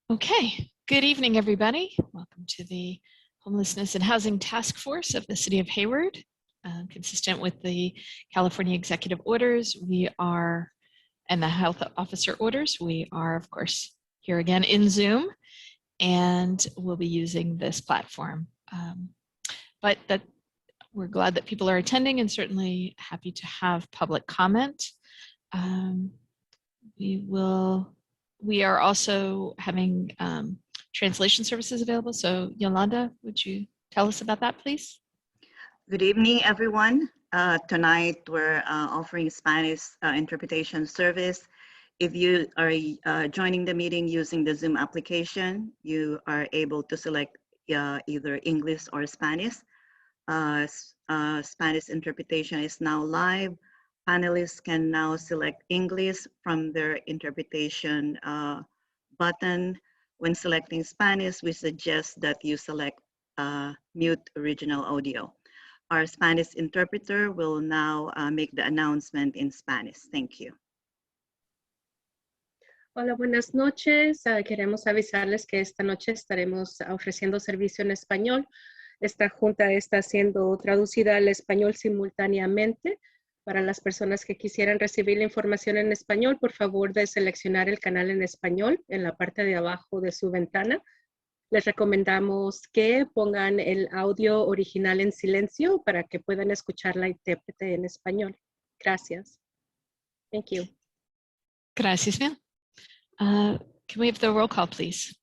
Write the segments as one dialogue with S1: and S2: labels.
S1: Okay, good evening, everybody. Welcome to the Homelessness and Housing Task Force of the City of Hayward. Consistent with the California Executive Orders, and the Health Officer Orders, we are, of course, here again in Zoom, and we'll be using this platform. But we're glad that people are attending and certainly happy to have public comment. We are also having translation services available. So Yolanda, would you tell us about that, please?
S2: Good evening, everyone. Tonight, we're offering Spanish interpretation service. If you are joining the meeting using the Zoom application, you are able to select either English or Spanish. Spanish interpretation is now live. Panelists can now select English from their interpretation button. When selecting Spanish, we suggest that you select mute original audio. Our Spanish interpreter will now make the announcement in Spanish. Thank you.
S3: Hola, buenas noches. Queremos avisarles que esta noche estaremos ofreciendo servicio en español. Esta junta está siendo traducida al español simultáneamente. Para las personas que quisieran recibir la información en español, por favor de seleccionar el canal en español en la parte de abajo de su ventana. Les recomendamos que pongan el audio original en silencio para que puedan escuchar la intérprete en español. Gracias. Thank you.
S1: Gracias, ma'am. Can we have the roll call, please?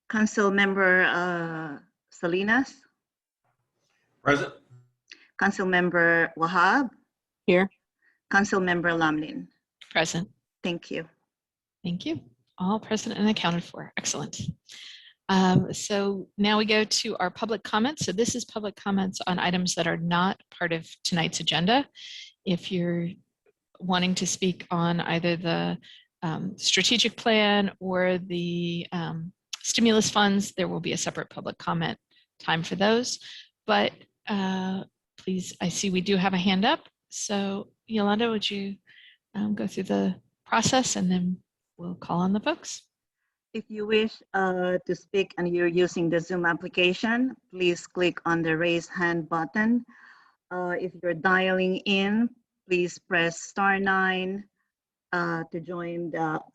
S2: Council Member Salinas.
S4: Present.
S2: Council Member Wahab.
S5: Here.
S2: Council Member Lamlin.
S1: Present.
S2: Thank you.
S1: Thank you. All present and accounted for. Excellent. So now we go to our public comments. So this is public comments on items that are not part of tonight's agenda. If you're wanting to speak on either the strategic plan or the stimulus funds, there will be a separate public comment time for those. But please, I see we do have a hand up. So Yolanda, would you go through the process and then we'll call on the folks.
S2: If you wish to speak and you're using the Zoom application, please click on the raise hand button. If you're dialing in, please press *9 to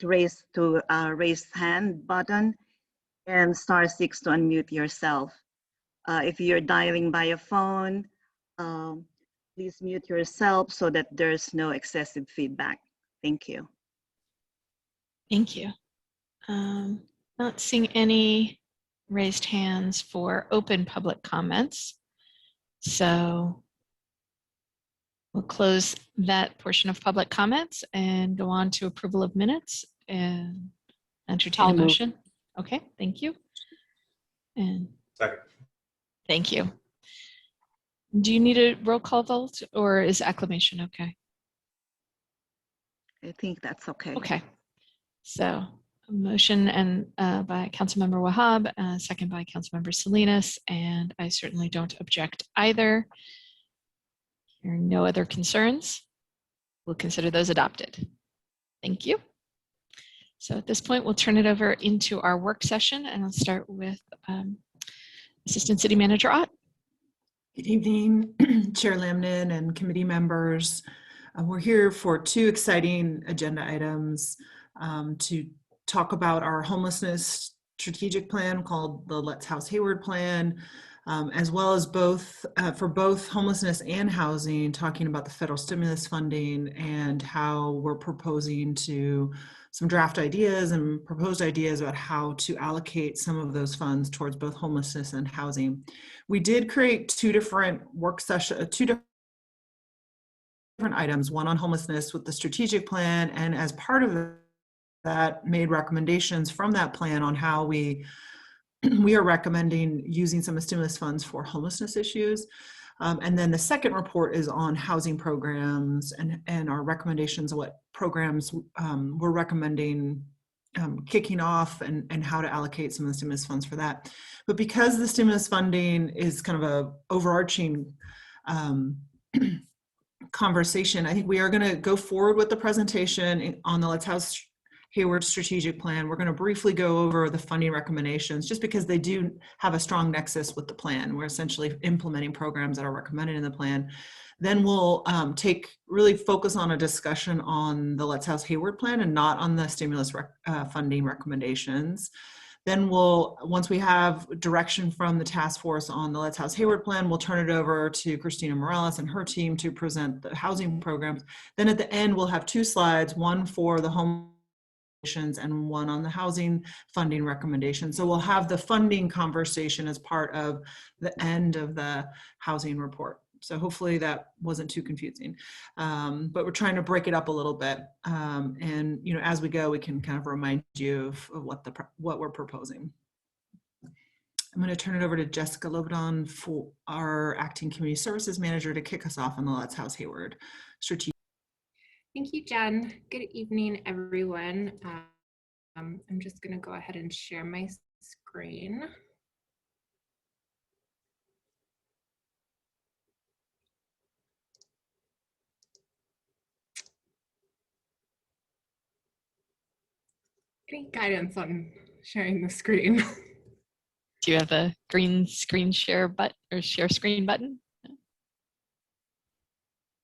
S2: raise hand button and *6 to unmute yourself. If you're dialing by a phone, please mute yourself so that there's no excessive feedback. Thank you.
S1: Thank you. Not seeing any raised hands for open public comments. So we'll close that portion of public comments and go on to approval of minutes and entertain a motion. Okay, thank you. And
S4: Second.
S1: Thank you. Do you need a roll call vote or is acclamation okay?
S2: I think that's okay.
S1: Okay. So a motion and by Councilmember Wahab, second by Councilmember Salinas, and I certainly don't object either. There are no other concerns. We'll consider those adopted. Thank you. So at this point, we'll turn it over into our work session, and I'll start with Assistant City Manager Ott.
S5: Good evening, Chair Lamnin and committee members. We're here for two exciting agenda items to talk about our homelessness strategic plan called the Let's House Hayward plan, as well as for both homelessness and housing, talking about the federal stimulus funding and how we're proposing some draft ideas and proposed ideas about how to allocate some of those funds towards both homelessness and housing. We did create two different items, one on homelessness with the strategic plan, and as part of that made recommendations from that plan on how we are recommending using some of the stimulus funds for homelessness issues. And then the second report is on housing programs and our recommendations of what programs we're recommending kicking off and how to allocate some of the stimulus funds for that. But because the stimulus funding is kind of a overarching conversation, I think we are going to go forward with the presentation on the Let's House Hayward strategic plan. We're going to briefly go over the funding recommendations just because they do have a strong nexus with the plan. We're essentially implementing programs that are recommended in the plan. Then we'll really focus on a discussion on the Let's House Hayward plan and not on the stimulus funding recommendations. Then once we have direction from the task force on the Let's House Hayward plan, we'll turn it over to Christina Morales and her team to present the housing programs. Then at the end, we'll have 2 slides, one for the home and one on the housing funding recommendation. So we'll have the funding conversation as part of the end of the housing report. So hopefully that wasn't too confusing, but we're trying to break it up a little bit. And as we go, we can kind of remind you of what we're proposing. I'm going to turn it over to Jessica Lovedon, for our acting community services manager, to kick us off on the Let's House Hayward strategic.
S6: Thank you, Jen. Good evening, everyone. I'm just going to go ahead and share my screen. Any guidance on sharing the screen?
S1: Do you have a green screen share button or share screen button?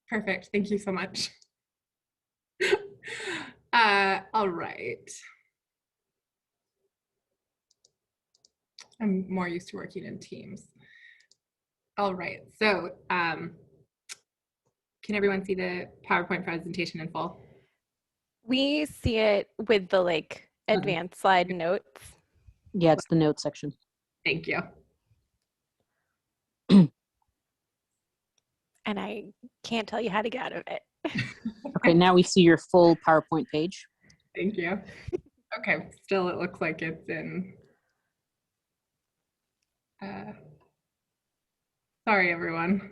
S6: Perfect. Thank you so much. All right. I'm more used to working in teams. All right. So can everyone see the PowerPoint presentation in full?
S7: We see it with the advanced slide notes.
S8: Yeah, it's the notes section.
S6: Thank you.
S7: And I can't tell you how to get out of it.
S8: Okay, now we see your full PowerPoint page.
S6: Thank you. Okay, still it looks like it's in. Sorry, everyone.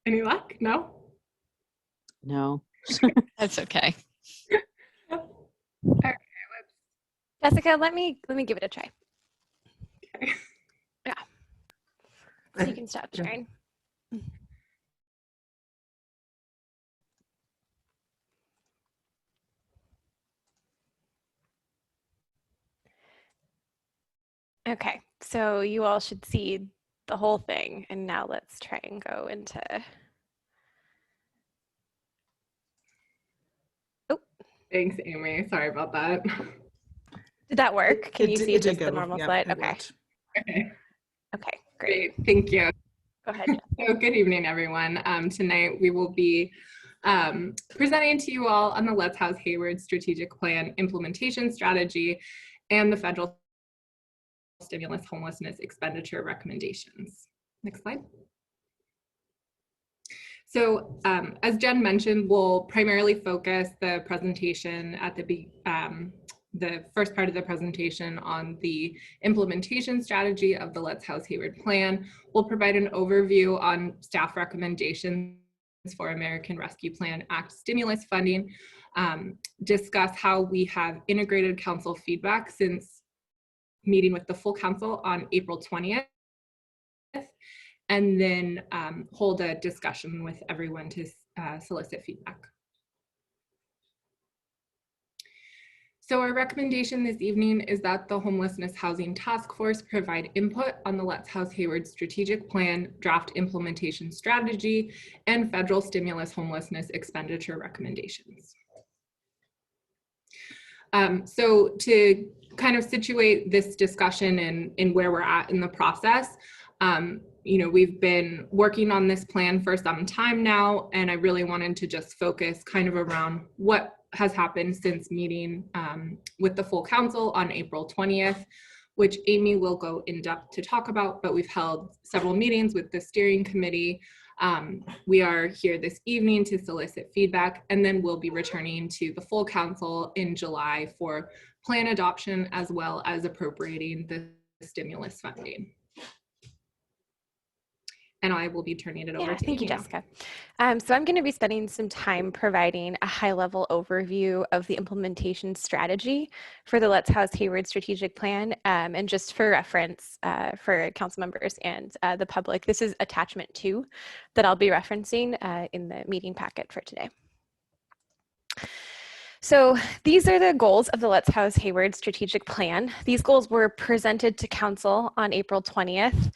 S6: Any luck? No?
S8: No.
S1: That's okay.
S6: Okay,
S7: Jessica, let me give it a try.
S6: Okay.
S7: Yeah. So you can stop sharing. Okay, so you all should see the whole thing, and now let's try and go into. Oh.
S6: Thanks, Amy. Sorry about that.
S7: Did that work? Can you see just the
S5: go.
S7: normal
S5: Yeah,
S7: slide?
S5: it
S7: Okay.
S5: worked.
S6: Okay,
S7: Okay, great.
S6: great. Thank you.
S7: Go ahead.
S6: So good evening, everyone. Tonight we will be presenting to you all on the Let's House Hayward Strategic Plan Implementation Strategy and the Federal Stimulus Homelessness Expenditure Recommendations. Next slide. So as Jen mentioned, we'll primarily focus the presentation at the first part of the presentation on the implementation strategy of the Let's House Hayward plan. We'll provide an overview on staff recommendations for American Rescue Plan Act stimulus funding, discuss how we have integrated council feedback since meeting with the full council on April 20th, and then hold a discussion with everyone to solicit feedback. So our recommendation this evening is that the Homelessness Housing Task Force provide input on the Let's House Hayward Strategic Plan, Draft Implementation Strategy, and Federal Stimulus Homelessness Expenditure Recommendations. So to kind of situate this discussion in where we're at in the process, we've been working on this plan for some time now, and I really wanted to just focus kind of around what has happened since meeting with the full council on April 20th, which Amy will go in depth to talk about, but we've held several meetings with the steering committee. We are here this evening to solicit feedback, and then we'll be returning to the full council in July for plan adoption, as well as appropriating the stimulus funding. and I will be turning it over
S7: Yeah,
S6: to
S7: thank you,
S6: now.
S7: Jessica. So I'm going to be spending some time providing a high-level overview of the implementation strategy for the Let's House Hayward strategic plan. And just for reference for council members and the public, this is attachment 2 that I'll be referencing in the meeting packet for today. So these are the goals of the Let's House Hayward strategic plan. These goals were presented to council on April 20th.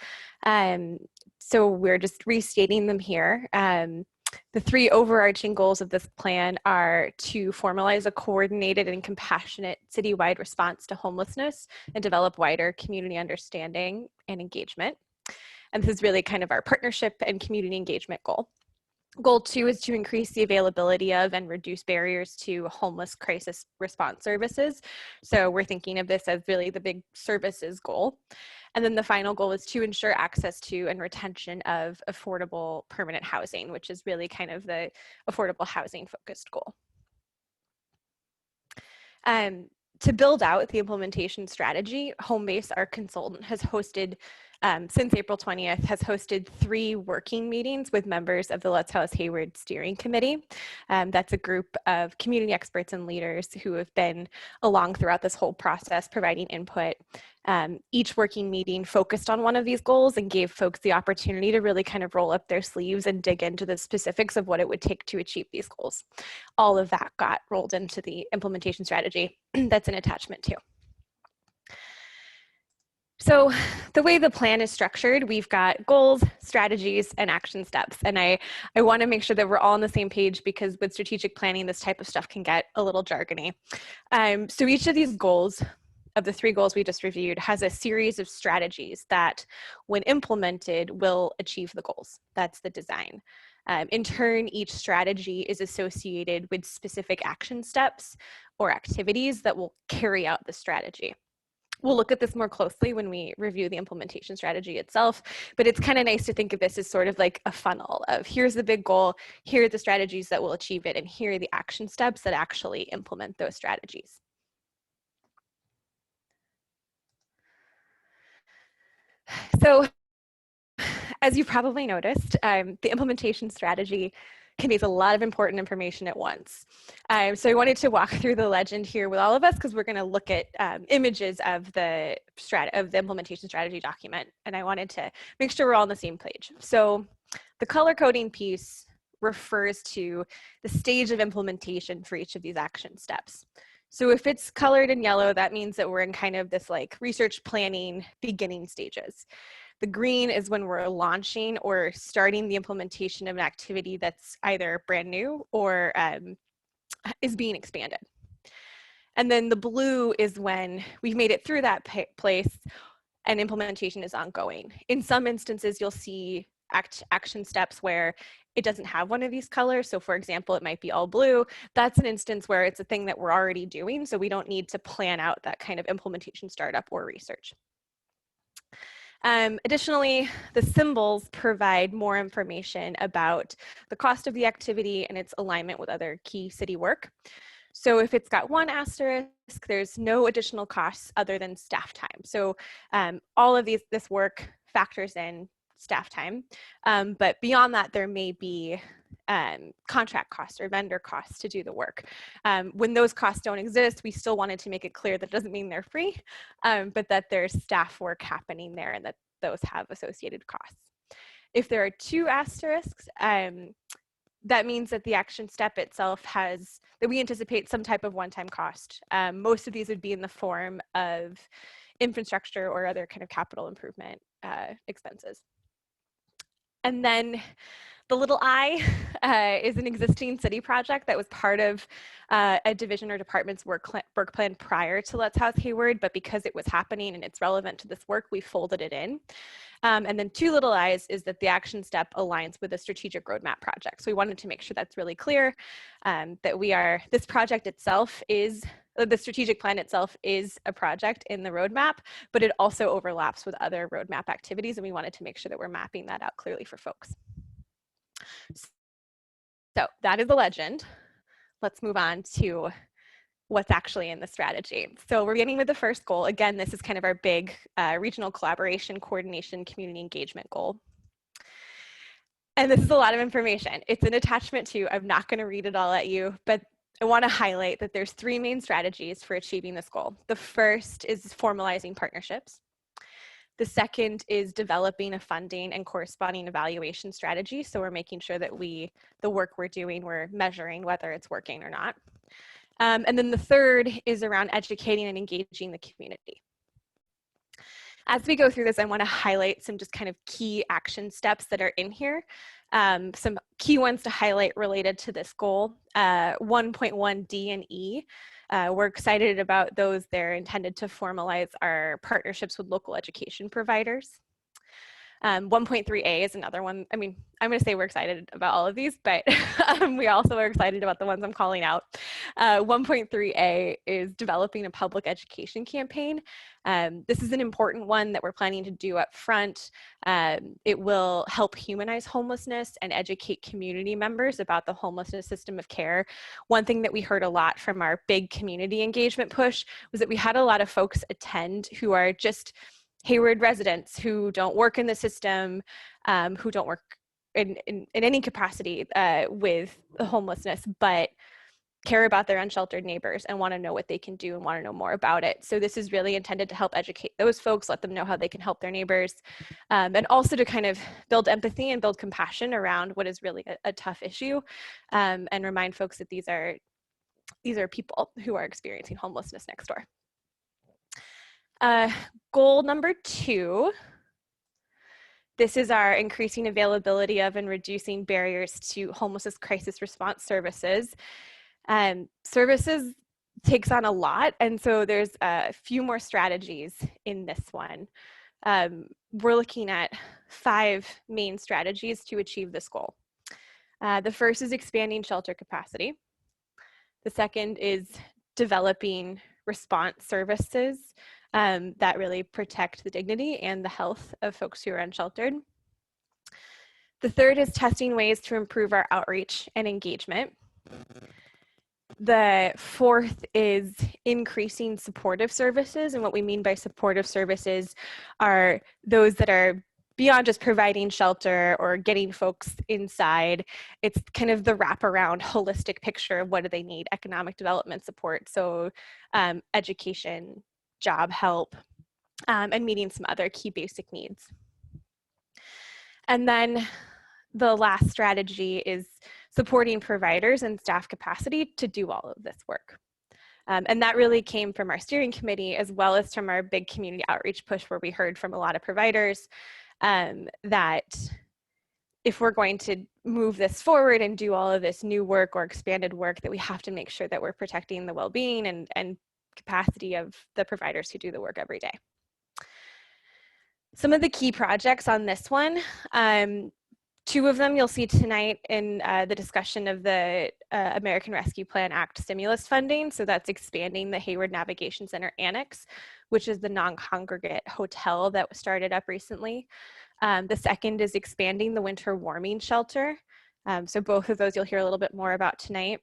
S7: So we're just restating them here. The 3 overarching goals of this plan are to formalize a coordinated and compassionate citywide response to homelessness and develop wider community understanding and engagement. And this is really kind of our partnership and community engagement goal. Goal 2 is to increase the availability of and reduce barriers to homeless crisis response services. So we're thinking of this as really the big services goal. And then the final goal is to ensure access to and retention of affordable permanent housing, which is really kind of the affordable housing focused goal. To build out the implementation strategy, Homebase, our consultant, has hosted, since April 20th, has hosted 3 working meetings with members of the Let's House Hayward Steering Committee. That's a group of community experts and leaders who have been along throughout this whole process, providing input. Each working meeting focused on one of these goals and gave folks the opportunity to really kind of roll up their sleeves and dig into the specifics of what it would take to achieve these goals. All of that got rolled into the implementation strategy that's in attachment 2. So the way the plan is structured, we've got goals, strategies, and action steps. And I want to make sure that we're all on the same page, because with strategic planning, this type of stuff can get a little jargony. So each of these goals, of the 3 goals we just reviewed, has a series of strategies that, when implemented, will achieve the goals. That's the design. In turn, each strategy is associated with specific action steps or activities that will carry out the strategy. We'll look at this more closely when we review the implementation strategy itself, but it's kind of nice to think of this as sort of like a funnel of, here's the big goal, here are the strategies that will achieve it, and here are the action steps that actually implement those strategies. So, as you probably noticed, the implementation strategy conveys a lot of important information at once. So I wanted to walk through the legend here with all of us, because we're going to look at images of the implementation strategy document, and I wanted to make sure we're all on the same page. So the color coding piece refers to the stage of implementation for each of these action steps. So if it's colored in yellow, that means that we're in kind of this like research planning beginning stages. The green is when we're launching or starting the implementation of an activity that's either brand new or is being expanded. And then the blue is when we've made it through that place and implementation is ongoing. In some instances, you'll see action steps where it doesn't have one of these colors. So for example, it might be all blue. That's an instance where it's a thing that we're already doing, so we don't need to plan out that kind of implementation startup or research. Additionally, the symbols provide more information about the cost of the activity and its alignment with other key city work. So if it's got 1 asterisk, there's no additional costs other than staff time. So all of this work factors in staff time, but beyond that, there may be contract costs or vendor costs to do the work. When those costs don't exist, we still wanted to make it clear that doesn't mean they're free, but that there's staff work happening there and that those have associated costs. If there are 2 asterisks, that means that the action step itself that we anticipate some type of one-time cost. Most of these would be in the form of infrastructure or other kind of capital improvement expenses. And then the little I is an existing city project that was part of a division or department's work plan prior to Let's House Hayward, but because it was happening and it's relevant to this work, we folded it in. And then 2 little I's is that the action step aligns with a strategic roadmap project. So we wanted to make sure that's really clear, that this project itself is, the strategic plan itself is a project in the roadmap, but it also overlaps with other roadmap activities, and we wanted to make sure that we're mapping that out clearly for folks. So that is the legend. Let's move on to what's actually in the strategy. So we're beginning with the first goal. Again, this is kind of our big regional collaboration, coordination, community engagement goal. And this is a lot of information. It's an attachment too. I'm not going to read it all at you, but I want to highlight that there's 3 main strategies for achieving this goal. The first is formalizing partnerships. The second is developing a funding and corresponding evaluation strategy. So we're making sure that the work we're doing, we're measuring whether it's working or not. And then the third is around educating and engaging the community. As we go through this, I want to highlight some just kind of key action steps that are in here. Some key ones to highlight related to this goal. 1.1 D and E. We're excited about those. They're intended to formalize our partnerships with local education providers. 1.3A is another one. I mean, I'm going to say we're excited about all of these, but we also are excited about the ones I'm calling out. 1.3A is developing a public education campaign. This is an important one that we're planning to do up front. It will help humanize homelessness and educate community members about the homelessness system of care. One thing that we heard a lot from our big community engagement push was that we had a lot of folks attend who are just Hayward residents who don't work in the system, who don't work in any capacity with homelessness, but care about their unsheltered neighbors and want to know what they can do and want to know more about it. So this is really intended to help educate those folks, let them know how they can help their neighbors, and also to kind of build empathy and build compassion around what is really a tough issue, and remind folks that these are people who are experiencing homelessness next door. Goal number 2, this is our increasing availability of and reducing barriers to homelessness crisis response services. Services takes on a lot, and so there's a few more strategies in this one. We're looking at 5 main strategies to achieve this goal. The first is expanding shelter capacity. The second is developing response services that really protect the dignity and the health of folks who are unsheltered. The third is testing ways to improve our outreach and engagement. The fourth is increasing supportive services, and what we mean by supportive services are those that are beyond just providing shelter or getting folks inside. It's kind of the wraparound holistic picture of what do they need: economic development support, so education, job help, and meeting some other key basic needs. And then the last strategy is supporting providers and staff capacity to do all of this work. And that really came from our steering committee as well as from our big community outreach push, where we heard from a lot of providers that if we're going to move this forward and do all of this new work or expanded work, that we have to make sure that we're protecting the well-being and capacity of the providers who do the work every day. Some of the key projects on this one, 2 of them you'll see tonight in the discussion of the American Rescue Plan Act stimulus funding. So that's expanding the Hayward Navigation Center Annex, which is the non-congregate hotel that was started up recently. The second is expanding the winter warming shelter. So both of those you'll hear a little bit more about tonight.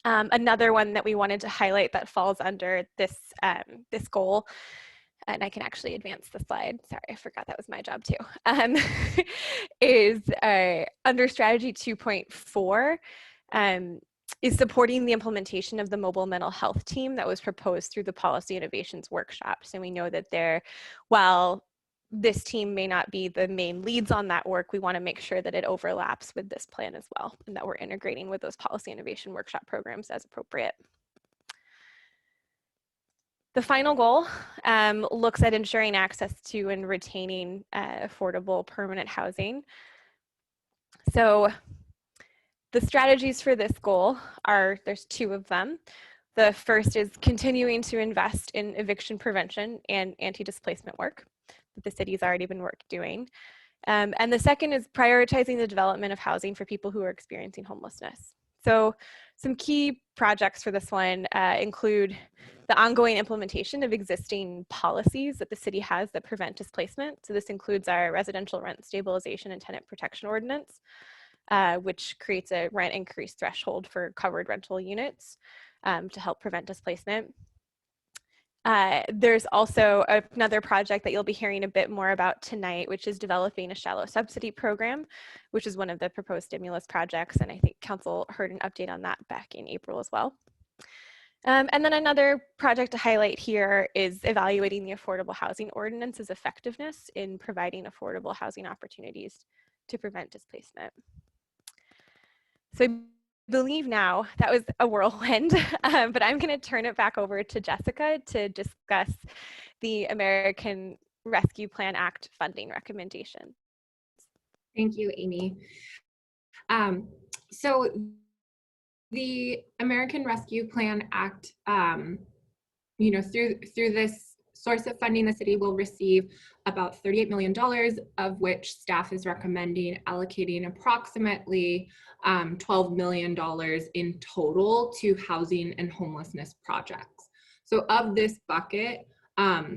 S7: Another one that we wanted to highlight that falls under this, this goal, and I can actually advance the slide. Sorry, I forgot that was my job too, is under strategy 2.4, is supporting the implementation of the mobile mental health team that was proposed through the Policy Innovations Workshop. So we know that while this team may not be the main leads on that work, we want to make sure that it overlaps with this plan as well, and that we're integrating with those Policy Innovation Workshop programs as appropriate. The final goal looks at ensuring access to and retaining affordable permanent housing. So the strategies for this goal there's 2 of them. The first is continuing to invest in eviction prevention and anti-displacement work that the city's already been doing. And the second is prioritizing the development of housing for people who are experiencing homelessness. So some key projects for this one include the ongoing implementation of existing policies that the city has that prevent displacement. So this includes our residential rent stabilization and tenant protection ordinance, which creates a rent increase threshold for covered rental units to help prevent displacement. There's also another project that you'll be hearing a bit more about tonight, which is developing a shallow subsidy program, which is one of the proposed stimulus projects. And I think Council heard an update on that back in April as well. And then another project to highlight here is evaluating the Affordable Housing Ordinance's effectiveness in providing affordable housing opportunities to prevent displacement. So I believe now that was a whirlwind, but I'm going to turn it back over to Jessica to discuss the American Rescue Plan Act funding recommendations.
S6: Thank you, Amy. So the American Rescue Plan Act, through this source of funding, the city will receive about $38 million, of which staff is recommending allocating approximately $12 million in total to housing and homelessness projects. So of this bucket,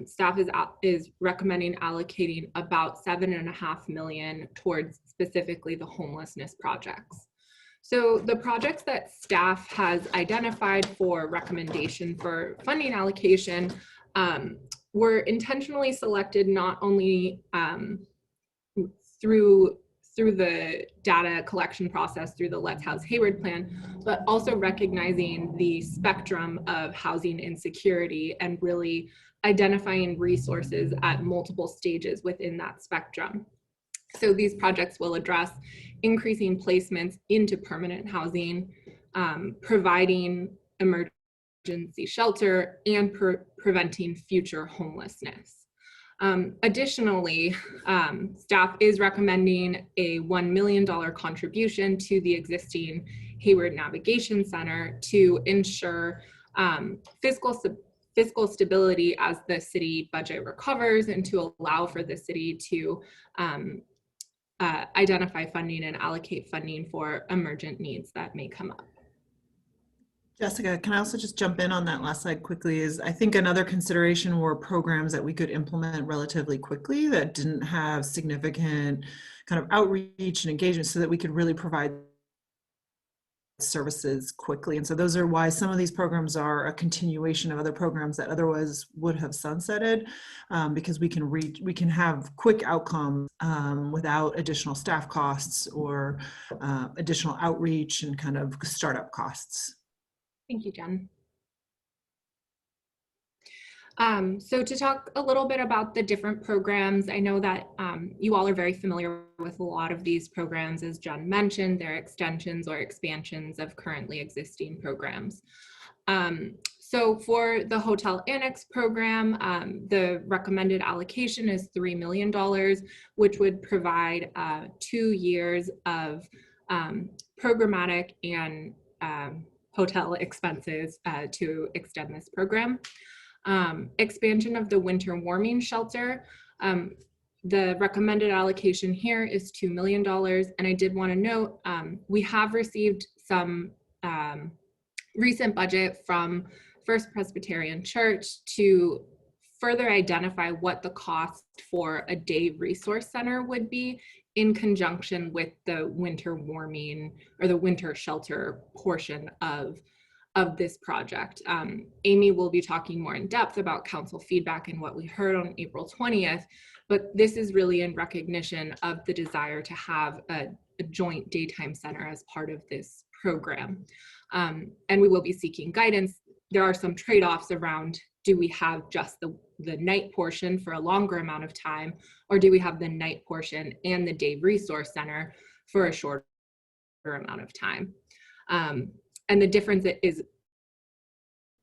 S6: staff is recommending allocating about $7.5 million towards specifically the homelessness projects. So the projects that staff has identified for recommendation for funding allocation were intentionally selected not only through the data collection process through the Let's House Hayward plan, but also recognizing the spectrum of housing insecurity and really identifying resources at multiple stages within that spectrum. So these projects will address increasing placements into permanent housing, providing emergency shelter, and preventing future homelessness. Additionally, staff is recommending a $1 million contribution to the existing Hayward Navigation Center to ensure fiscal stability as the city budget recovers and to allow for the city to identify funding and allocate funding for emergent needs that may come up.
S5: Jessica, can I also just jump in on that last slide quickly? Is I think another consideration were programs that we could implement relatively quickly that didn't have significant kind of outreach and engagement so that we could really provide services quickly. And so those are why some of these programs are a continuation of other programs that otherwise would have sunsetted, because we can have quick outcomes without additional staff costs or additional outreach and kind of startup costs.
S6: Thank you, Jen. So to talk a little bit about the different programs, I know that you all are very familiar with a lot of these programs. As Jen mentioned, they're extensions or expansions of currently existing programs. So for the Hotel Annex program, the recommended allocation is $3 million, which would provide 2 years of programmatic and hotel expenses to extend this program. Expansion of the winter warming shelter. The recommended allocation here is $2 million. And I did want to note, we have received some recent budget from First Presbyterian Church to further identify what the cost for a day resource center would be in conjunction with the winter warming or the winter shelter portion of this project. Amy will be talking more in depth about council feedback and what we heard on April 20th, but this is really in recognition of the desire to have a joint daytime center as part of this program. And we will be seeking guidance. There are some trade-offs around, do we have just the night portion for a longer amount of time, or do we have the night portion and the day resource center for a shorter amount of time? And the difference is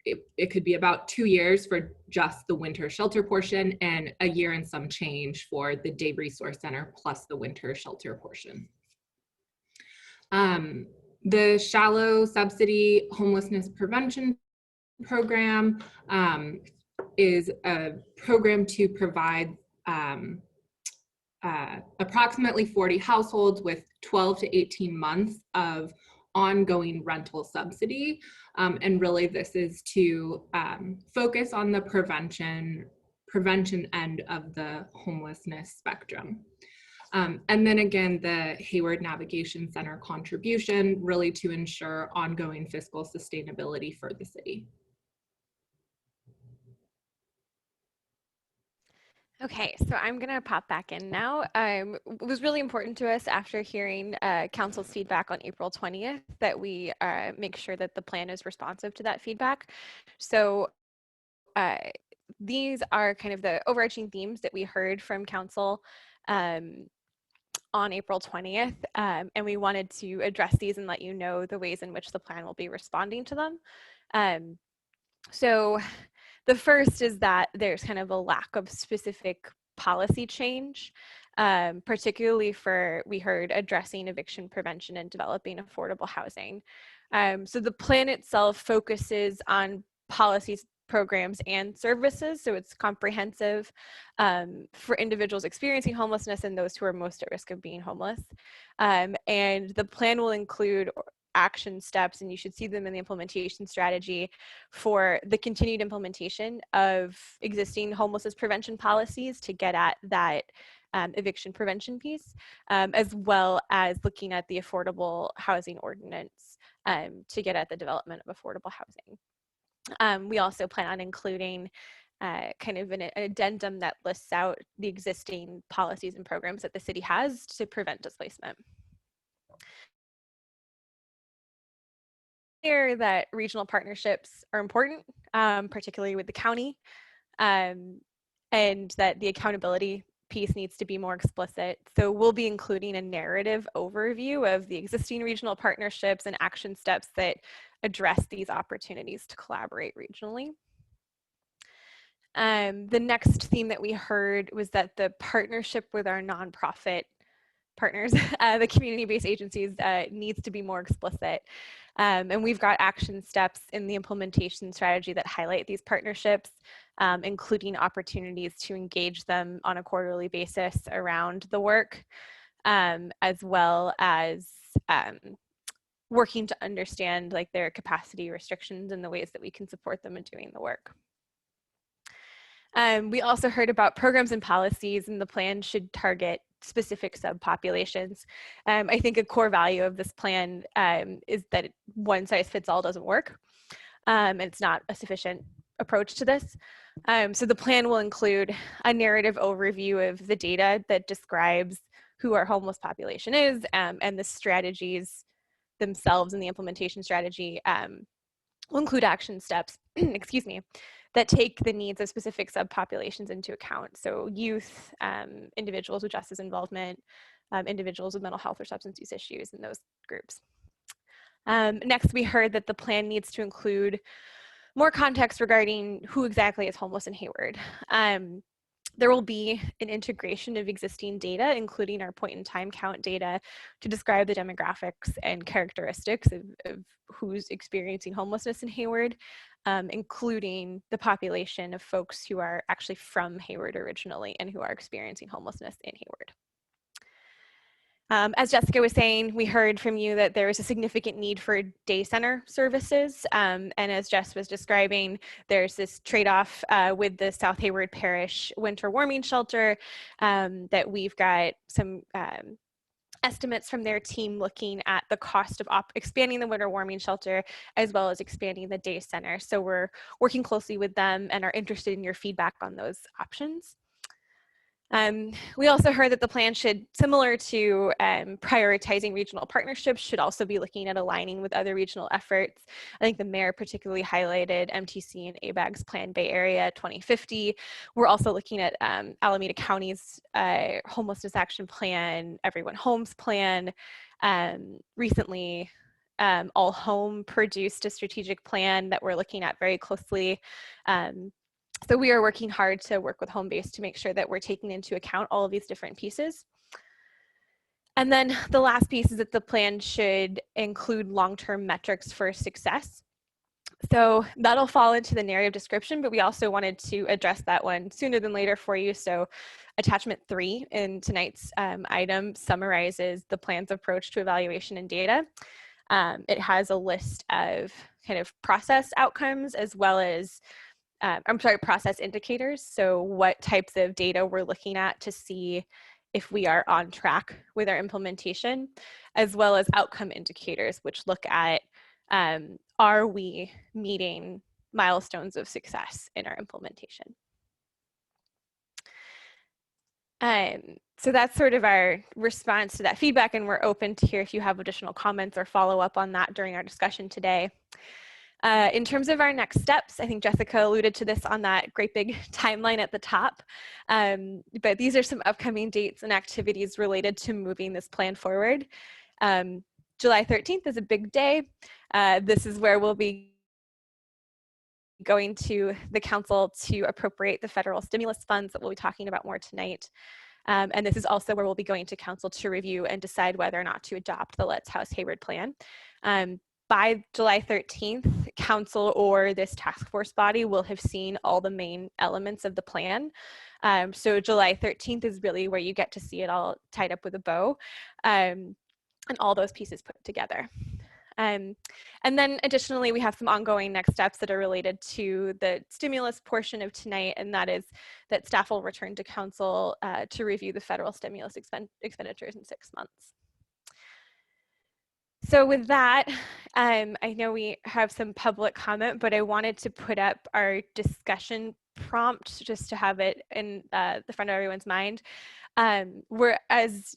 S6: it could be about 2 years for just the winter shelter portion and a year and some change for the day resource center plus the winter shelter portion. The shallow subsidy homelessness prevention program is a program to provide approximately 40 households with 12 to 18 months of ongoing rental subsidy. And really this is to focus on the prevention end of the homelessness spectrum. And then again, the Hayward Navigation Center contribution really to ensure ongoing fiscal sustainability for the city.
S7: Okay, so I'm going to pop back in now. It was really important to us after hearing council's feedback on April 20th that we make sure that the plan is responsive to that feedback. So these are kind of the overarching themes that we heard from council on April 20th, and we wanted to address these and let you know the ways in which the plan will be responding to them. So the first is that there's kind of a lack of specific policy change, particularly for, we heard, addressing eviction prevention and developing affordable housing. So the plan itself focuses on policies, programs, and services, so it's comprehensive for individuals experiencing homelessness and those who are most at risk of being homeless. And the plan will include action steps, and you should see them in the implementation strategy for the continued implementation of existing homelessness prevention policies to get at that eviction prevention piece, as well as looking at the affordable housing ordinance to get at the development of affordable housing. We also plan on including kind of an addendum that lists out the existing policies and programs that the city has to prevent displacement. Clear that regional partnerships are important, particularly with the county, and that the accountability piece needs to be more explicit. So we'll be including a narrative overview of the existing regional partnerships and action steps that address these opportunities to collaborate regionally. The next theme that we heard was that the partnership with our nonprofit partners, the community-based agencies, needs to be more explicit. And we've got action steps in the implementation strategy that highlight these partnerships, including opportunities to engage them on a quarterly basis around the work, as well as working to understand like their capacity restrictions and the ways that we can support them in doing the work. We also heard about programs and policies, and the plan should target specific subpopulations. I think a core value of this plan is that one size fits all doesn't work. And it's not a sufficient approach to this. So the plan will include a narrative overview of the data that describes who our homeless population is, and the strategies themselves in the implementation strategy will include action steps, excuse me, that take the needs of specific subpopulations into account. So youth, individuals with justice involvement, individuals with mental health or substance use issues, and those groups. Next, we heard that the plan needs to include more context regarding who exactly is homeless in Hayward. There will be an integration of existing data, including our point in time count data, to describe the demographics and characteristics of who's experiencing homelessness in Hayward, including the population of folks who are actually from Hayward originally and who are experiencing homelessness in Hayward. As Jessica was saying, we heard from you that there is a significant need for day center services. And as Jess was describing, there's this trade-off with the South Hayward Parish winter warming shelter that we've got some estimates from their team looking at the cost of expanding the winter warming shelter as well as expanding the day center. So we're working closely with them and are interested in your feedback on those options. We also heard that the plan should, similar to prioritizing regional partnerships, should also be looking at aligning with other regional efforts. I think the mayor particularly highlighted MTC and ABAG's Plan Bay Area 2050. We're also looking at Alameda County's Homelessness Action Plan, Everyone Homes Plan. Recently, All Home produced a strategic plan that we're looking at very closely. So we are working hard to work with Homebase to make sure that we're taking into account all of these different pieces. And then the last piece is that the plan should include long-term metrics for success. So that'll fall into the narrative description, but we also wanted to address that one sooner than later for you. So attachment 3 in tonight's item summarizes the plan's approach to evaluation and data. It has a list of kind of process outcomes as well as process indicators. So what types of data we're looking at to see if we are on track with our implementation, as well as outcome indicators, which look at are we meeting milestones of success in our implementation. So that's sort of our response to that feedback, and we're open to hear if you have additional comments or follow up on that during our discussion today. In terms of our next steps, I think Jessica alluded to this on that great big timeline at the top, but these are some upcoming dates and activities related to moving this plan forward. July 13th is a big day. This is where we'll be going to the council to appropriate the federal stimulus funds that we'll be talking about more tonight. And this is also where we'll be going to council to review and decide whether or not to adopt the Let's House Hayward plan. By July 13th, council or this task force body will have seen all the main elements of the plan. So July 13th is really where you get to see it all tied up with a bow and all those pieces put together. And then additionally, we have some ongoing next steps that are related to the stimulus portion of tonight, and that is that staff will return to council to review the federal stimulus expenditures in 6 months. So with that, I know we have some public comment, but I wanted to put up our discussion prompt just to have it in the front of everyone's mind. We're, as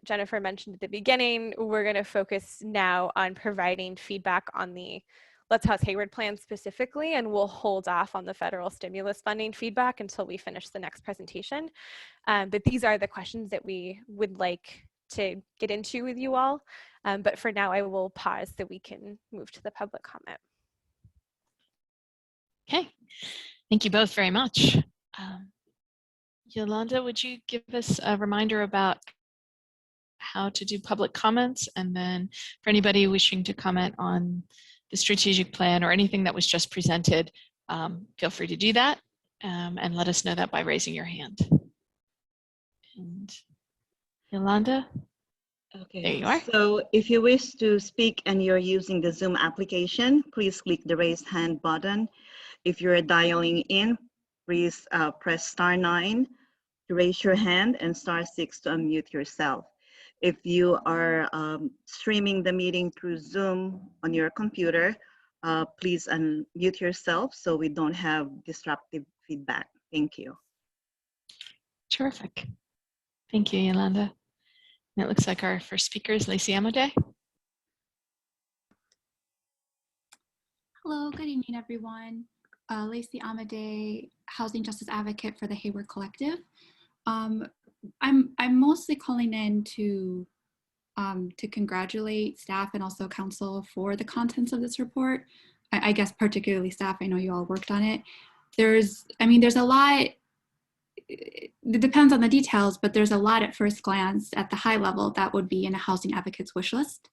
S7: Jennifer mentioned at the beginning, we're going to focus now on providing feedback on the Let's House Hayward plan specifically, and we'll hold off on the federal stimulus funding feedback until we finish the next presentation. But these are the questions that we would like to get into with you all. But for now, I will pause so we can move to the public comment.
S1: Okay, thank you both very much. Yolanda, would you give us a reminder about how to do public comments? And then for anybody wishing to comment on the strategic plan or anything that was just presented, feel free to do that and let us know that by raising your hand. And Yolanda?
S2: Okay,
S1: There you are.
S2: so if you wish to speak and you're using the Zoom application, please click the raise hand button. If you're dialing in, please press *9 to raise your hand and *6 to unmute yourself. If you are streaming the meeting through Zoom on your computer, please unmute yourself so we don't have disruptive feedback. Thank you.
S1: Terrific. Thank you, Yolanda. And it looks like our first speaker is Lacey Amode.
S9: Hello, good evening, everyone. Lacey Amade, Housing Justice Advocate for the Hayward Collective. I'm mostly calling in to congratulate staff and also council for the contents of this report. I guess particularly staff, I know you all worked on it. There's a lot, it depends on the details, but there's a lot at first glance at the high level that would be in a housing advocate's wish list.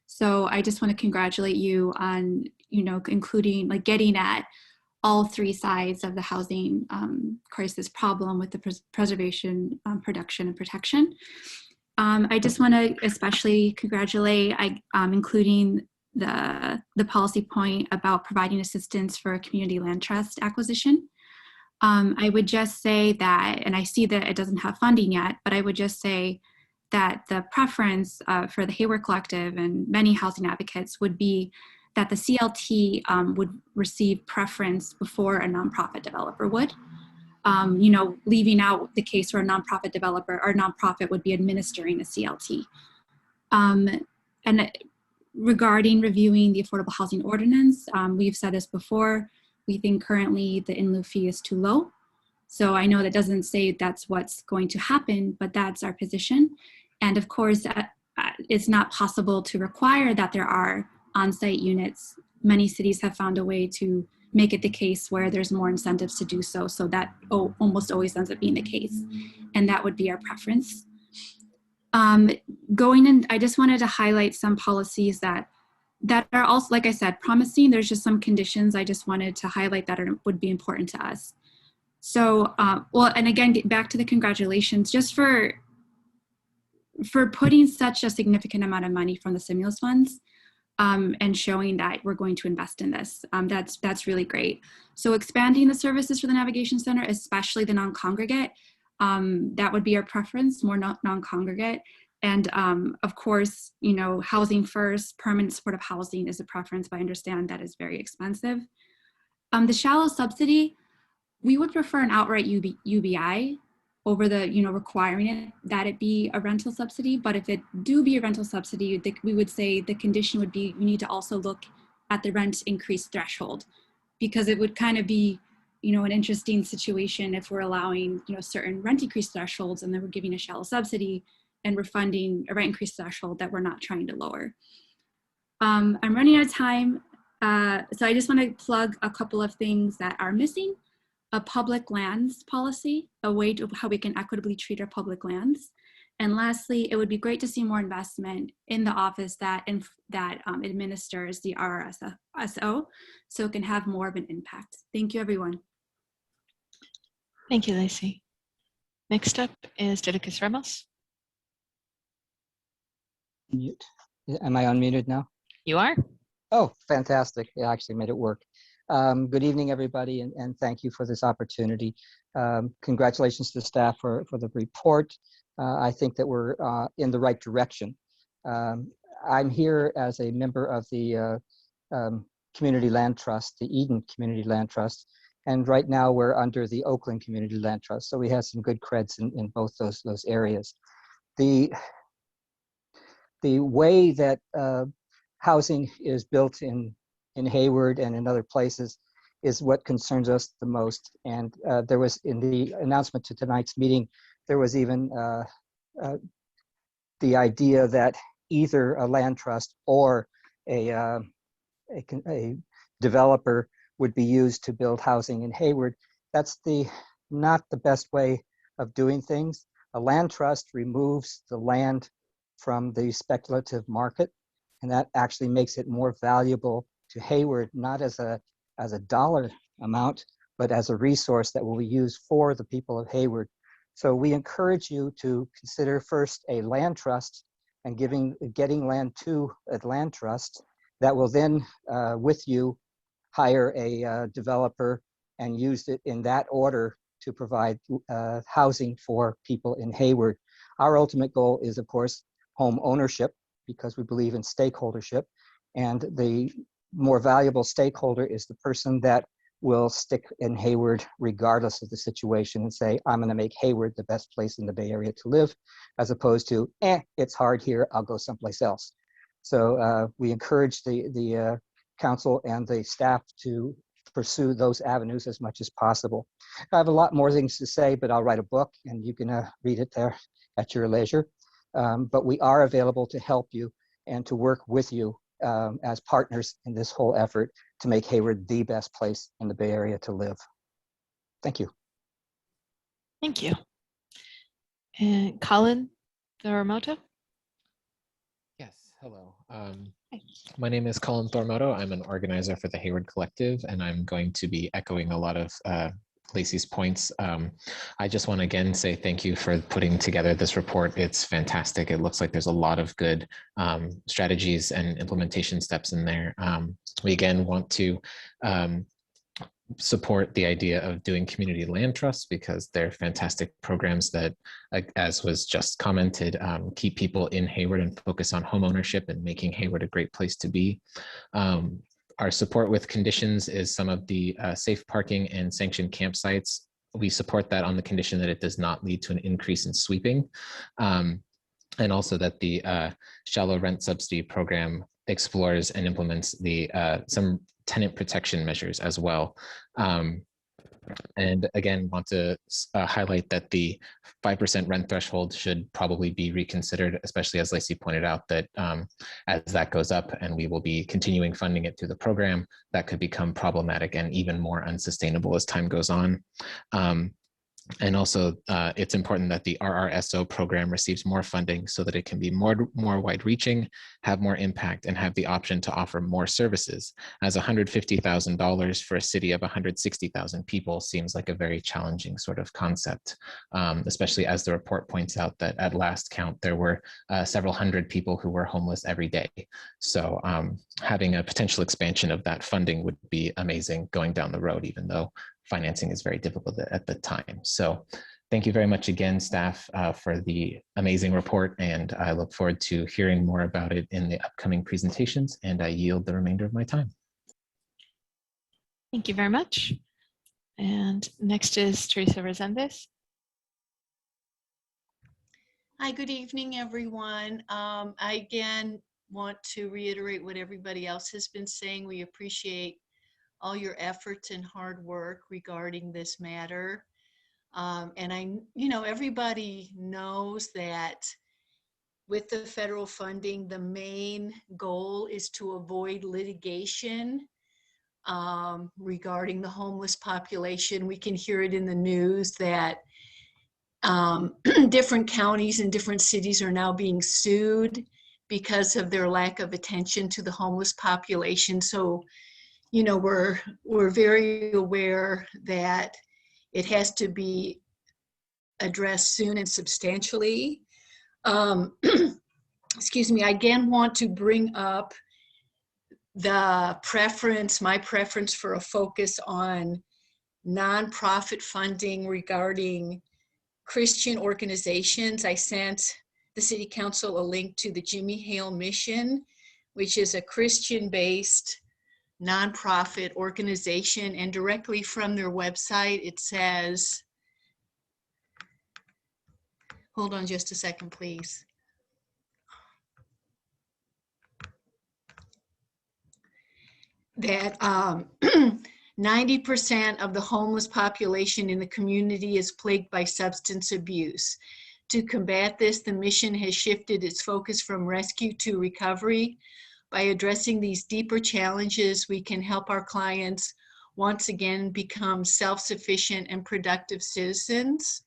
S9: So I just want to congratulate you on, including like getting at all three sides of the housing crisis problem with the preservation, production, and protection. I just want to especially congratulate, including the policy point about providing assistance for a community land trust acquisition. I would just say that, and I see that it doesn't have funding yet, but I would just say that the preference for the Hayward Collective and many housing advocates would be that the CLT would receive preference before a nonprofit developer would. Leaving out the case where a nonprofit developer or nonprofit would be administering a CLT. And regarding reviewing the affordable housing ordinance, we've said this before, we think currently the in lieu fee is too low. So I know that doesn't say that's what's going to happen, but that's our position. And of course, it's not possible to require that there are on-site units. Many cities have found a way to make it the case where there's more incentives to do so. So that almost always ends up being the case. And that would be our preference. Going in, I just wanted to highlight some policies that are also, like I said, promising. There's just some conditions I just wanted to highlight that would be important to us. So, and again, get back to the congratulations, just for putting such a significant amount of money from the stimulus funds and showing that we're going to invest in this. That's really great. So expanding the services for the Navigation Center, especially the non-congregate, that would be our preference, more non-congregate. And of course, housing first, permanent supportive housing is a preference, but I understand that is very expensive. The shallow subsidy, we would prefer an outright UBI over the, requiring it that it be a rental subsidy. But if it do be a rental subsidy, we would say the condition would be you need to also look at the rent increase threshold, because it would kind of be, an interesting situation if we're allowing, certain rent increase thresholds and then we're giving a shallow subsidy and we're funding a rent increase threshold that we're not trying to lower. I'm running out of time. So I just want to plug a couple of things that are missing. A public lands policy, a way to how we can equitably treat our public lands. And lastly, it would be great to see more investment in the office that administers the RRSO, so it can have more of an impact. Thank you, everyone.
S1: Thank you, Lacey. Next up is Dedicus Ramos.
S10: Mute. Am I unmuted now?
S1: You are?
S10: Oh, fantastic. I actually made it work. Good evening, everybody, and thank you for this opportunity. Congratulations to the staff for the report. I think that we're in the right direction. I'm here as a member of the Community Land Trust, the Eden Community Land Trust, and right now we're under the Oakland Community Land Trust, so we have some good creds in both those areas. The way that housing is built in Hayward and in other places is what concerns us the most. And there was, in the announcement to tonight's meeting, there was even the idea that either a land trust or a developer would be used to build housing in Hayward. That's not the best way of doing things. A land trust removes the land from the speculative market, and that actually makes it more valuable to Hayward, not as a dollar amount, but as a resource that will be used for the people of Hayward. So we encourage you to consider first a land trust and getting land to a land trust that will then, with you, hire a developer and use it in that order to provide housing for people in Hayward. Our ultimate goal is, of course, home ownership, because we believe in stakeholdership, and the more valuable stakeholder is the person that will stick in Hayward regardless of the situation and say, I'm going to make Hayward the best place in the Bay Area to live, as opposed to, it's hard here, I'll go someplace else. So we encourage the council and the staff to pursue those avenues as much as possible. I have a lot more things to say, but I'll write a book and you can read it there at your leisure. But we are available to help you and to work with you as partners in this whole effort to make Hayward the best place in the Bay Area to live. Thank you.
S1: Thank you. And Colin Thoromoto.
S11: Yes, hello. My name is Colin Thormoto. I'm an organizer for the Hayward Collective, and I'm going to be echoing a lot of Lacey's points. I just want to again say thank you for putting together this report. It's fantastic. It looks like there's a lot of good strategies and implementation steps in there. We again want to support the idea of doing community land trusts, because they're fantastic programs that, as was just commented, keep people in Hayward and focus on home ownership and making Hayward a great place to be. Our support with conditions is some of the safe parking and sanctioned campsites. We support that on the condition that it does not lead to an increase in sweeping. And also that the shallow rent subsidy program explores and implements the some tenant protection measures as well. And again, want to highlight that the 5% rent threshold should probably be reconsidered, especially as Lacey pointed out, that as that goes up and we will be continuing funding it through the program, that could become problematic and even more unsustainable as time goes on. And also, it's important that the RRSO program receives more funding so that it can be more wide-reaching, have more impact, and have the option to offer more services, as $150,000 for a city of 160,000 people seems like a very challenging sort of concept, especially as the report points out that at last count, there were several hundred people who were homeless every day. So having a potential expansion of that funding would be amazing going down the road, even though financing is very difficult at the time. So thank you very much again, staff, for the amazing report, and I look forward to hearing more about it in the upcoming presentations, and I yield the remainder of my time.
S1: Thank you very much. And next is Teresa Resendez.
S12: Hi, good evening, everyone. I again want to reiterate what everybody else has been saying. We appreciate all your efforts and hard work regarding this matter. And everybody knows that with the federal funding, the main goal is to avoid litigation regarding the homeless population. We can hear it in the news that different counties and different cities are now being sued because of their lack of attention to the homeless population. So, we're very aware that it has to be addressed soon and substantially. Excuse me, I again want to bring up my preference for a focus on nonprofit funding regarding Christian organizations. I sent the City Council a link to the Jimmy Hale Mission, which is a Christian-based nonprofit organization, and directly from their website, it says, hold on just a second, please. That 90% of the homeless population in the community is plagued by substance abuse. To combat this, the mission has shifted its focus from rescue to recovery. By addressing these deeper challenges, we can help our clients once again become self-sufficient and productive citizens.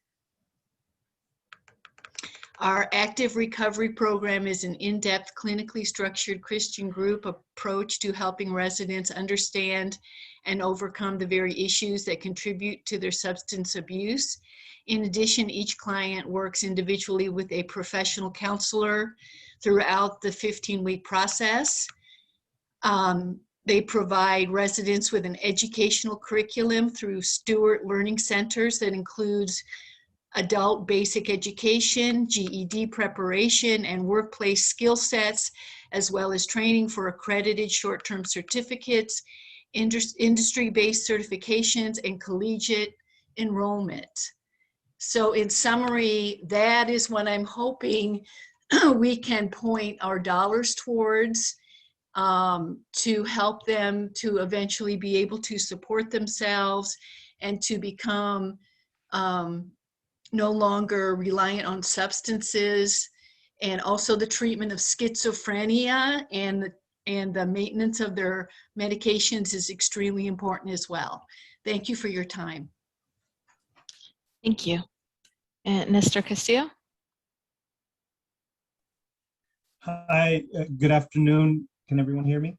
S12: Our active recovery program is an in-depth, clinically structured Christian group approach to helping residents understand and overcome the very issues that contribute to their substance abuse. In addition, each client works individually with a professional counselor throughout the 15-week process. They provide residents with an educational curriculum through Stewart Learning Centers that includes adult basic education, GED preparation, and workplace skill sets, as well as training for accredited short-term certificates, industry-based certifications, and collegiate enrollment. So in summary, that is what I'm hoping we can point our dollars towards to help them to eventually be able to support themselves and to become no longer reliant on substances, and also the treatment of schizophrenia and the maintenance of their medications is extremely important as well. Thank you for your time.
S1: Thank you. And Mr. Castillo?
S13: Hi, good afternoon. Can everyone hear me?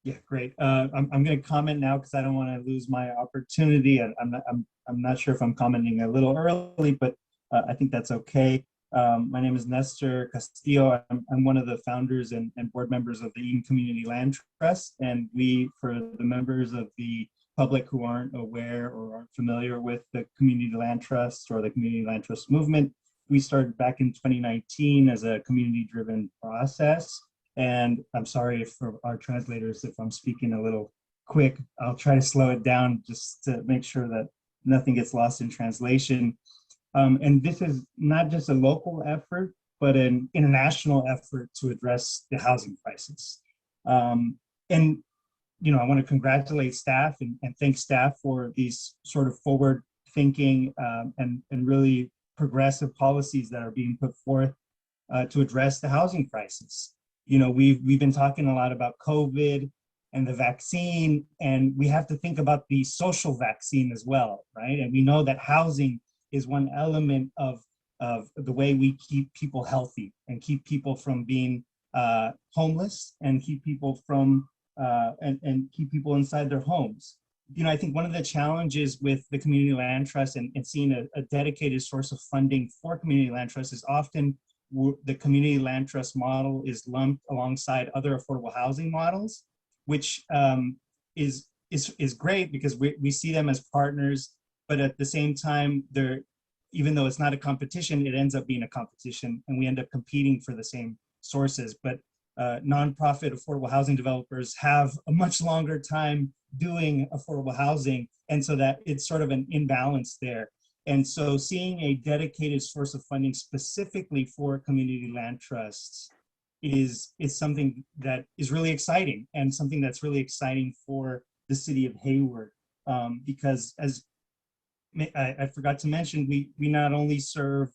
S13: Yeah, great. I'm going to comment now because I don't want to lose my opportunity. I'm not sure if I'm commenting a little early, but I think that's okay. My name is Nestor Castillo. I'm one of the founders and board members of the Eden Community Land Trust. And for the members of the public who aren't aware or aren't familiar with the Community Land Trust or the Community Land Trust movement, we started back in 2019 as a community-driven process. And I'm sorry for our translators if I'm speaking a little quick. I'll try to slow it down just to make sure that nothing gets lost in translation. And this is not just a local effort, but an international effort to address the housing crisis. And I want to congratulate staff and thank staff for these sort of forward thinking and really progressive policies that are being put forth to address the housing crisis. We've been talking a lot about COVID and the vaccine, and we have to think about the social vaccine as well, right? And we know that housing is one element of the way we keep people healthy and keep people from being homeless and keep people from and keep people inside their homes. I think one of the challenges with the Community Land Trust and seeing a dedicated source of funding for Community Land Trust is often the Community Land Trust model is lumped alongside other affordable housing models, which is great because we see them as partners, but at the same time, even though it's not a competition, it ends up being a competition and we end up competing for the same sources. But nonprofit affordable housing developers have a much longer time doing affordable housing, and so that it's sort of an imbalance there. And so seeing a dedicated source of funding specifically for community land trusts is something that is really exciting, and something that's really exciting for the city of Hayward. Because as I forgot to mention, we not only serve,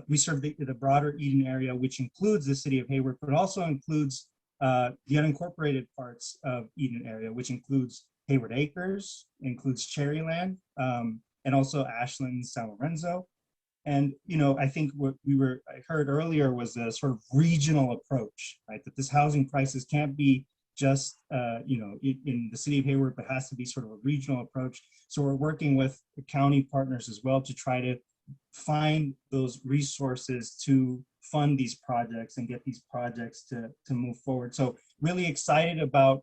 S13: we serve the broader Eden area, which includes the city of Hayward, but also includes the unincorporated parts of Eden area, which includes Hayward Acres, includes Cherryland, and also Ashland, San Lorenzo. And, you know, I think what I heard earlier was a sort of regional approach, right? That this housing crisis can't be just, you know, in the city of Hayward, but has to be sort of a regional approach. So we're working with the county partners as well to try to find those resources to fund these projects and get these projects to move forward. So really excited about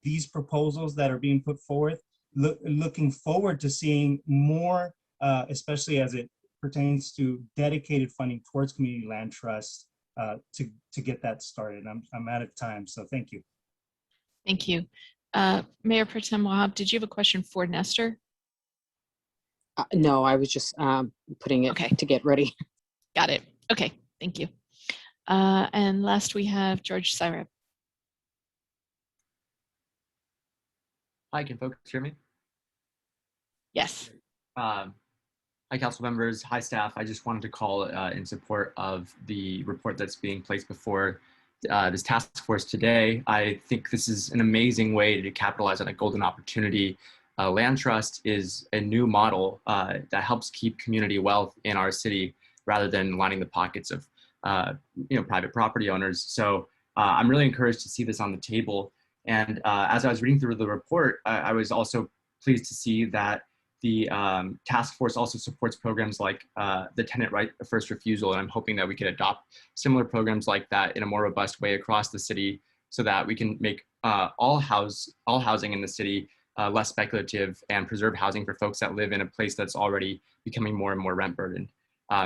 S13: these proposals that are being put forth. Looking forward to seeing more, especially as it pertains to dedicated funding towards community land trusts to get that started. I'm out of time, so thank you.
S1: Thank you. Mayor Pro Tem Wahab, did you have a question for Nestor?
S8: No, I was just putting it to get ready.
S1: Got it. Okay, thank you. And last we have George Syrep.
S14: Hi, can folks hear me?
S1: Yes.
S14: Hi, council members. Hi, staff. I just wanted to call in support of the report that's being placed before this task force today. I think this is an amazing way to capitalize on a golden opportunity. Land trust is a new model that helps keep community wealth in our city rather than lining the pockets of private property owners. So I'm really encouraged to see this on the table. And as I was reading through the report, I was also pleased to see that the task force also supports programs like the tenant right of first refusal. And I'm hoping that we could adopt similar programs like that in a more robust way across the city so that we can make all housing in the city less speculative and preserve housing for folks that live in a place that's already becoming more and more rent burdened.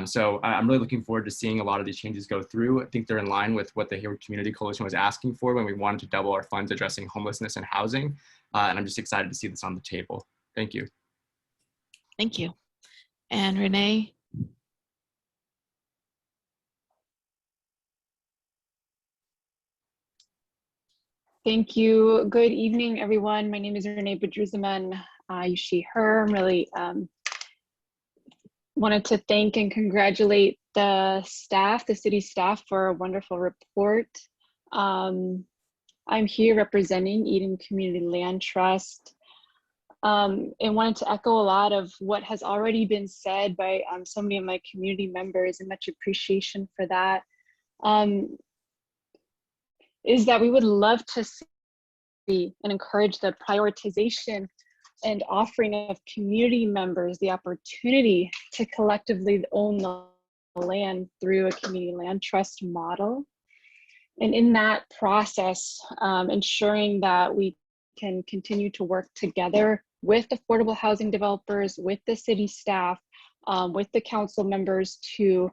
S14: So I'm really looking forward to seeing a lot of these changes go through. I think they're in line with what the Hayward Community Coalition was asking for when we wanted to double our funds addressing homelessness and housing. And I'm just excited to see this on the table. Thank you.
S1: Thank you. And Renee?
S15: Thank you. Good evening, everyone. My name is Renee Bedruzaman, she, her. I'm really wanted to thank and congratulate the staff, the city staff, for a wonderful report. I'm here representing Eden Community Land Trust. And wanted to echo a lot of what has already been said by so many of my community members, and much appreciation for that. Is that we would love to see and encourage the prioritization and offering of community members the opportunity to collectively own the land through a community land trust model. And in that process, ensuring that we can continue to work together with affordable housing developers, with the city staff, with the council members to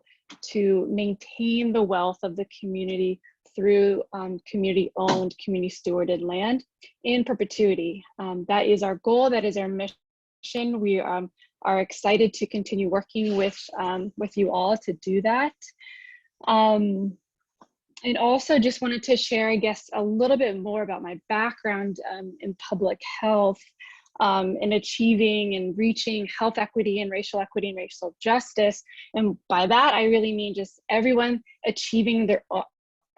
S15: maintain the wealth of the community through community-owned, community-stewarded land in perpetuity. That is our goal. That is our mission. We are excited to continue working with you all to do that. And also just wanted to share, I guess, a little bit more about my background in public health, in achieving and reaching health equity and racial justice. And by that, I really mean just everyone achieving their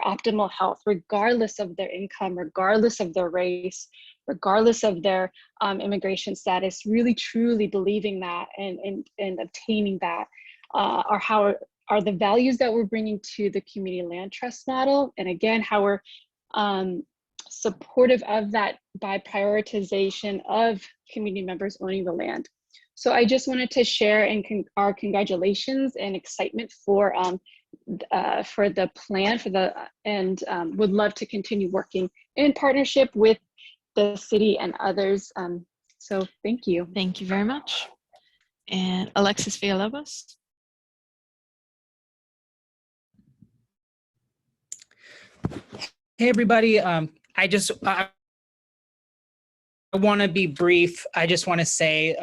S15: optimal health, regardless of their income, regardless of their race, regardless of their immigration status. Really, truly believing that and obtaining that are the values that we're bringing to the community land trust model. And again, how we're supportive of that by prioritization of community members owning the land. So I just wanted to share our congratulations and excitement for the plan and would love to continue working in partnership with the city and others. So thank you.
S1: Thank you very much. And Alexis Villalobos.
S16: Hey, everybody. I want to be brief. I just want to say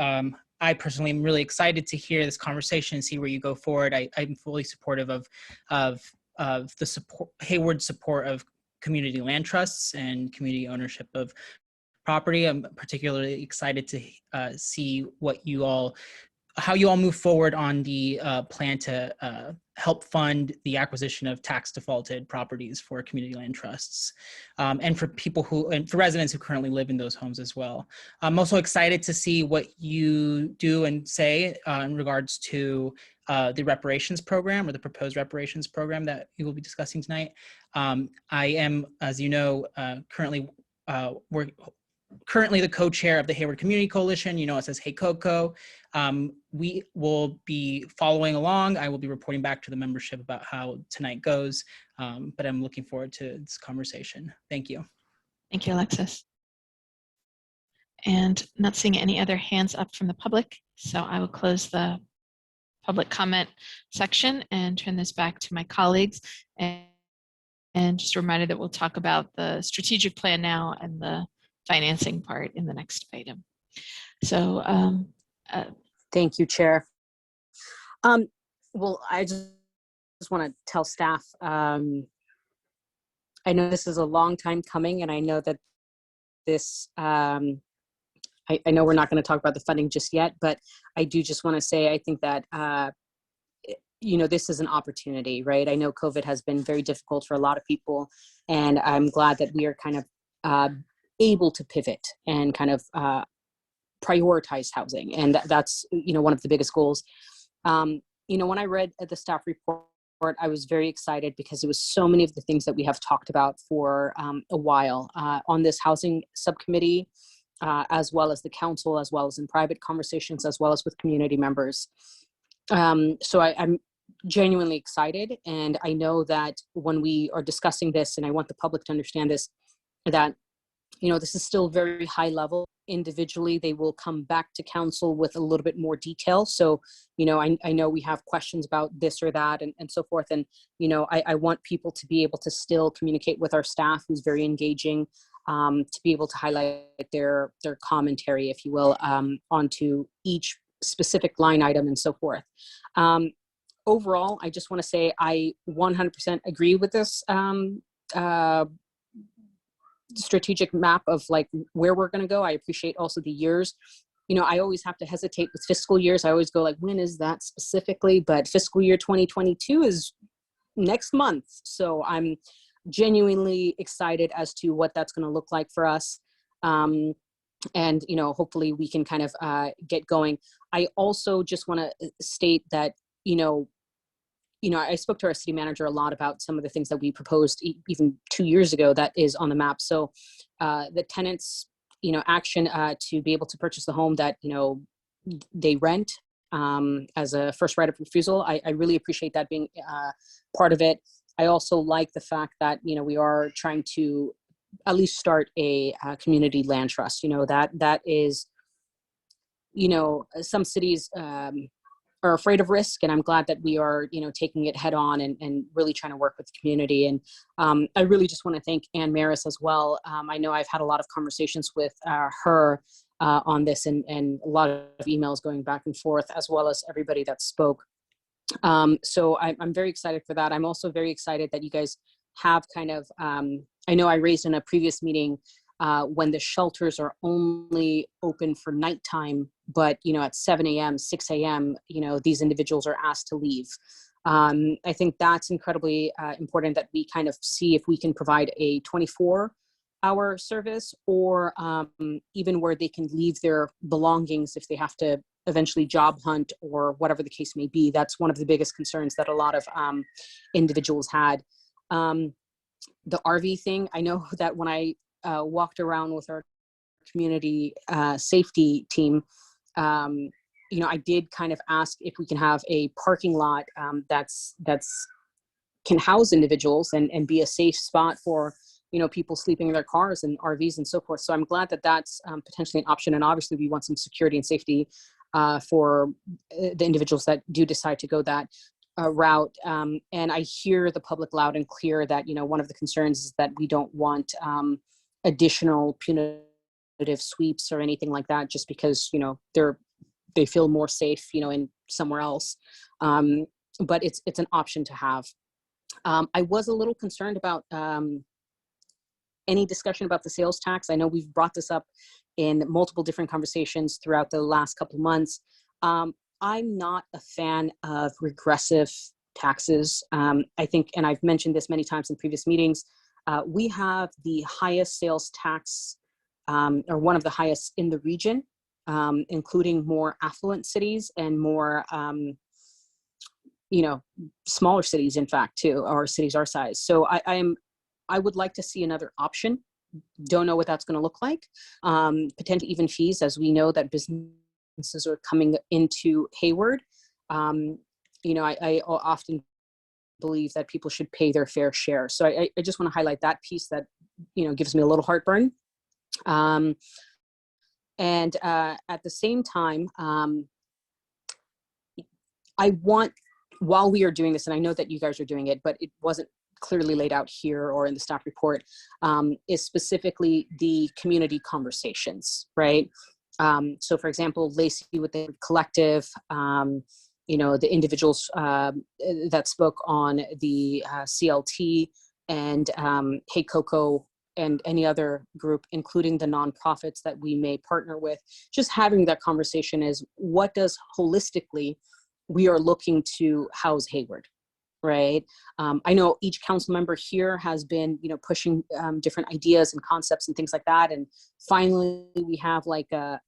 S16: I personally am really excited to hear this conversation and see where you go forward. I'm fully supportive of the support, Hayward's support of community land trusts and community ownership of property. I'm particularly excited to see how you all move forward on the plan to help fund the acquisition of tax defaulted properties for community land trusts, and for for residents who currently live in those homes as well. I'm also excited to see what you do and say in regards to the reparations program, or the proposed reparations program that you will be discussing tonight. I am, as you know, currently the co-chair of the Hayward Community Coalition. You know us as Hey Coco. We will be following along. I will be reporting back to the membership about how tonight goes, but I'm looking forward to this conversation. Thank you.
S1: Thank you, Alexis. And not seeing any other hands up from the public, so I will close the public comment section and turn this back to my colleagues. And just a reminder that we'll talk about the strategic plan now and the financing part in the next item. So
S8: thank you, Chair. Well, I just want to tell staff, I know this is a long time coming, and I know that this, I know we're not going to talk about the funding just yet, but I do just want to say, I think that, you know, this is an opportunity, right? I know COVID has been very difficult for a lot of people, and I'm glad that we are kind of able to pivot and kind of prioritize housing. And that's, you know, one of the biggest goals. You know, when I read the staff report, I was very excited because it was so many of the things that we have talked about for a while on this housing subcommittee, as well as the council, as well as in private conversations, as well as with community members. So I'm genuinely excited. And I know that when we are discussing this, and I want the public to understand this, that, you know, this is still very high level. Individually, they will come back to council with a little bit more detail. So, you know, I know we have questions about this or that and so forth. And, you know, I want people to be able to still communicate with our staff, who's very engaging, to be able to highlight their commentary, if you will, onto each specific line item and so forth. Overall, I just want to say I 100% agree with this strategic map of like where we're going to go. I appreciate also the years. You know, I always have to hesitate with fiscal years. I always go like, when is that specifically? But fiscal year 2022 is next month. So I'm genuinely excited as to what that's going to look like for us. And, you know, hopefully we can kind of get going. I also just want to state that, you know, I spoke to our city manager a lot about some of the things that we proposed even 2 years ago that is on the map. So the tenants, you know, action to be able to purchase the home that, you know, they rent as a first right of refusal. I really appreciate that being part of it. I also like the fact that, you know, we are trying to at least start a community land trust. You know, that is, you know, some cities are afraid of risk, and I'm glad that we are, you know, taking it head on and really trying to work with the community. And I really just want to thank Ann Maris as well. I know I've had a lot of conversations with her on this, and a lot of emails going back and forth, as well as everybody that spoke. So I'm very excited for that. I'm also very excited that you guys have kind of, I know I raised in a previous meeting when the shelters are only open for nighttime, but, you know, at 7 a.m., 6 a.m., you know, these individuals are asked to leave. I think that's incredibly important, that we kind of see if we can provide a 24-hour service, or even where they can leave their belongings if they have to eventually job hunt or whatever the case may be. That's one of the biggest concerns that a lot of individuals had. The RV thing, I know that when I walked around with our community safety team, you know, I did kind of ask if we can have a parking lot that's can house individuals and be a safe spot for, you know, people sleeping in their cars and RVs and so forth. So I'm glad that that's potentially an option. And obviously we want some security and safety for the individuals that do decide to go that route. And I hear the public loud and clear that, you know, one of the concerns is that we don't want additional punitive sweeps or anything like that, just because, you know, they're they feel more safe, in somewhere else. But it's an option to have. I was a little concerned about any discussion about the sales tax. I know we've brought this up in multiple different conversations throughout the last couple of months. I'm not a fan of regressive taxes. I think, and I've mentioned this many times in previous meetings, we have the highest sales tax, or one of the highest in the region, including more affluent cities and more, smaller cities, in fact, too, or cities our size. So I would like to see another option. Don't know what that's going to look like. Potentially even fees, as we know that businesses are coming into Hayward. I often believe that people should pay their fair share. So I just want to highlight that piece that, gives me a little heartburn. And at the same time, I want, while we are doing this, and I know that you guys are doing it, but it wasn't clearly laid out here or in the staff report, is specifically the community conversations, right? So for example, Lacey with the collective, the individuals that spoke on the CLT, and Hey Coco, and any other group, including the nonprofits that we may partner with, just having that conversation is, what does holistically we are looking to house Hayward, right? I know each council member here has been, pushing different ideas and concepts and things like that. And finally, we have like a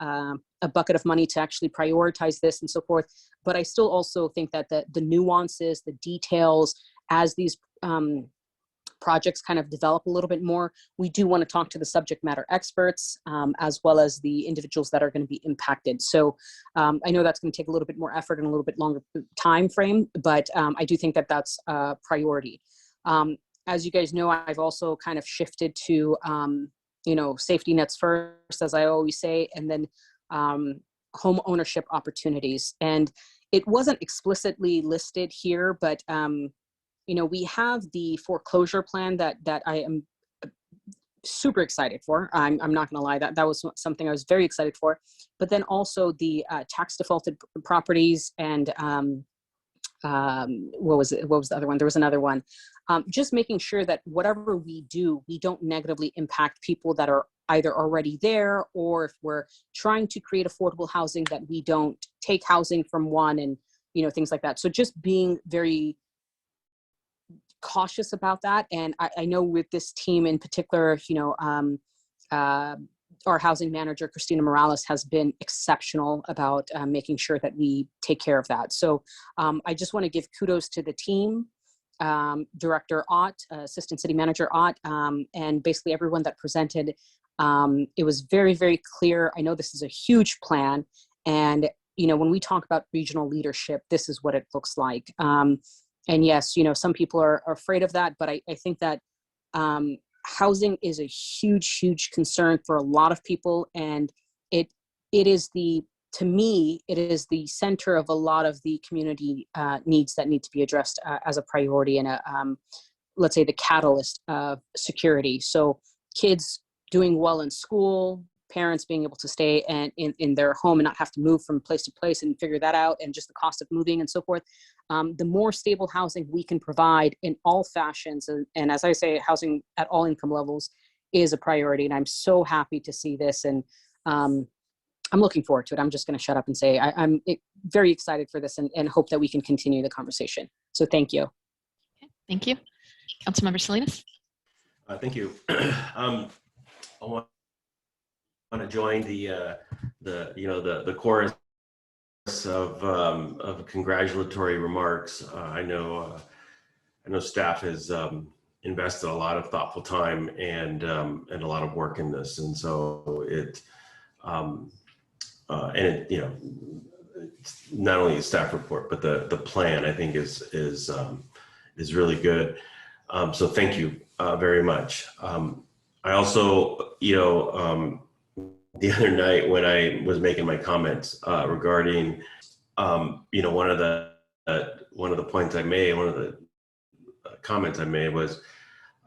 S8: bucket of money to actually prioritize this and so forth. But I still also think that the nuances, the details, as these projects kind of develop a little bit more, we do want to talk to the subject matter experts, as well as the individuals that are going to be impacted. So I know that's going to take a little bit more effort and a little bit longer time frame, but I do think that that's a priority. As you guys know, I've also kind of shifted to, safety nets first, as I always say, and then home ownership opportunities. And it wasn't explicitly listed here, but we have the foreclosure plan that I am super excited for. I'm not going to lie, that was something I was very excited for. But then also the tax defaulted properties, and what was the other one? There was another one. Just making sure that whatever we do, we don't negatively impact people that are either already there, or if we're trying to create affordable housing, that we don't take housing from one, and things like that. So just being very cautious about that. And I know with this team in particular, our housing manager, Christina Morales, has been exceptional about making sure that we take care of that. So I just want to give kudos to the team, Director Ott, Assistant City Manager Ott, and basically everyone that presented. It was very, very clear. I know this is a huge plan. And, when we talk about regional leadership, this is what it looks like. And yes, some people are afraid of that, but I think that housing is a huge, huge concern for a lot of people. And it is to me, it is the center of a lot of the community needs that need to be addressed as a priority, and let's say the catalyst of security. So kids doing well in school, parents being able to stay in their home and not have to move from place to place and figure that out, and just the cost of moving and so forth. The more stable housing we can provide in all fashions, and as I say, housing at all income levels is a priority. And I'm so happy to see this, and I'm looking forward to it. I'm just going to shut up and say I'm very excited for this, and hope that we can continue the conversation. So thank you.
S1: Okay, thank you. Councilmember Salinas.
S4: Thank you. I want to join the chorus of congratulatory remarks. I know staff has invested a lot of thoughtful time and a lot of work in this, and so it's not only a staff report, but the plan, I think, is really good. So thank you very much. I also, the other night when I was making my comments regarding, one of the points I made, one of the comments I made was,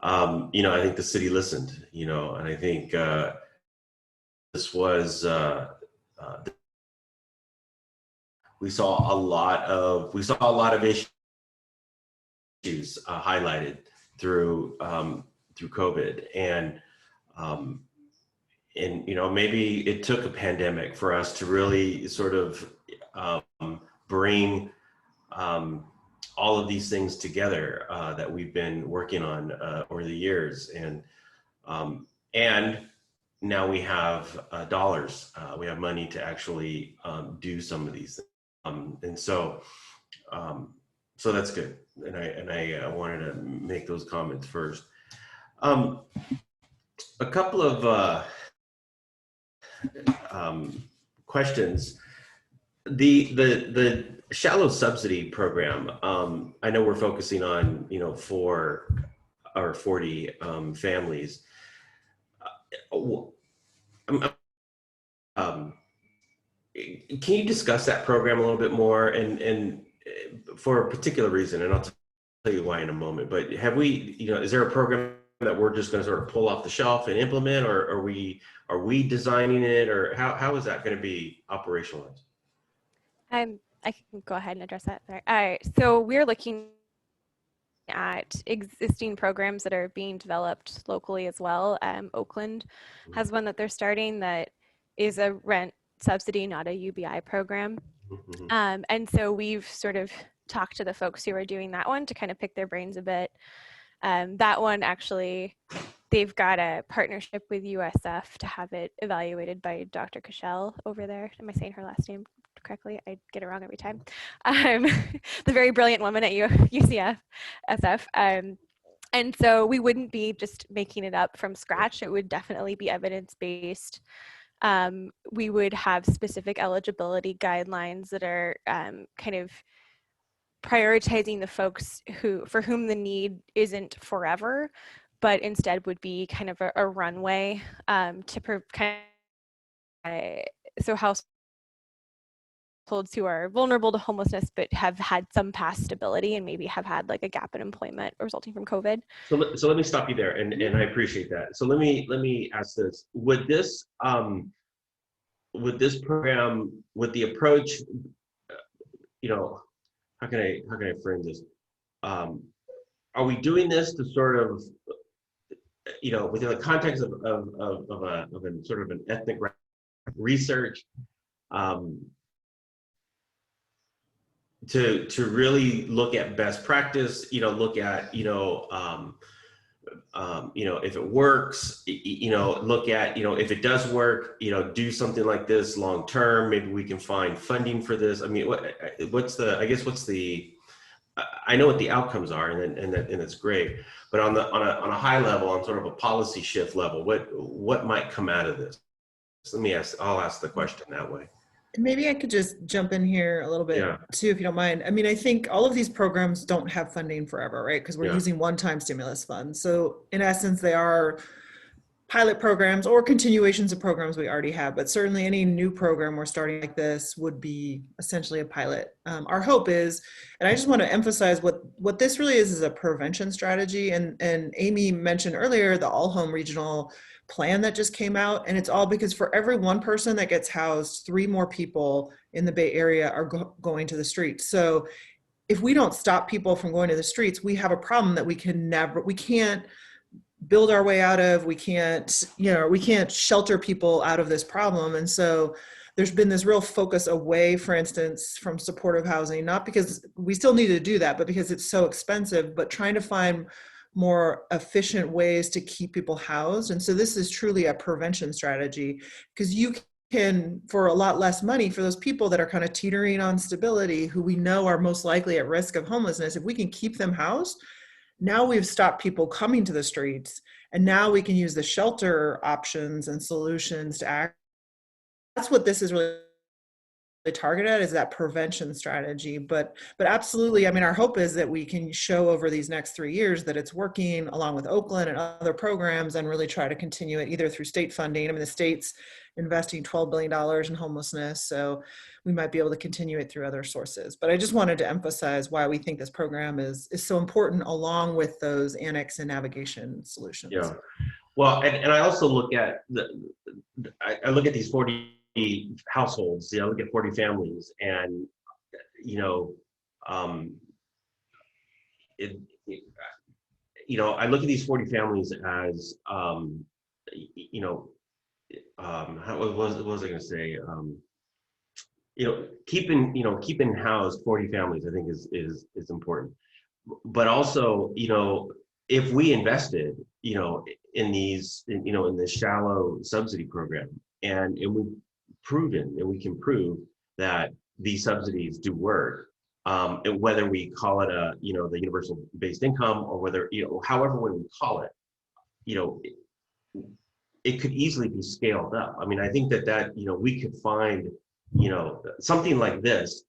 S4: I think the city listened, and I think this was we saw a lot of issues highlighted through COVID, and maybe it took a pandemic for us to really sort of bring all of these things together that we've been working on over the years, and now we have dollars. We have money to actually do some of these things, and so that's good. And I wanted to make those comments first. A couple of questions. The shallow subsidy program. I know we're focusing on 4 or 40 families. Can you discuss that program a little bit more, and for a particular reason? And I'll tell you why in a moment. But have we, is there a program that we're just going to sort of pull off the shelf and implement, or are we designing it, or how is that going to be operationalized?
S7: I can go ahead and address that. All right. So we're looking at existing programs that are being developed locally as well. Oakland has one that they're starting that is a rent subsidy, not a UBI program. And so we've sort of talked to the folks who are doing that one to kind of pick their brains a bit. That one actually, they've got a partnership with USF to have it evaluated by Dr. Cashel over there. Am I saying her last name correctly? I get it wrong every time. The very brilliant woman at UCF, SF. And so we wouldn't be just making it up from scratch. It would definitely be evidence-based. We would have specific eligibility guidelines that are kind of prioritizing the folks for whom the need isn't forever, but instead would be kind of a runway so households who are vulnerable to homelessness but have had some past stability and maybe have had like a gap in employment resulting from COVID.
S4: So let me stop you there, and I appreciate that. So let me ask this: would this program, would the approach, how can I frame this? Are we doing this to sort of, within the context of a sort of an ethnic research, to really look at best practice, look at, if it works, look at, if it does work, do something like this long term. Maybe we can find funding for this. I mean, what's the, I know what the outcomes are, and that's great. But on a high level, on sort of a policy shift level, what might come out of this? So I'll ask the question that way.
S5: Maybe I could just jump in here a little bit too, if you don't mind. I mean, I think all of these programs don't have funding forever, right? Because we're using one-time stimulus funds. So in essence, they are pilot programs or continuations of programs we already have, but certainly any new program we're starting like this would be essentially a pilot. Our hope is, and I just want to emphasize what this really is a prevention strategy. And Amy mentioned earlier the All Home Regional plan that just came out, and it's all because for every one person that gets housed, 3 more people in the Bay Area are going to the streets. So if we don't stop people from going to the streets, we have a problem that we can't build our way out of. We can't shelter people out of this problem. And so there's been this real focus away, for instance, from supportive housing, not because we still need to do that, but because it's so expensive, but trying to find more efficient ways to keep people housed. And so this is truly a prevention strategy, because you can, for a lot less money, for those people that are kind of teetering on stability, who we know are most likely at risk of homelessness, if we can keep them housed, now we've stopped people coming to the streets, and now we can use the shelter options and solutions to act. That's what this is really targeted at, is that prevention strategy. But absolutely, I mean, our hope is that we can show over these next 3 years that it's working, along with Oakland and other programs, and really try to continue it either through state funding. I mean, the state's investing $12 billion in homelessness, so we might be able to continue it through other sources. But I just wanted to emphasize why we think this program is so important, along with those annex and navigation solutions.
S4: Yeah. Well, and I also look at I look at these 40 households, I look at 40 families, and you know, you know, I look at these 40 families as, you know, what was I going to say? You know, keeping housed 40 families, I think is important. But also, you know, if we invested, you know, in these, you know, in this shallow subsidy program, and we've proven, and we can prove that these subsidies do work, and whether we call it a, you know, the universal based income, or whether, you know, however way we call it, you know, it could easily be scaled up. I mean, I think that, you know, we could find, you know, something like this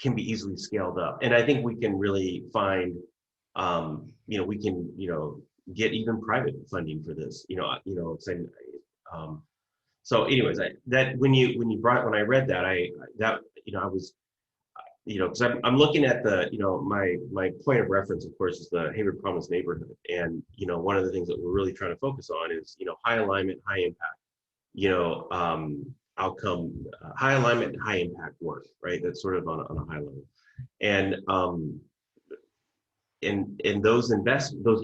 S4: can be easily scaled up. And I think we can really find, you know, we can, you know, get even private funding for this, you know, saying, so anyways, when I read that, you know, I was, you know, because I'm looking at the, you know, my point of reference, of course, is the Hayward Promise neighborhood. And, you know, one of the things that we're really trying to focus on is, you know, high alignment, high impact, you know, outcome, high alignment and high impact work, right? That's sort of on a high level. And in those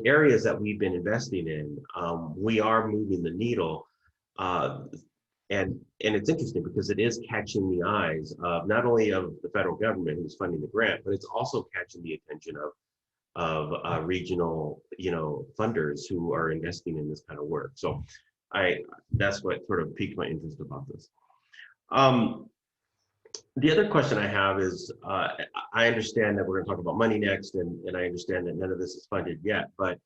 S4: areas that we've been investing in, we are moving the needle. And it's interesting because it is catching the eyes of not only of the federal government who's funding the grant, but it's also catching the attention of regional, you know, funders who are investing in this kind of work. So that's what sort of piqued my interest about this. The other question I have is, I understand that we're going to talk about money next, and I understand that none of this is funded yet, but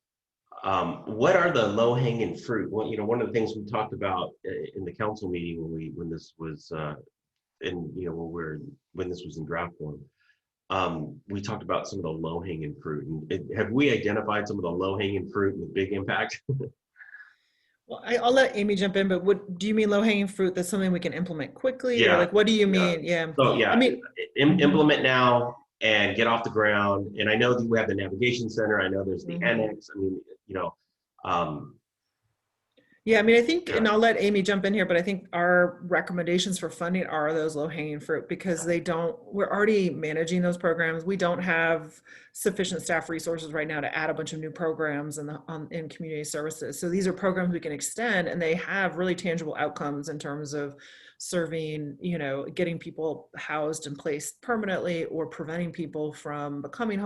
S4: what are the low-hanging fruit? Well, you know, one of the things we talked about in the council meeting when this was when this was in draft form, we talked about some of the low-hanging fruit. And have we identified some of the low-hanging fruit with big impact?
S5: Well, I'll let Amy jump in, but what do you mean low-hanging fruit? That's something we can implement quickly?
S4: Yeah.
S5: Or like, what do you mean? Yeah.
S4: So yeah,
S5: I mean,
S4: implement now and get off the ground. And I know that we have the navigation center. I know there's the annex. I mean, you know,
S5: yeah, I mean, I think, and I'll let Amy jump in here, but I think our recommendations for funding are those low-hanging fruit because we're already managing those programs. We don't have sufficient staff resources right now to add a bunch of new programs in community services. So these are programs we can extend, and they have really tangible outcomes in terms of serving, you know, getting people housed and placed permanently or preventing people from becoming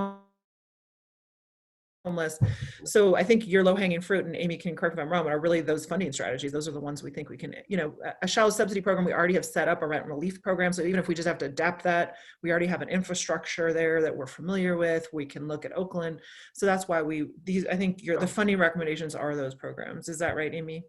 S5: homeless. So I think your low-hanging fruit, and Amy can correct me if I'm wrong, are really those funding strategies. Those are the ones we think we can, you know, a shallow subsidy program, we already have set up a rent relief program. So even if we just have to adapt that, we already have an infrastructure there that we're familiar with. We can look at Oakland. So that's why I think the funding recommendations are those programs. Is that right, Amy?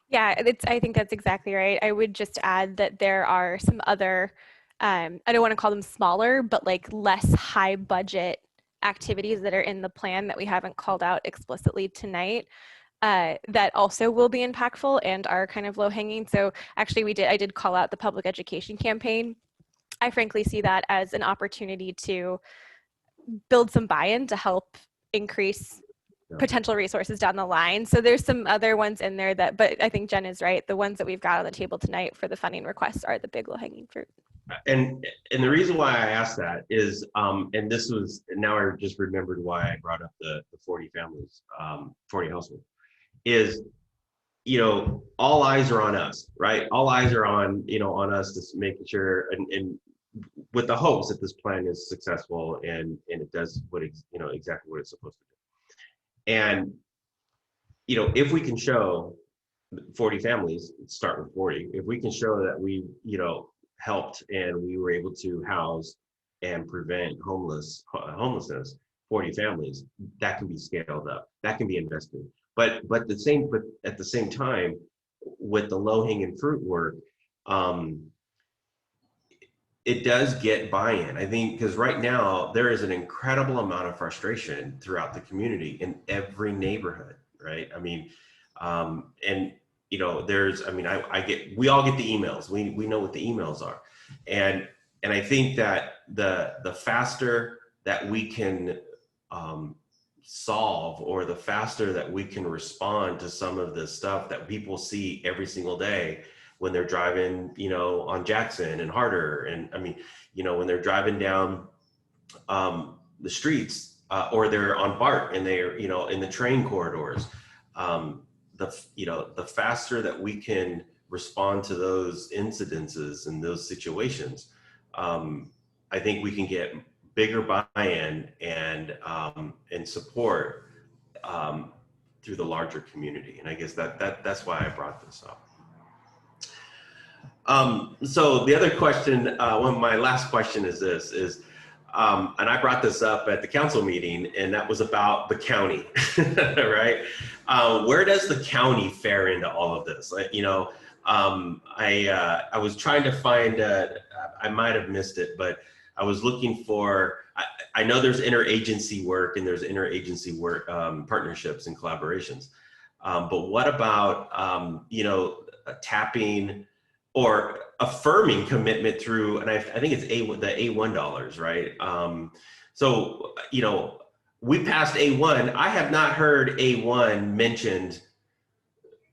S7: Yeah, I think that's exactly right. I would just add that there are some other, I don't want to call them smaller, but like less high budget activities that are in the plan that we haven't called out explicitly tonight, that also will be impactful and are kind of low hanging. So actually I did call out the public education campaign. I frankly see that as an opportunity to build some buy-in to help increase potential resources down the line. So there's some other ones in there but I think Jen is right. The ones that we've got on the table tonight for the funding requests are the big low hanging fruit.
S4: And the reason why I asked that is, and this was, now I just remembered why I brought up the 40 families, 40 households, is, you know, all eyes are on us, right? All eyes are on, you know, on us, just making sure, and with the hopes that this plan is successful and it does exactly what it's supposed to do. And, you know, if we can show 40 families, start with 40, if we can show that we, you know, helped and we were able to house and prevent homelessness, 40 families, that can be scaled up, that can be invested. But at the same time, with the low-hanging fruit work, it does get buy-in. I think because right now there is an incredible amount of frustration throughout the community in every neighborhood, right? I mean, and you know, we all get the emails. We know what the emails are. And I think that the faster that we can solve, or the faster that we can respond to some of the stuff that people see every single day, when they're driving, you know, on Jackson and Harder. And I mean, you know, when they're driving down the streets or they're on BART and they're, you know, in the train corridors. The faster that we can respond to those incidences and those situations, I think we can get bigger buy-in and support through the larger community. And I guess that's why I brought this up. So the other question, my last question is this, and I brought this up at the council meeting, and that was about the county, right? Where does the county fare into all of this? Like, you know, I was trying to find, I might have missed it, but I was looking for, I know there's interagency work and there's interagency work, partnerships and collaborations. But what about, you know, tapping or affirming commitment through, and I think it's the A1 dollars, right? So, you know, we passed A1. I have not heard A1 mentioned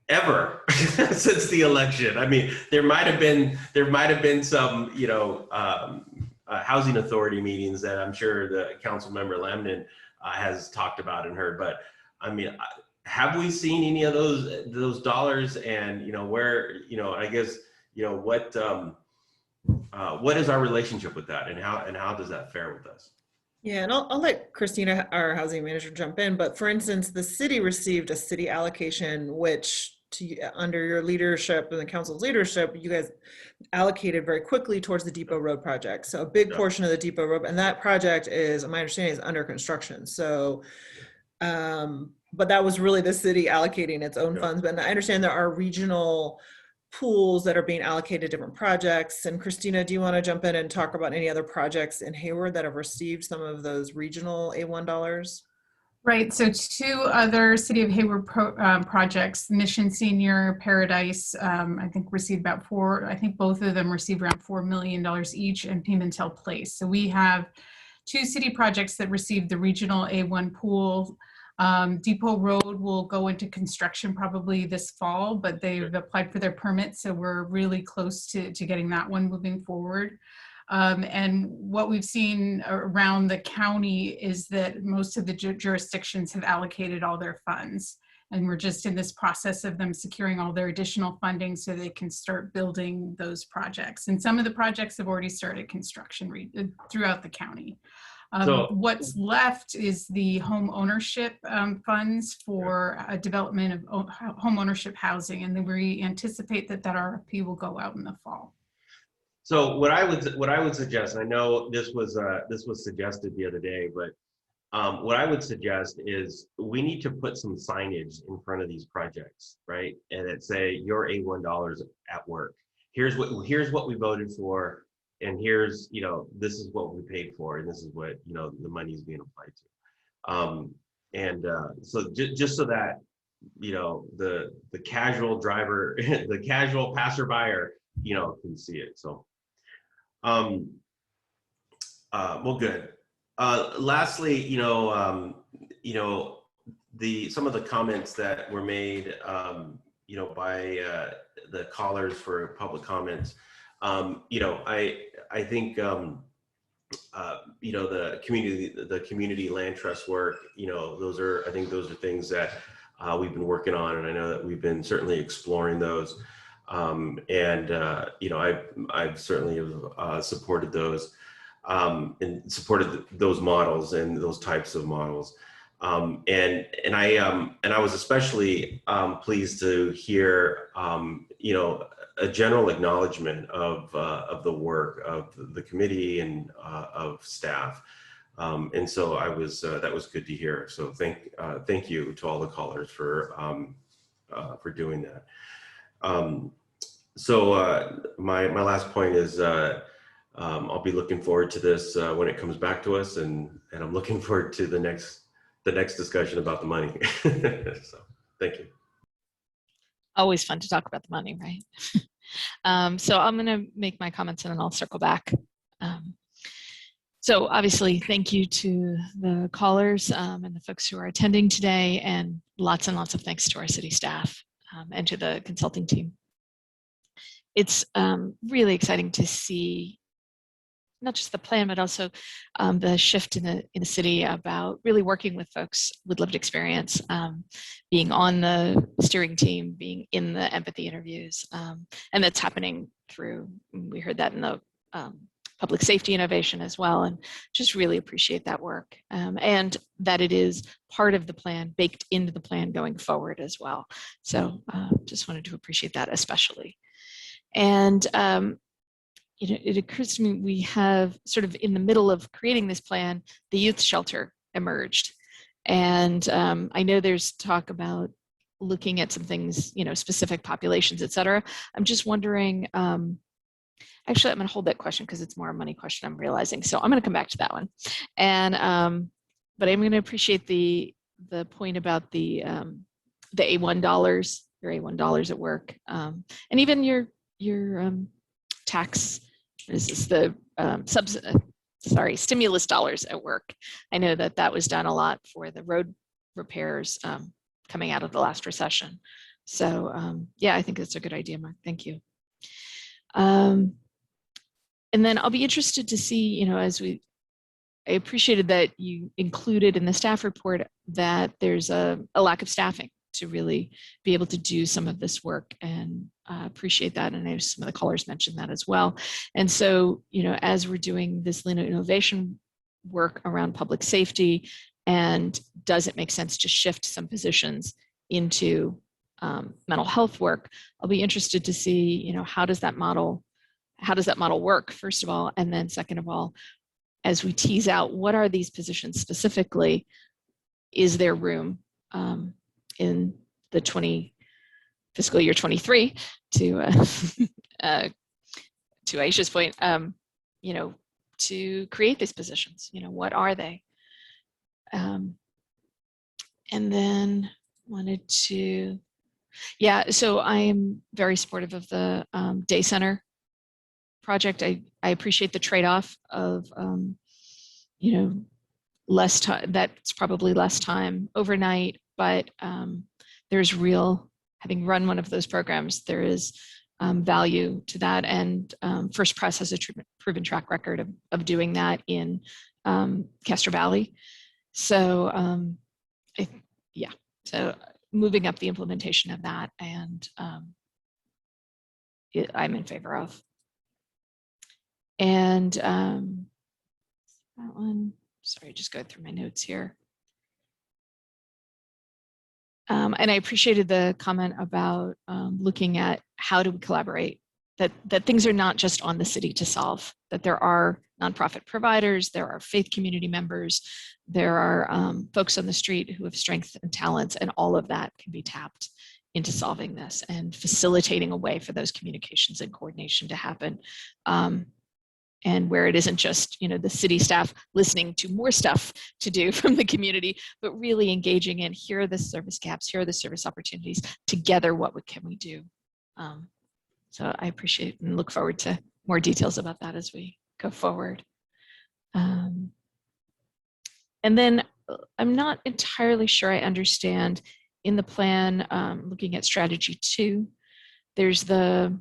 S4: ever since the election. I mean, there might have been some, you know, housing authority meetings that I'm sure the council member Lamnin has talked about and heard, but I mean, have we seen any of those dollars? And, you know, where, you know, I guess, you know, what is our relationship with that, and how does that fare with us?
S5: Yeah, and I'll let Christina, our housing manager, jump in. But for instance, the city received a city allocation, which under your leadership and the council's leadership, you guys allocated very quickly towards the Depot Road project. So a big portion of the Depot Road, and that project is, my understanding, is under construction. So, but that was really the city allocating its own funds. But I understand there are regional pools that are being allocated to different projects. And Christina, do you want to jump in and talk about any other projects in Hayward that have received some of those regional A1 dollars?
S17: Right, so two other City of Hayward projects, Mission Senior, Paradise, I think received about I think both of them received around $4 million each, and Pimentel Place. So we have two city projects that received the regional A1 pool. Depot Road will go into construction probably this fall, but they've applied for their permit, so we're really close to getting that one moving forward. And what we've seen around the county is that most of the jurisdictions have allocated all their funds, and we're just in this process of them securing all their additional funding so they can start building those projects. And some of the projects have already started construction throughout the county. What's left is the home ownership funds for a development of home ownership housing, and then we anticipate that RFP will go out in the fall.
S4: So what I would suggest, and I know this was suggested the other day, but what I would suggest is we need to put some signage in front of these projects, right? And it say your A1 dollars at work. Here's what we voted for. And here's, you know, this is what we paid for, and this is what, you know, the money is being applied to. So just so that, you know, the casual driver, the casual passerby, you know, can see it. So, well, good. Lastly, you know, some of the comments that were made, you know, by the callers for public comments. You know, I think, you know, the community land trust work, you know, I think those are things that we've been working on, and I know that we've been certainly exploring those. And, you know, I've certainly supported those and supported those models and those types of models. And I was especially pleased to hear, you know, a general acknowledgement of the work of the committee and of staff. And so that was good to hear. So thank you to all the callers for doing that. So my last point is I'll be looking forward to this when it comes back to us, and I'm looking forward to the next discussion about the money. So thank you.
S1: Always fun to talk about the money, right? So I'm going to make my comments and then I'll circle back. So obviously, thank you to the callers and the folks who are attending today, and lots of thanks to our city staff and to the consulting team. it's really exciting to see not just the plan, but also the shift in the city about really working with folks with lived experience, being on the steering team, being in the empathy interviews, and that's happening through, we heard that in the public safety innovation as well, and just really appreciate that work, and that it is part of the plan, baked into the plan going forward as well. So just wanted to appreciate that especially. And you know, it occurs to me we have sort of in the middle of creating this plan, the youth shelter emerged. And I know there's talk about looking at some things, you know, specific populations, et cetera. I'm just wondering, actually, I'm gonna hold that question because it's more a money question, I'm realizing. So I'm gonna come back to that one. And, but I'm gonna appreciate the point about the A1 dollars, your A1 dollars at work. And even your tax, this is the stimulus dollars at work. I know that was done a lot for the road repairs coming out of the last recession. So yeah, I think that's a good idea, Mark. Thank you. And then I'll be interested to see, you know, I appreciated that you included in the staff report that there's a lack of staffing to really be able to do some of this work, and appreciate that. And I know some of the callers mentioned that as well. And so, you know, as we're doing this lean innovation work around public safety, and does it make sense to shift some positions into mental health work, I'll be interested to see, you know, how does that model work, first of all, and then second of all, as we tease out what are these positions specifically, is there room in the fiscal year 23 to Aisha's point, you know, to create these positions, you know, what are they? And then wanted to, yeah, so I am very supportive of the day center project. I appreciate the trade-off of, you know, less time, that's probably less time overnight, but there's real, having run one of those programs, there is value to that. And First Press has a proven track record of doing that in Castro Valley. So yeah, so moving up the implementation of that, and I'm in favor of. And that one, sorry, just go through my notes here. And I appreciated the comment about looking at how do we collaborate, that things are not just on the city to solve, that there are nonprofit providers, there are faith community members, there are folks on the street who have strengths and talents, and all of that can be tapped into solving this and facilitating a way for those communications and coordination to happen. And where it isn't just, you know, the city staff listening to more stuff to do from the community, but really engaging in, here are the service gaps, here are the service opportunities, together what can we do? So I appreciate and look forward to more details about that as we go forward. And then I'm not entirely sure I understand in the plan, looking at strategy 2, there's the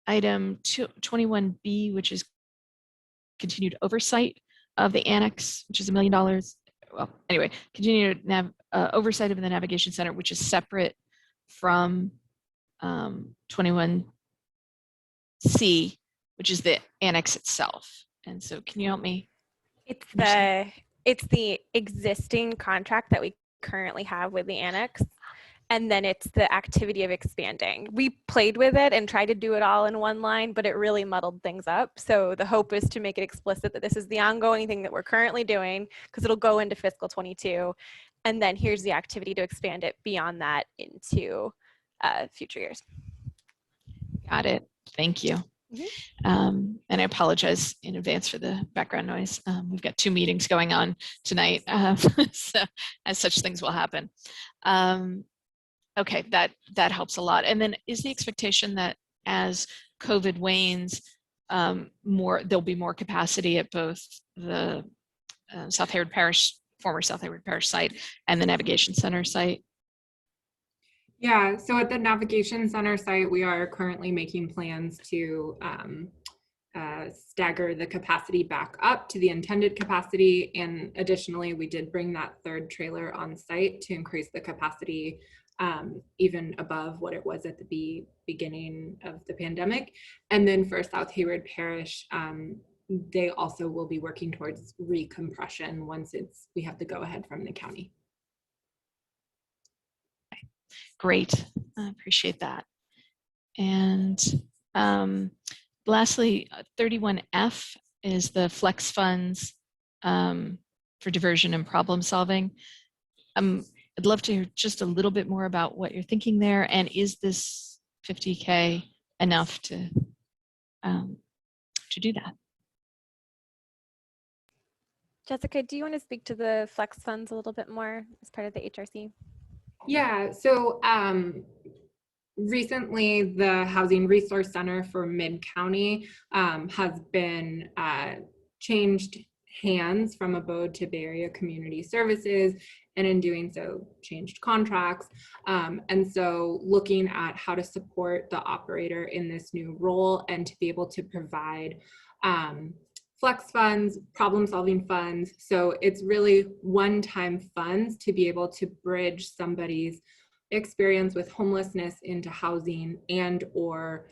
S1: item 21B, which is continued oversight of the annex, which is $1 million. Well, anyway, continued oversight of the navigation center, which is separate from 21C, which is the annex itself. And so can you help me?
S7: It's the existing contract that we currently have with the annex. And then it's the activity of expanding. We played with it and tried to do it all in one line, but it really muddled things up. So the hope is to make it explicit that this is the ongoing thing that we're currently doing, because it'll go into fiscal 22. And then here's the activity to expand it beyond that into future years.
S1: Got it. Thank you. And I apologize in advance for the background noise. We've got 2 meetings going on tonight. So as such things will happen. Okay, that helps a lot. And then is the expectation that as COVID wanes, there'll be more capacity at both the South Hayward Parish, former South Hayward Parish site, and the Navigation Center site?
S6: Yeah, so at the Navigation Center site, we are currently making plans to stagger the capacity back up to the intended capacity. And additionally, we did bring that third trailer on site to increase the capacity even above what it was at the beginning of the pandemic. And then for South Hayward Parish, they also will be working towards recompression once we have the go-ahead from the county.
S1: Great, I appreciate that. And lastly, 31F is the flex funds for diversion and problem solving. I'd love to hear just a little bit more about what you're thinking there, and is this 50K enough to do that?
S7: Jessica, do you want to speak to the flex funds a little bit more as part of the HRC?
S6: Yeah, so recently the Housing Resource Center for Mid-County has been changed hands from Abode to Bay Area Community Services, and in doing so changed contracts. And so looking at how to support the operator in this new role and to be able to provide flex funds, problem solving funds. So it's really one-time funds to be able to bridge somebody's experience with homelessness into housing and or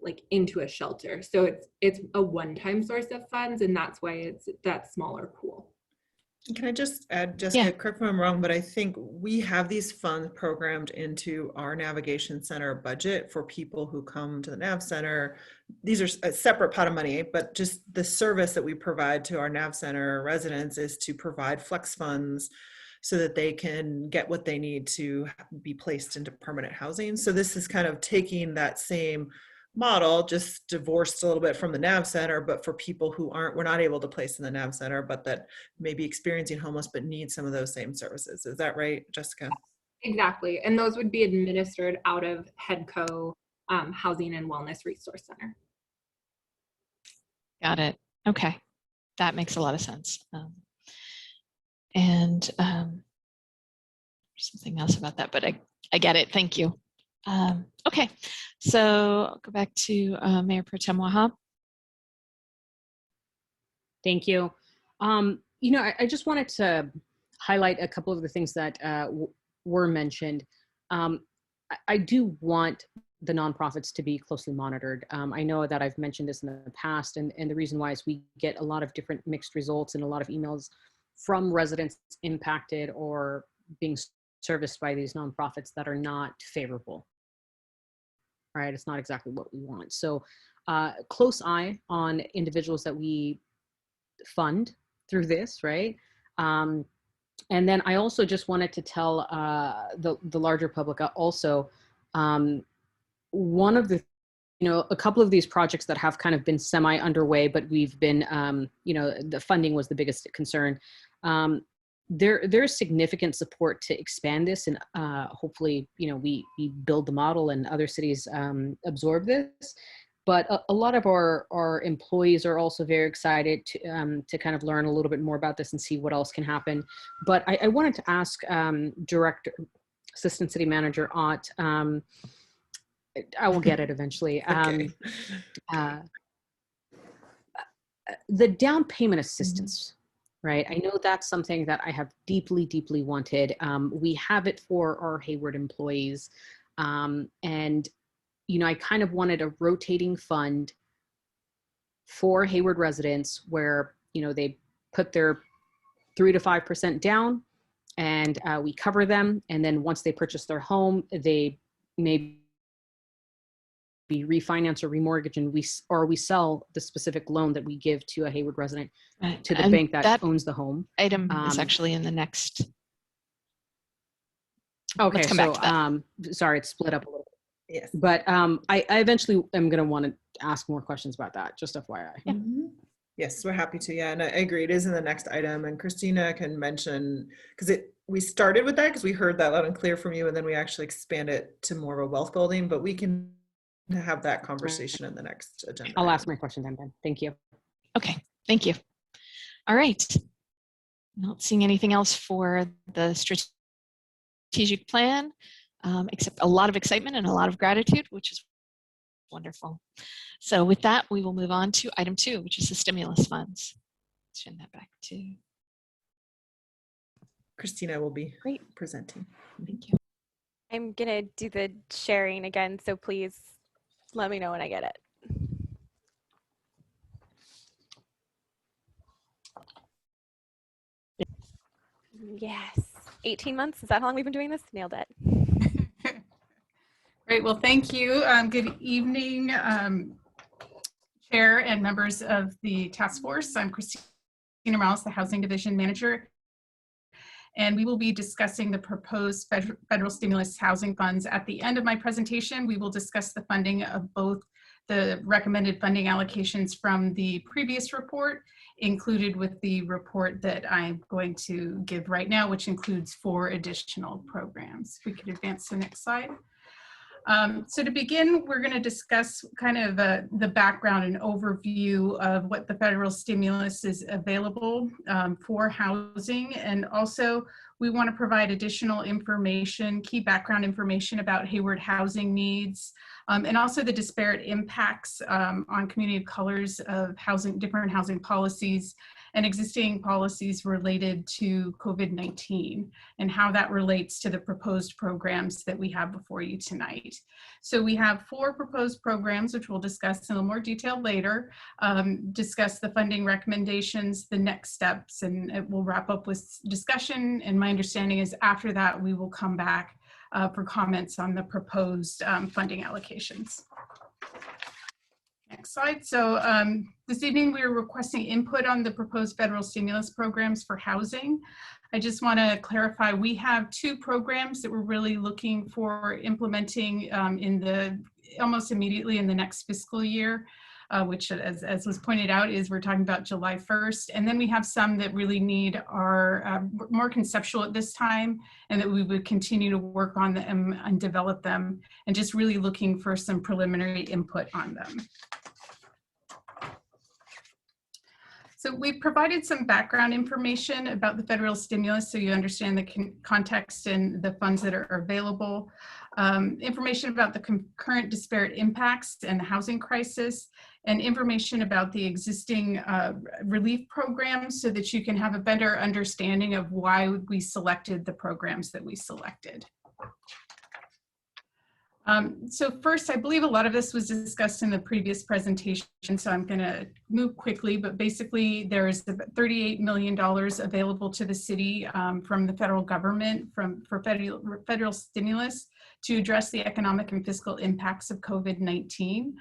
S6: like into a shelter. So it's a one-time source of funds, and that's why it's that smaller pool.
S5: Can I just add, Jessica, correct me if I'm wrong, but I think we have these funds programmed into our Navigation Center budget for people who come to the Nav Center. These are a separate pot of money, but just the service that we provide to our Nav Center residents is to provide flex funds so that they can get what they need to be placed into permanent housing. So this is kind of taking that same model, just divorced a little bit from the Nav Center, but for people who we're not able to place in the Nav Center, but that may be experiencing homeless but need some of those same services. Is that right, Jessica?
S6: Exactly, and those would be administered out of HEDCO Housing and Wellness Resource Center.
S1: Got it. Okay, that makes a lot of sense. And something else about that, but I get it. Thank you. Okay, so I'll go back to Mayor Pro Tem Wahab.
S8: Thank you. You know, I just wanted to highlight a couple of the things that were mentioned. I do want the nonprofits to be closely monitored. I know that I've mentioned this in the past, and the reason why is we get a lot of different mixed results and a lot of emails from residents impacted or being serviced by these nonprofits that are not favorable. Right, it's not exactly what we want. So close eye on individuals that we fund through this, right? And then I also just wanted to tell the larger public also, one of the, you know, a couple of these projects that have kind of been semi underway, but we've been, you know, the funding was the biggest concern. There's significant support to expand this, and hopefully, you know, we build the model and other cities absorb this. But a lot of our employees are also very excited to kind of learn a little bit more about this and see what else can happen. But I wanted to ask Director, Assistant City Manager Ott, I will get it eventually. The down payment assistance. Right. I know that's something that I have deeply, deeply wanted. We have it for our Hayward employees. And, you know, I kind of wanted a rotating fund for Hayward residents where, you know, they put their 3 to 5% down and we cover them. And then once they purchase their home, they may be refinance or remortgage, and we sell the specific loan that we give to a Hayward resident to the
S1: And
S8: bank that owns the home.
S1: Item is actually in the next.
S8: Okay,
S1: Let's come
S8: so
S1: back to that.
S8: Sorry, it's split up a little bit.
S5: Yes.
S8: But I eventually am going to want to ask more questions about that, just FYI.
S1: Yeah.
S5: Yes, we're happy to. Yeah, and I agree. It is in the next item, and Christina can mention, because we started with that because we heard that loud and clear from you, and then we actually expand it to more of a wealth building, but we can have that conversation in the next agenda.
S8: I'll ask my question then. Thank you.
S1: Okay, thank you. All right. Not seeing anything else for the strategic strategic plan, except a lot of excitement and a lot of gratitude, which is wonderful. So with that, we will move on to item 2, which is the stimulus funds. Turn that back to
S5: Christina will be presenting.
S1: Thank you.
S7: I'm gonna do the sharing again, so please let me know when I get it. Yes, 18 months, is that how long we've been doing this? Nailed it.
S17: Great, well, thank you. Good evening, Chair and members of the task force. I'm Christina Morales, the Housing Division Manager, and we will be discussing the proposed federal stimulus housing funds. At the end of my presentation, we will discuss the funding of both the recommended funding allocations from the previous report, included with the report that I'm going to give right now, which includes 4 additional programs. If we could advance to the next slide. So to begin, we're going to discuss kind of the background and overview of what the federal stimulus is available for housing. And also, we want to provide additional information, key background information about Hayward housing needs, and also the disparate impacts on community of colors of housing, different housing policies and existing policies related to COVID-19 and how that relates to the proposed programs that we have before you tonight. So we have 4 proposed programs, which we'll discuss in a little more detail later, discuss the funding recommendations, the next steps, and it will wrap up with discussion. And my understanding is after that, we will come back for comments on the proposed funding allocations. Next slide. So this evening we are requesting input on the proposed federal stimulus programs for housing. I just want to clarify, we have 2 programs that we're really looking for implementing in the almost immediately in the next fiscal year, which as was pointed out is we're talking about July 1st. And then we have some that really need are more conceptual at this time and that we would continue to work on them and develop them and just really looking for some preliminary input on them. So we've provided some background information about the federal stimulus so you understand the context and the funds that are available. Information about the current disparate impacts and the housing crisis, and information about the existing relief programs so that you can have a better understanding of why we selected the programs that we selected. So first, I believe a lot of this was discussed in the previous presentation, so I'm going to move quickly, but basically there's $38 million available to the city from the federal government for federal stimulus to address the economic and fiscal impacts of COVID-19.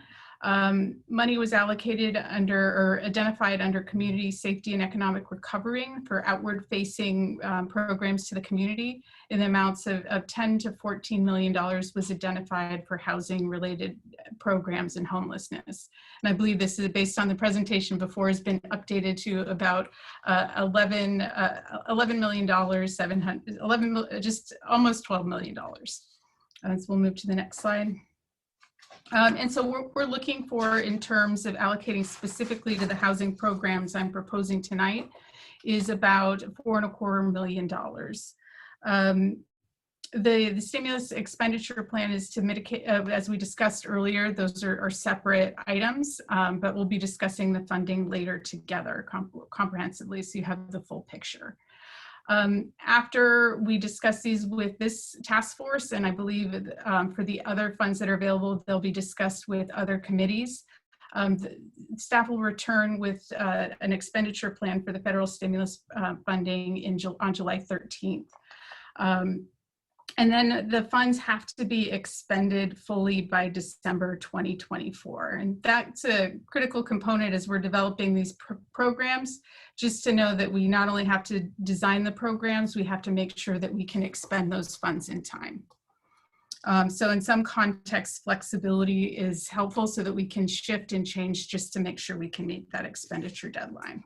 S17: Money was allocated under or identified under community safety and economic recovery for outward facing programs to the community in the amounts of $10 to $14 million was identified for housing related programs and homelessness. And I believe this is based on the presentation before has been updated to about $11 million, just almost $12 million. So we'll move to the next slide. And so we're looking for, in terms of allocating specifically to the housing programs I'm proposing tonight, is about $4.25 million. The stimulus expenditure plan is to mitigate, as we discussed earlier, those are separate items, but we'll be discussing the funding later together comprehensively so you have the full picture. After we discuss these with this task force, and I believe for the other funds that are available, they'll be discussed with other committees. The staff will return with an expenditure plan for the federal stimulus funding on July 13th. And then the funds have to be expended fully by December 2024. And that's a critical component as we're developing these programs, just to know that we not only have to design the programs, we have to make sure that we can expend those funds in time. So in some contexts, flexibility is helpful so that we can shift and change just to make sure we can meet that expenditure deadline.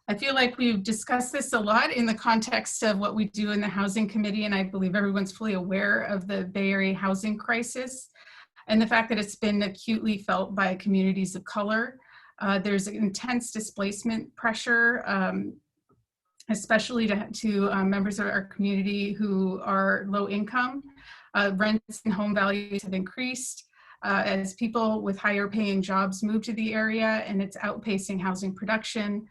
S17: I feel like we've discussed this a lot in the context of what we do in the Housing Committee, and I believe everyone's fully aware of the Bay Area housing crisis and the fact that it's been acutely felt by communities of color. There's intense displacement pressure especially to members of our community who are low income. Rents and home values have increased as people with higher paying jobs move to the area, and it's outpacing housing production.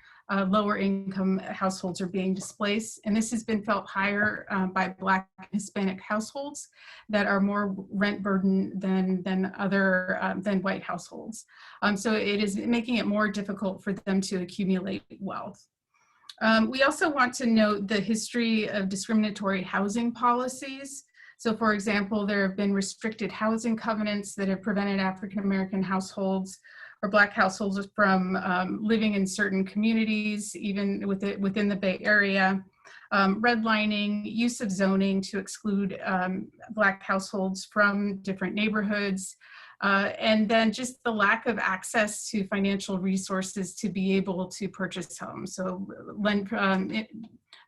S17: Lower income households are being displaced, and this has been felt higher by Black and Hispanic households that are more rent burdened than white households. So it is making it more difficult for them to accumulate wealth. We also want to note the history of discriminatory housing policies. So for example, there have been restricted housing covenants that have prevented African American households or Black households from living in certain communities, even within the Bay Area. Redlining, use of zoning to exclude Black households from different neighborhoods, and then just the lack of access to financial resources to be able to purchase homes. So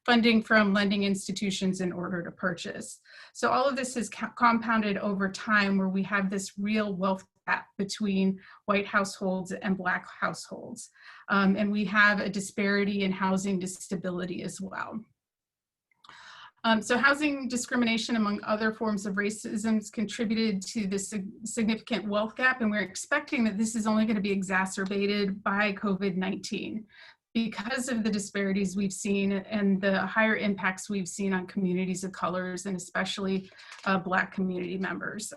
S17: funding from lending institutions in order to purchase. So all of this is compounded over time, where we have this real wealth gap between white households and Black households. And we have a disparity in housing stability as well. So housing discrimination, among other forms of racism, contributed to this significant wealth gap, and we're expecting that this is only going to be exacerbated by COVID-19 because of the disparities we've seen and the higher impacts we've seen on communities of colors, and especially Black community members,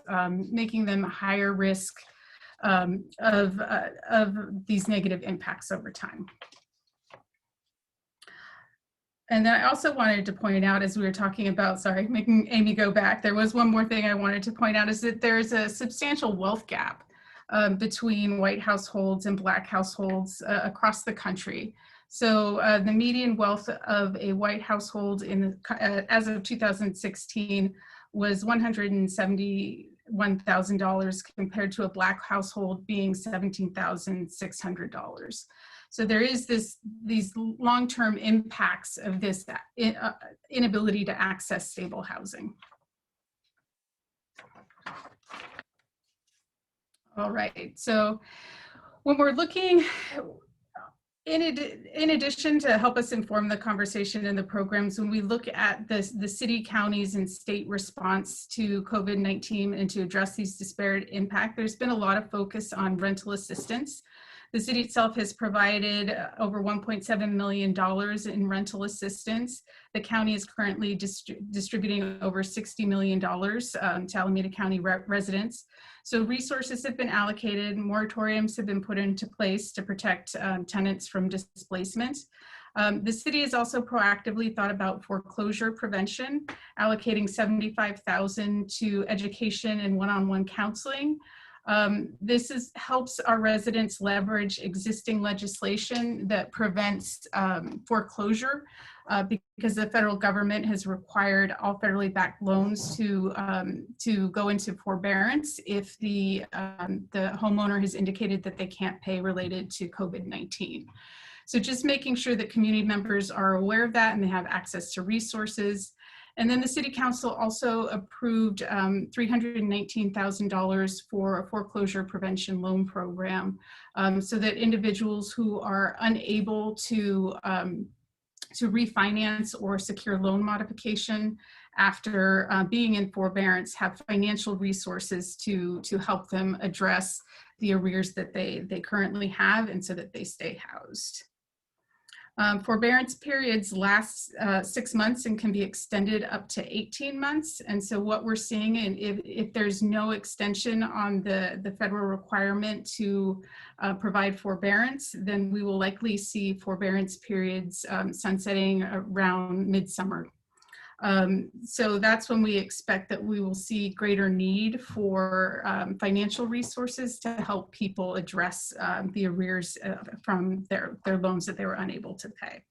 S17: making them a higher risk of these negative impacts over time. And then I also wanted to point out, as we were talking about, sorry, making Amy go back, there was one more thing I wanted to point out, is that there's a substantial wealth gap between white households and Black households across the country. So the median wealth of a white household as of 2016 was $171,000 compared to a Black household being $17,600. So there is these long-term impacts of this inability to access stable housing. All right, so when we're looking, in addition to help us inform the conversation and the programs, when we look at the city, counties, and state response to COVID-19 and to address these disparate impacts, there's been a lot of focus on rental assistance. The city itself has provided over $1.7 million in rental assistance. The county is currently distributing over $60 million to Alameda County residents. So resources have been allocated, moratoriums have been put into place to protect tenants from displacement. The city has also proactively thought about foreclosure prevention, allocating $75,000 to education and one-on-one counseling. This helps our residents leverage existing legislation that prevents foreclosure because the federal government has required all federally backed loans to go into forbearance if the homeowner has indicated that they can't pay related to COVID-19. So just making sure that community members are aware of that and they have access to resources. And then the City Council also approved $319,000 for a foreclosure prevention loan program so that individuals who are unable to refinance or secure loan modification after being in forbearance have financial resources to help them address the arrears that they currently have, and so that they stay housed. Forbearance periods last 6 months and can be extended up to 18 months. And so what we're seeing, and if there's no extension on the federal requirement to provide forbearance, then we will likely see forbearance periods sunsetting around midsummer. So that's when we expect that we will see greater need for financial resources to help people address the arrears from their loans that they were unable to pay.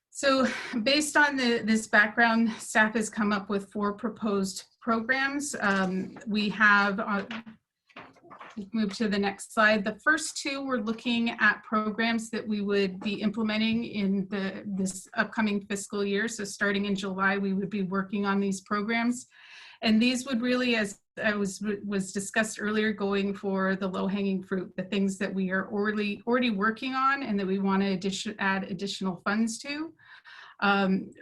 S17: So based on this background, staff has come up with 4 proposed programs. We have Move to the next slide. The first two, we're looking at programs that we would be implementing in this upcoming fiscal year. So starting in July, we would be working on these programs. And these would really, as I was discussed earlier, going for the low-hanging fruit, the things that we are already working on and that we want to add additional funds to.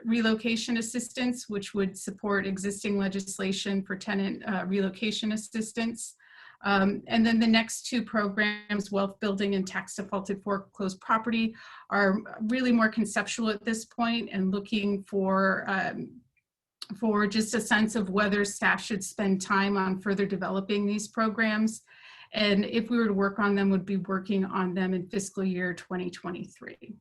S17: Relocation assistance, which would support existing legislation for tenant relocation assistance. And then the next two programs, wealth building and tax defaulted foreclosed property, are really more conceptual at this point and looking for just a sense of whether staff should spend time on further developing these programs. And if we were to work on them, would be working on them in fiscal year 2023.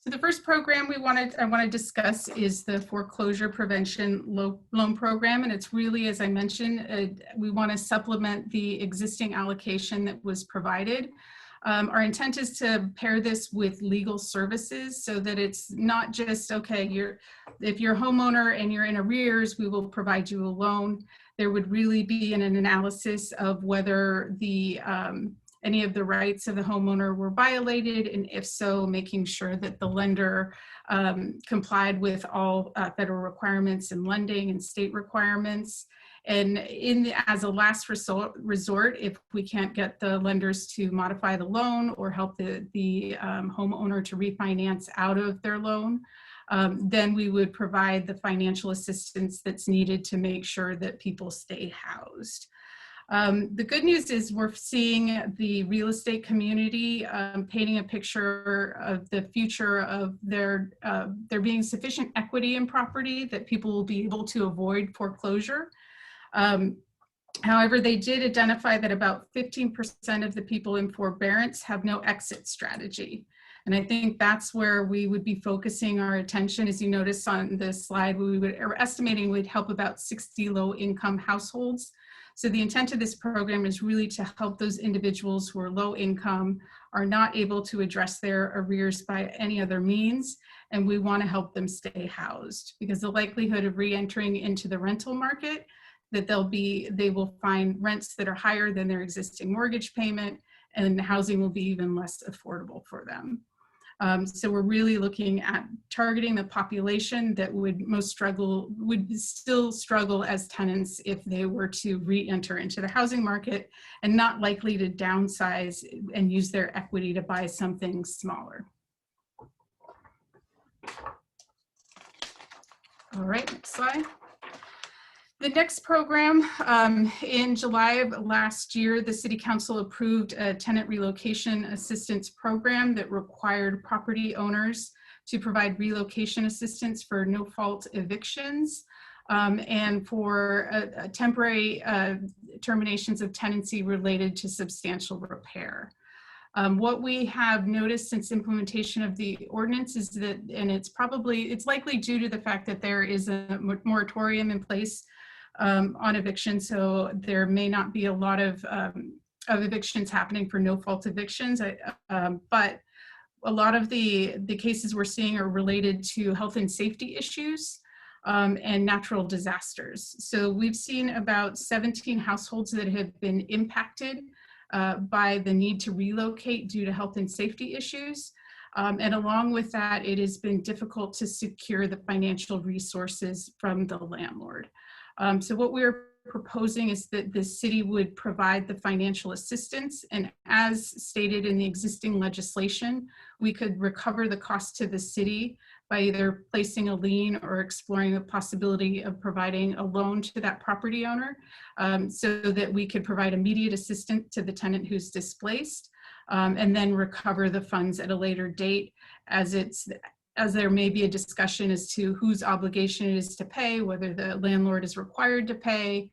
S17: So the first program I want to discuss is the foreclosure prevention loan program. And it's really, as I mentioned, we want to supplement the existing allocation that was provided. Our intent is to pair this with legal services so that it's not just, okay, if you're a homeowner and you're in arrears, we will provide you a loan. There would really be an analysis of whether any of the rights of the homeowner were violated, and if so, making sure that the lender complied with all federal requirements and lending and state requirements. And as a last resort, if we can't get the lenders to modify the loan or help the homeowner to refinance out of their loan, then we would provide the financial assistance that's needed to make sure that people stay housed. The good news is we're seeing the real estate community painting a picture of the future of there being sufficient equity in property that people will be able to avoid foreclosure. However, they did identify that about 15% of the people in forbearance have no exit strategy. And I think that's where we would be focusing our attention. As you notice on this slide, we're estimating would help about 60 low-income households. So the intent of this program is really to help those individuals who are low income, are not able to address their arrears by any other means, and we want to help them stay housed, because the likelihood of re-entering into the rental market, that they will find rents that are higher than their existing mortgage payment, and housing will be even less affordable for them. So we're really looking at targeting the population that would still struggle as tenants if they were to re-enter into the housing market, and not likely to downsize and use their equity to buy something smaller. All right, next slide. The next program, in July of last year, the City Council approved a tenant relocation assistance program that required property owners to provide relocation assistance for no-fault evictions and for temporary terminations of tenancy related to substantial repair. What we have noticed since implementation of the ordinance is that, and it's likely due to the fact that there is a moratorium in place on eviction, so there may not be a lot of evictions happening for no-fault evictions, but a lot of the cases we're seeing are related to health and safety issues and natural disasters. So we've seen about 17 households that have been impacted by the need to relocate due to health and safety issues. And along with that, it has been difficult to secure the financial resources from the landlord. So what we're proposing is that the city would provide the financial assistance, and as stated in the existing legislation, we could recover the cost to the city by either placing a lien or exploring the possibility of providing a loan to that property owner, so that we could provide immediate assistance to the tenant who's displaced, and then recover the funds at a later date, as there may be a discussion as to whose obligation it is to pay, whether the landlord is required to pay,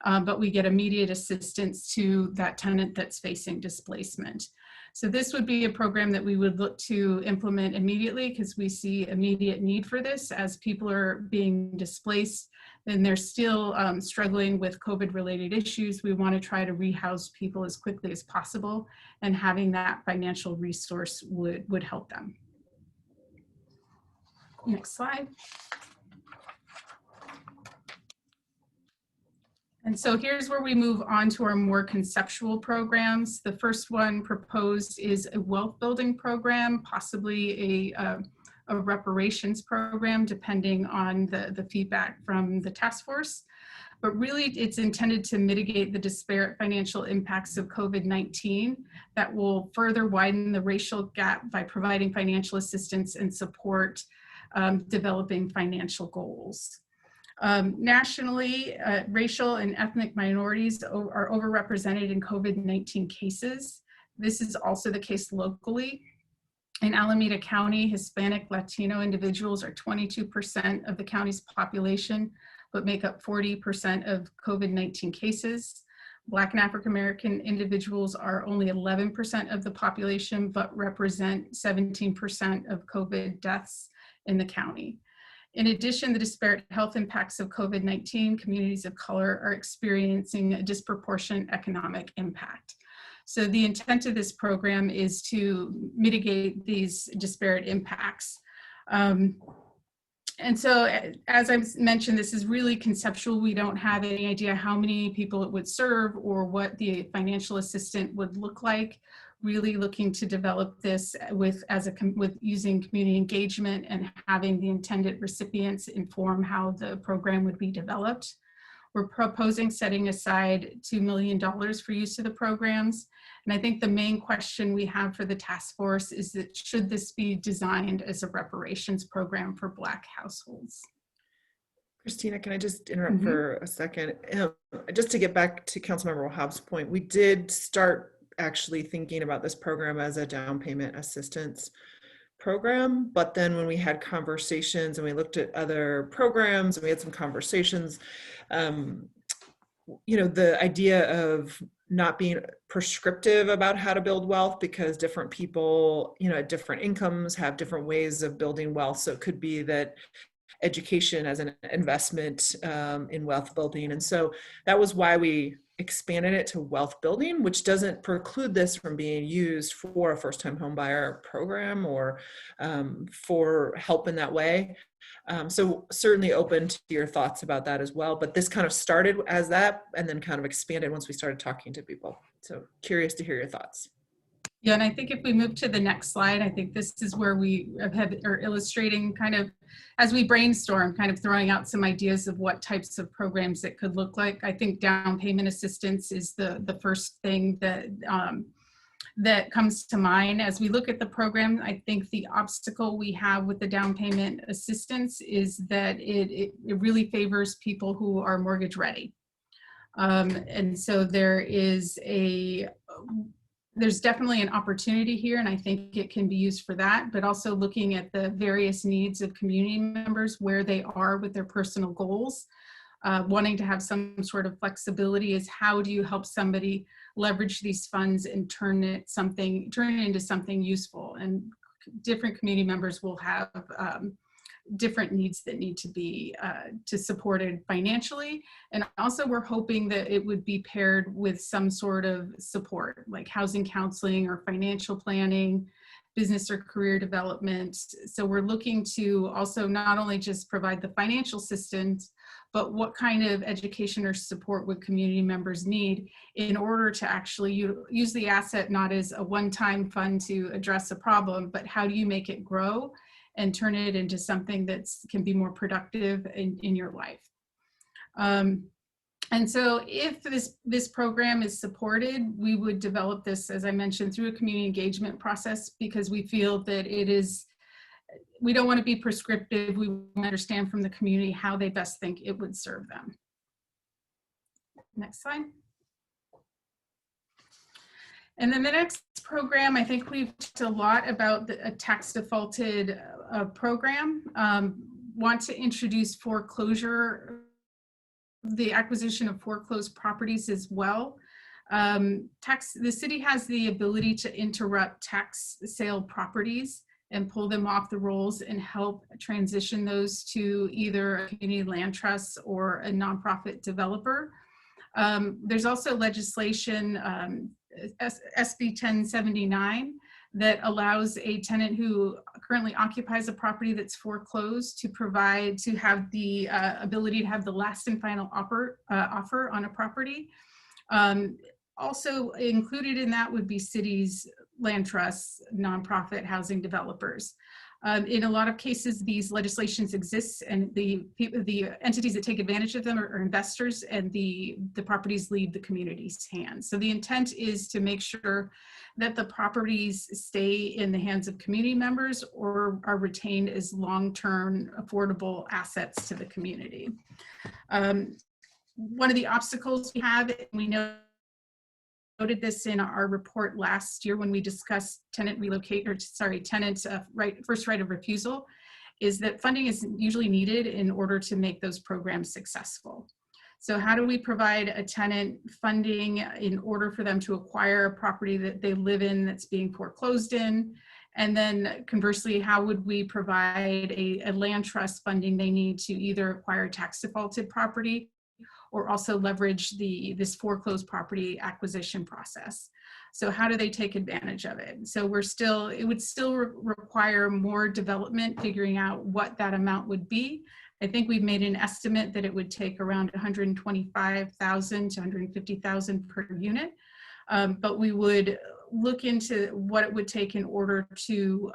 S17: but we get immediate assistance to that tenant that's facing displacement. So this would be a program that we would look to implement immediately, because we see immediate need for this as people are being displaced and they're still struggling with COVID-related issues. We want to try to rehouse people as quickly as possible, and having that financial resource would help them. Next slide. And so here's where we move on to our more conceptual programs. The first one proposed is a wealth building program, possibly a reparations program, depending on the feedback from the task force. But really it's intended to mitigate the disparate financial impacts of COVID-19 that will further widen the racial gap by providing financial assistance and support developing financial goals. Nationally, racial and ethnic minorities are overrepresented in COVID-19 cases. This is also the case locally. In Alameda County, Hispanic Latino individuals are 22% of the county's population, but make up 40% of COVID-19 cases. Black and African American individuals are only 11% of the population, but represent 17% of COVID deaths in the county. In addition, the disparate health impacts of COVID-19, communities of color are experiencing a disproportionate economic impact. So the intent of this program is to mitigate these disparate impacts. And so, as I mentioned, this is really conceptual. We don't have any idea how many people it would serve or what the financial assistant would look like. Really looking to develop this with using community engagement and having the intended recipients inform how the program would be developed. We're proposing setting aside $2 million for use of the programs. And I think the main question we have for the task force is that should this be designed as a reparations program for Black households?
S5: Christina, can I just interrupt for a second? Just to get back to Councilmember Wahhab's point, we did start actually thinking about this program as a down payment assistance program, but then when we had conversations and we looked at other programs and we had some conversations, you know, the idea of not being prescriptive about how to build wealth, because different people, you know, at different incomes have different ways of building wealth. So it could be that education as an investment in wealth building. And so that was why we expanded it to wealth building, which doesn't preclude this from being used for a first-time home buyer program or for help in that way. So certainly open to your thoughts about that as well. But this kind of started as that and then kind of expanded once we started talking to people. So curious to hear your thoughts.
S17: Yeah, and I think if we move to the next slide, I think this is where we are illustrating kind of, as we brainstorm, kind of throwing out some ideas of what types of programs it could look like. I think down payment assistance is the first thing that that comes to mind. As we look at the program, I think the obstacle we have with the down payment assistance is that it really favors people who are mortgage ready. And so there's definitely an opportunity here, and I think it can be used for that, but also looking at the various needs of community members, where they are with their personal goals. Wanting to have some sort of flexibility is how do you help somebody leverage these funds and turn it into something useful. And different community members will have different needs that need to be supported financially. And also we're hoping that it would be paired with some sort of support, like housing counseling or financial planning, business or career development. So we're looking to also not only just provide the financial assistance, but what kind of education or support would community members need in order to actually use the asset not as a one-time fund to address a problem, but how do you make it grow and turn it into something that can be more productive in your life. And so if this program is supported, we would develop this, as I mentioned, through a community engagement process, because we feel that we don't want to be prescriptive. We want to understand from the community how they best think it would serve them. Next slide. And then the next program, I think we've talked a lot about a tax defaulted program. Want to introduce foreclosure, the acquisition of foreclosed properties as well. The city has the ability to interrupt tax sale properties and pull them off the rolls and help transition those to either a community land trust or a nonprofit developer. There's also legislation, SB 1079, that allows a tenant who currently occupies a property that's foreclosed to have the ability to have the last and final offer on a property. Also included in that would be cities, land trusts, nonprofit housing developers. In a lot of cases, these legislations exist, and the entities that take advantage of them are investors, and the properties leave the community's hands. So the intent is to make sure that the properties stay in the hands of community members or are retained as long-term affordable assets to the community. One of the obstacles we have, and we noted this in our report last year when we discussed tenant first right of refusal, is that funding is usually needed in order to make those programs successful. So how do we provide a tenant funding in order for them to acquire a property that they live in that's being foreclosed in? And then conversely, how would we provide a land trust funding they need to either acquire tax defaulted property or also leverage this foreclosed property acquisition process? So how do they take advantage of it? So it would still require more development, figuring out what that amount would be. I think we've made an estimate that it would take around $125,000 to $150,000 per unit. But we would look into what it would take in order to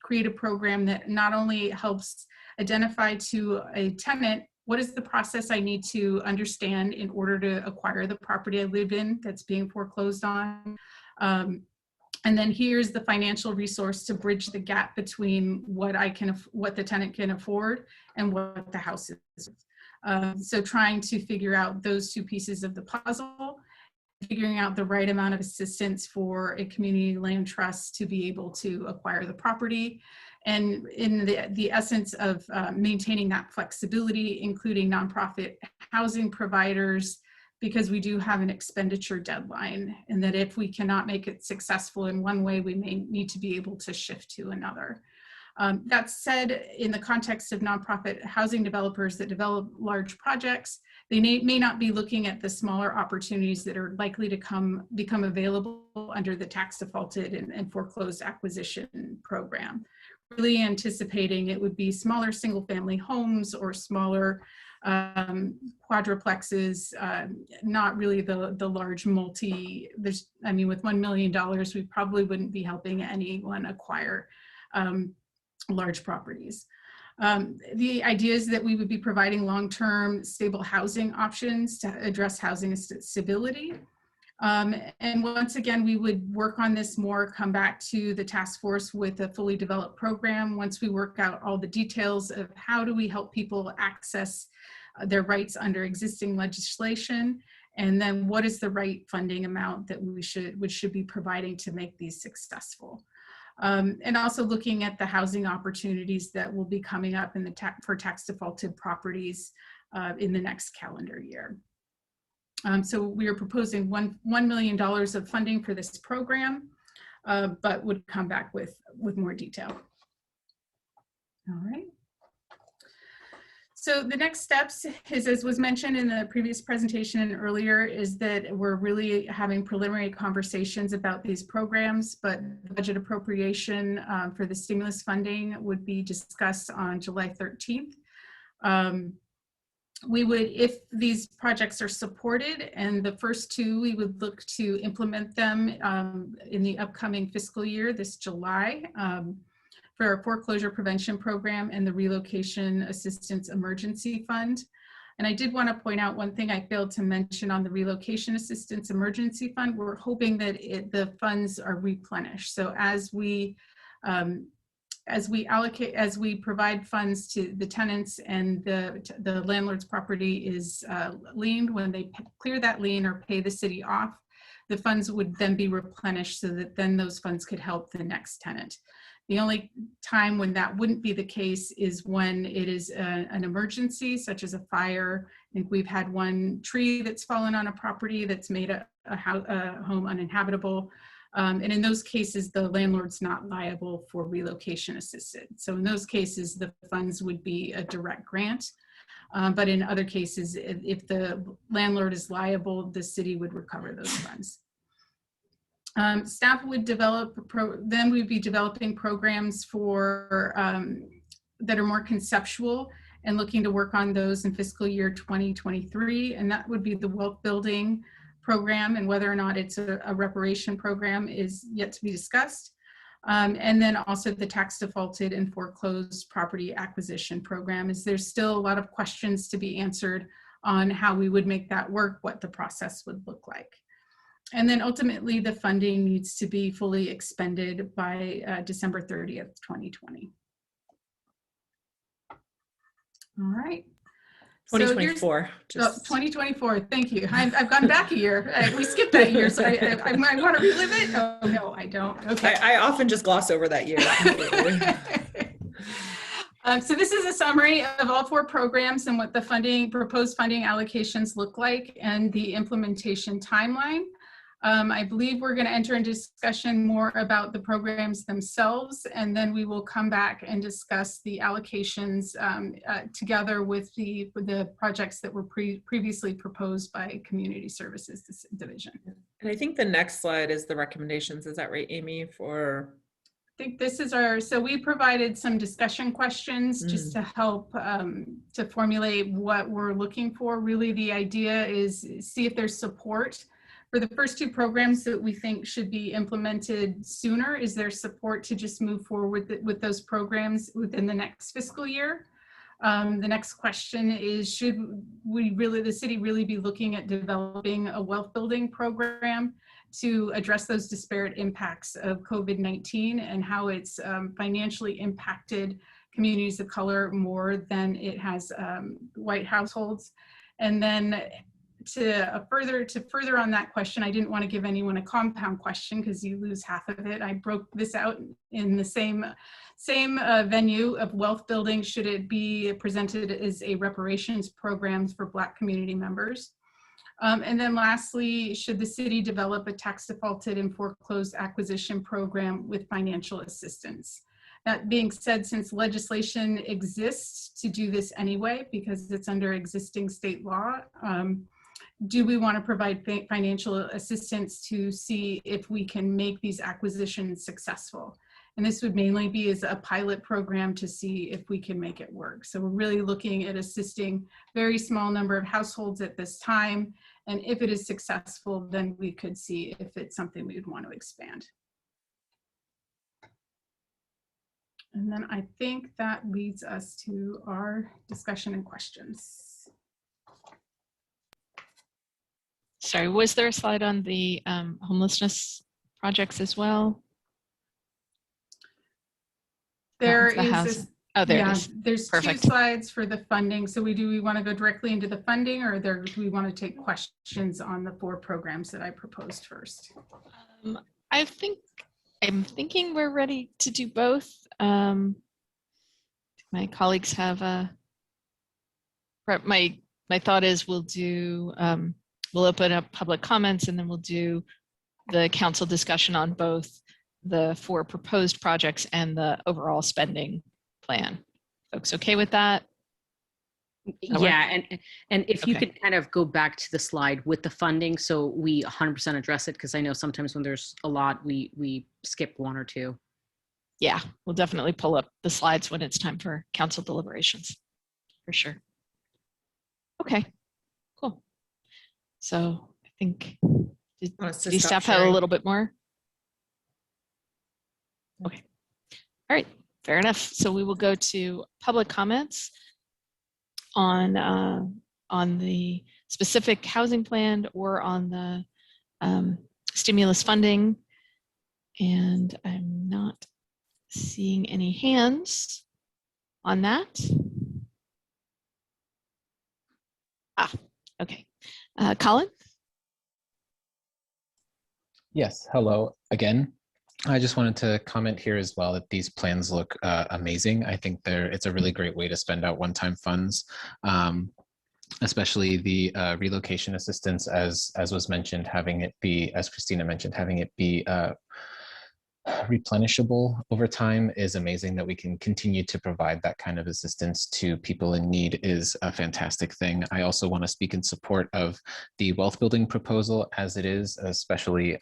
S17: create a program that not only helps identify to a tenant what is the process I need to understand in order to acquire the property I live in that's being foreclosed on. And then here's the financial resource to bridge the gap between what the tenant can afford and what the house is. So trying to figure out those two pieces of the puzzle, figuring out the right amount of assistance for a community land trust to be able to acquire the property. And in the essence of maintaining that flexibility, including nonprofit housing providers, because we do have an expenditure deadline, and that if we cannot make it successful in one way, we may need to be able to shift to another. That said, in the context of nonprofit housing developers that develop large projects, they may not be looking at the smaller opportunities that are likely to become available under the tax defaulted and foreclosed acquisition program. Really anticipating it would be smaller single family homes or smaller quadruplexes, not really the large with $1 million, we probably wouldn't be helping anyone acquire large properties. The idea is that we would be providing long-term stable housing options to address housing stability. And once again, we would work on this more, come back to the task force with a fully developed program once we work out all the details of how do we help people access their rights under existing legislation, and then what is the right funding amount that we should be providing to make these successful. And also looking at the housing opportunities that will be coming up for tax defaulted properties in the next calendar year. So we are proposing $1 million of funding for this program, but would come back with more detail. All right. So the next steps is, as was mentioned in the previous presentation and earlier, is that we're really having preliminary conversations about these programs, but the budget appropriation for the stimulus funding would be discussed on July 13th. We would, if these projects are supported, and the first two, we would look to implement them in the upcoming fiscal year, this July, for our foreclosure prevention program and the relocation assistance emergency fund. And I did want to point out one thing I failed to mention on the relocation assistance emergency fund. We're hoping that the funds are replenished. So as we provide funds to the tenants and the landlord's property is liened, when they clear that lien or pay the city off, the funds would then be replenished so that then those funds could help the next tenant. The only time when that wouldn't be the case is when it is an emergency, such as a fire. I think we've had one tree that's fallen on a property that's made a home uninhabitable. And in those cases, the landlord's not liable for relocation assistance. So in those cases, the funds would be a direct grant. But in other cases, if the landlord is liable, the city would recover those funds. Staff would develop, then we'd be developing programs for that are more conceptual and looking to work on those in fiscal year 2023. And that would be the wealth building program, and whether or not it's a reparation program is yet to be discussed. And then also the tax defaulted and foreclosed property acquisition program. There's still a lot of questions to be answered on how we would make that work, what the process would look like. And then ultimately the funding needs to be fully expended by December 30th, 2020. All right.
S18: 2024.
S17: So 2024, thank you. I've gone back a year. We skipped that year, so I want to relive it. Oh, no, I don't. Okay.
S18: I often just gloss over that year.
S17: So this is a summary of all 4 programs and what the proposed funding allocations look like and the implementation timeline. I believe we're going to enter into discussion more about the programs themselves, and then we will come back and discuss the allocations together with the projects that were previously proposed by Community Services Division.
S18: And I think the next slide is the recommendations. Is that right, Amy?
S17: I think this is so we provided some discussion questions just to help to formulate what we're looking for. Really, the idea is see if there's support for the first 2 programs that we think should be implemented sooner. Is there support to just move forward with those programs within the next fiscal year? The next question is, should the city really be looking at developing a wealth building program to address those disparate impacts of COVID-19 and how it's financially impacted communities of color more than it has white households? And then to further on that question, I didn't want to give anyone a compound question because you lose half of it. I broke this out in the same venue of wealth building. Should it be presented as a reparations program for Black community members? And then lastly, should the city develop a tax defaulted and foreclosed acquisition program with financial assistance? That being said, since legislation exists to do this anyway, because it's under existing state law, do we want to provide financial assistance to see if we can make these acquisitions successful? And this would mainly be as a pilot program to see if we can make it work. So we're really looking at assisting very small number of households at this time. And if it is successful, then we could see if it's something we would want to expand. And then I think that leads us to our discussion and questions.
S1: Sorry, was there a slide on the homelessness projects as well?
S17: There is.
S1: Oh, there it is.
S17: There's Perfect. 2 slides for the funding. So do we want to go directly into the funding, or do we want to take questions on the 4 programs that I proposed first?
S1: I'm thinking we're ready to do both. My colleagues have my thought is we'll do we'll open up public comments, and then we'll do the council discussion on both the 4 proposed projects and the overall spending plan. Folks okay with that?
S8: Yeah, and if you could kind of go back to the slide with the funding so we 100% address it, because I know sometimes when there's a lot, we skip 1 or 2.
S1: Yeah, we'll definitely pull up the slides when it's time for council deliberations, for sure. Okay, cool. So I think, did staff have a little bit more? Okay, all right, fair enough. So we will go to public comments on the specific housing plan or on the stimulus funding. And I'm not seeing any hands on that. Okay. Colin?
S11: Yes, hello again. I just wanted to comment here as well that these plans look amazing. I think it's a really great way to spend out one-time funds, especially the relocation assistance, as was mentioned, having it be, as Christina mentioned, having it be replenishable over time is amazing. That we can continue to provide that kind of assistance to people in need is a fantastic thing. I also want to speak in support of the wealth building proposal as it is, especially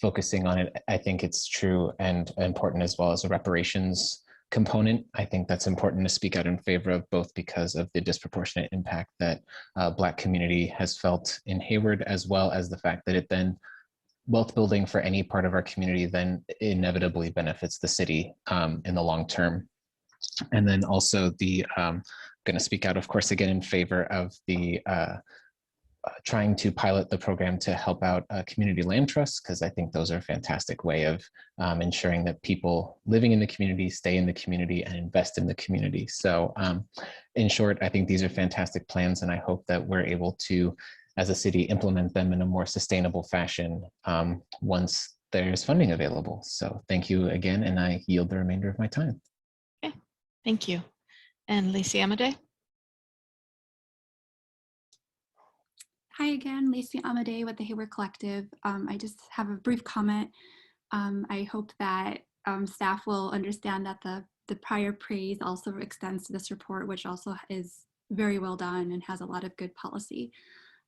S11: focusing on it. I think it's true and important as well as a reparations component. I think that's important to speak out in favor of, both because of the disproportionate impact that Black community has felt in Hayward, as well as the fact that it then wealth building for any part of our community then inevitably benefits the city in the long term. And then also the, going to speak out, of course, again in favor of the trying to pilot the program to help out community land trusts, because I think those are a fantastic way of ensuring that people living in the community stay in the community and invest in the community. So in short, I think these are fantastic plans, and I hope that we're able to, as a city, implement them in a more sustainable fashion once there's funding available. So thank you again, and I yield the remainder of my time.
S1: Okay, thank you. And Lacey Amadei?
S9: Hi again, Lacey Amadei with the Hayward Collective. I just have a brief comment. I hope that staff will understand that the prior praise also extends to this report, which also is very well done and has a lot of good policy.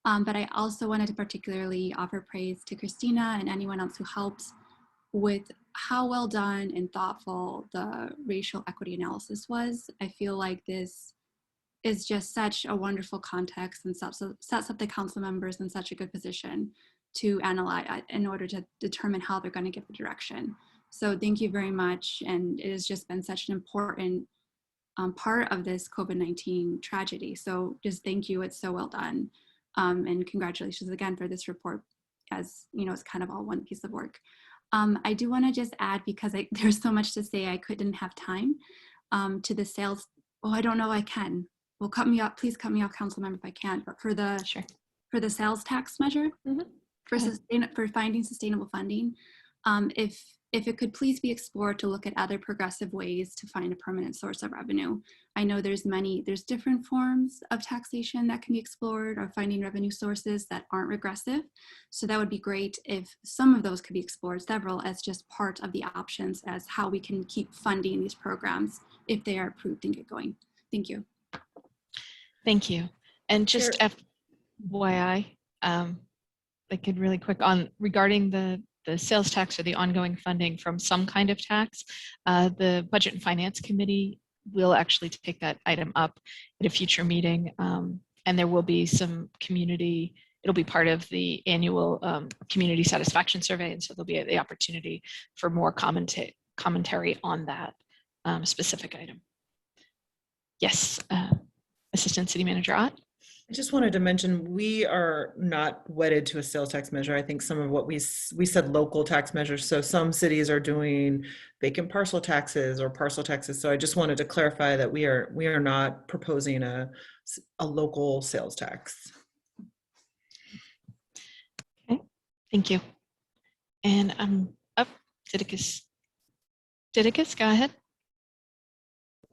S9: But I also wanted to particularly offer praise to Christina and anyone else who helped with how well done and thoughtful the racial equity analysis was. I feel like this is just such a wonderful context and sets up the council members in such a good position to analyze in order to determine how they're going to give the direction. So thank you very much. And it has just been such an important part of this COVID-19 tragedy. So just thank you. It's so well done. And congratulations again for this report. As you know, it's kind of all one piece of work. I do want to just add, because there's so much to say, I couldn't have time to the sales. Oh, I don't know. I can. Well, cut me off. Please cut me off, council member, if I can. But for the sales tax measure, for finding sustainable funding, if it could please be explored to look at other progressive ways to find a permanent source of revenue. I know there's different forms of taxation that can be explored, or finding revenue sources that aren't regressive. So that would be great if some of those could be explored, several, as just part of the options as how we can keep funding these programs if they are approved and get going. Thank you.
S1: Thank you. And just FYI, like really quick on regarding the sales tax or the ongoing funding from some kind of tax, the Budget and Finance Committee will actually take that item up at a future meeting. And there will be some community, it'll be part of the annual community satisfaction survey. And so there'll be the opportunity for more commentary on that specific item. Yes, Assistant City Manager Ott.
S18: I just wanted to mention, we are not wedded to a sales tax measure. I think some of what we said local tax measures. So some cities are doing vacant parcel taxes or parcel taxes. So I just wanted to clarify that we are not proposing a local sales tax.
S1: Okay, thank you. And I'm up. Didicus, go ahead.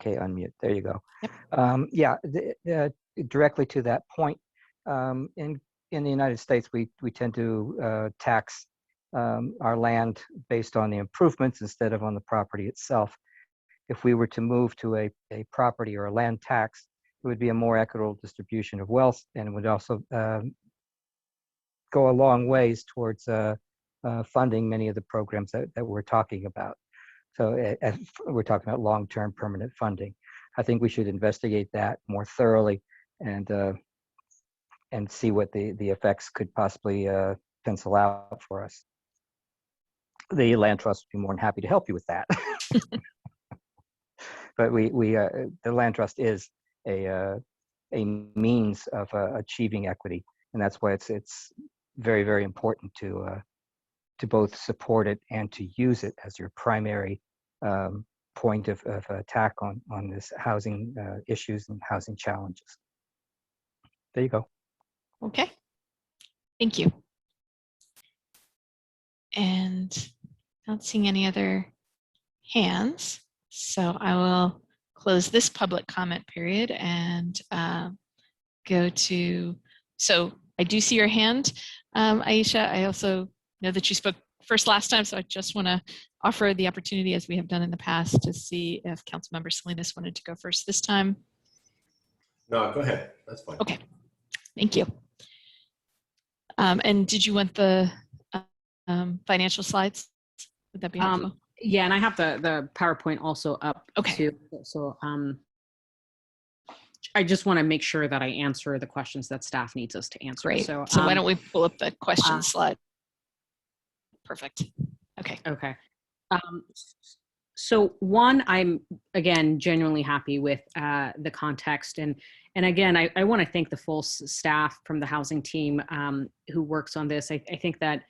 S10: Okay, unmute. There you go. Yep. Yeah, directly to that point, in the United States, we tend to tax our land based on the improvements instead of on the property itself. If we were to move to a property or a land tax, it would be a more equitable distribution of wealth, and it would also go a long ways towards funding many of the programs that we're talking about. So we're talking about long-term permanent funding. I think we should investigate that more thoroughly and see what the effects could possibly pencil out for us. The land trust would be more than happy to help you with that. But the land trust is a means of achieving equity, and that's why it's very, very important to both support it and to use it as your primary point of attack on this housing issues and housing challenges. There you go.
S1: Okay, thank you. And not seeing any other hands, so I will close this public comment period and go to, so I do see your hand, Aisha. I also know that you spoke first last time, so I just want to offer the opportunity, as we have done in the past, to see if Councilmember Salinas wanted to go first this time.
S4: No, go ahead. That's fine.
S1: Okay, thank you. And did you want the financial slides? Would that be helpful?
S8: Yeah, and I have the PowerPoint also up too. So I just want to make sure that I answer the questions that staff needs us to answer.
S1: Great.
S8: So
S1: why don't we pull up the question slide? Perfect. Okay.
S8: Okay. So one, I'm again genuinely happy with the context, and again, I want to thank the full staff from the housing team who works on this. I think that,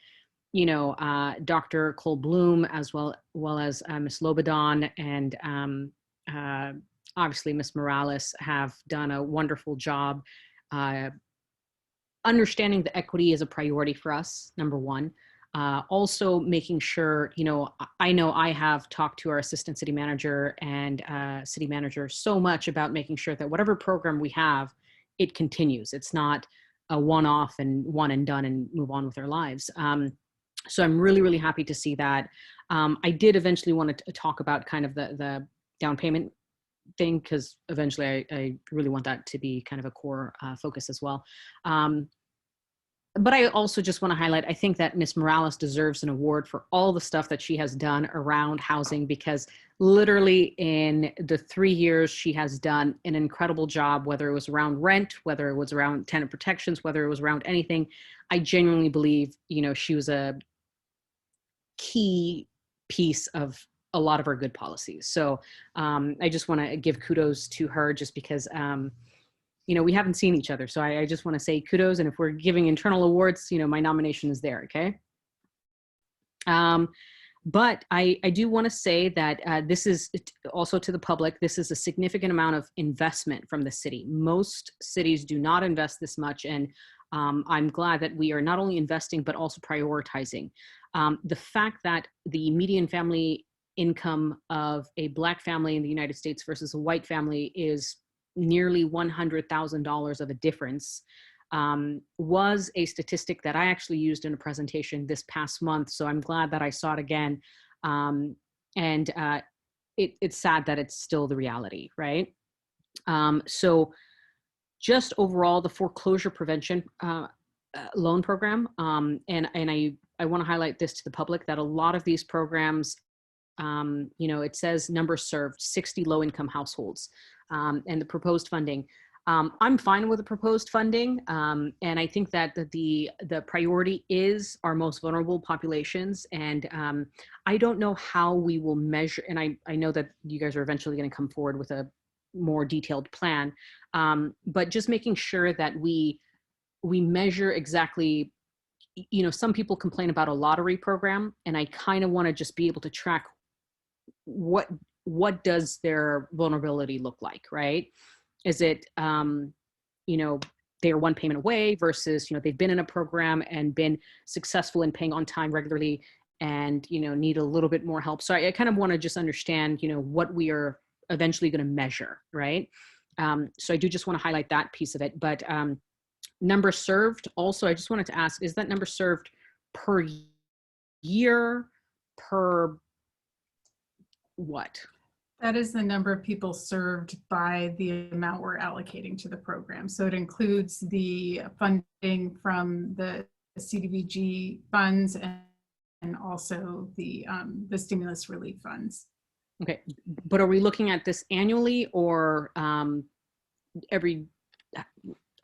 S8: you know, Dr. Cole Bloom, as well as Ms. Lobadon and obviously Ms. Morales, have done a wonderful job understanding the equity is a priority for us, number one. Also making sure, you know I have talked to our assistant city manager and city manager so much about making sure that whatever program we have, it continues. It's not a one-off and one and done and move on with our lives. So I'm really, really happy to see that. I did eventually want to talk about kind of the down payment thing, because eventually I really want that to be kind of a core focus as well. But I also just want to highlight, I think that Ms. Morales deserves an award for all the stuff that she has done around housing, because literally in the 3 years she has done an incredible job, whether it was around rent, whether it was around tenant protections, whether it was around anything. I genuinely believe, you know, she was a key piece of a lot of our good policies. So I just want to give kudos to her, just because you know, we haven't seen each other. So I just want to say kudos. And if we're giving internal awards, you know, my nomination is there, okay? But I do want to say that this is also to the public, this is a significant amount of investment from the city. Most cities do not invest this much. And I'm glad that we are not only investing, but also prioritizing. The fact that the median family income of a Black family in the United States versus a white family is nearly $100,000 of a difference was a statistic that I actually used in a presentation this past month. So I'm glad that I saw it again. It's sad that it's still the reality, right? So just overall, the foreclosure prevention loan program, and I want to highlight this to the public, that a lot of these programs, you know, it says numbers served, 60 low-income households. And the proposed funding. I'm fine with the proposed funding. And I think that the priority is our most vulnerable populations. And I don't know how we will measure, and I know that you guys are eventually going to come forward with a more detailed plan, but just making sure that we measure exactly, you know, some people complain about a lottery program, and I kind of want to just be able to track what does their vulnerability look like, right? Is it, you know, they're one payment away versus, you know, they've been in a program and been successful in paying on time regularly and, you know, need a little bit more help. So I kind of want to just understand, you know, what we are eventually going to measure, right? So I do just want to highlight that piece of it. But number served, also, I just wanted to ask, is that number served per year, per what?
S17: That is the number of people served by the amount we're allocating to the program. So it includes the funding from the CDBG funds and also the stimulus relief funds.
S8: Okay, but are we looking at this annually or every,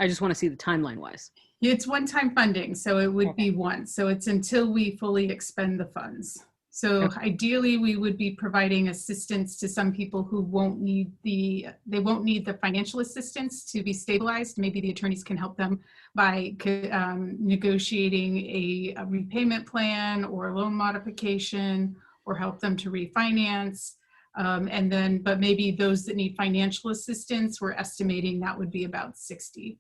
S8: I just want to see the timeline wise.
S17: It's one-time funding, so it would be once. So it's until we fully expend the funds. So ideally, we would be providing assistance to some people who won't need the financial assistance to be stabilized. Maybe the attorneys can help them by negotiating a repayment plan or a loan modification, or help them to refinance. But maybe those that need financial assistance, we're estimating that would be about 60.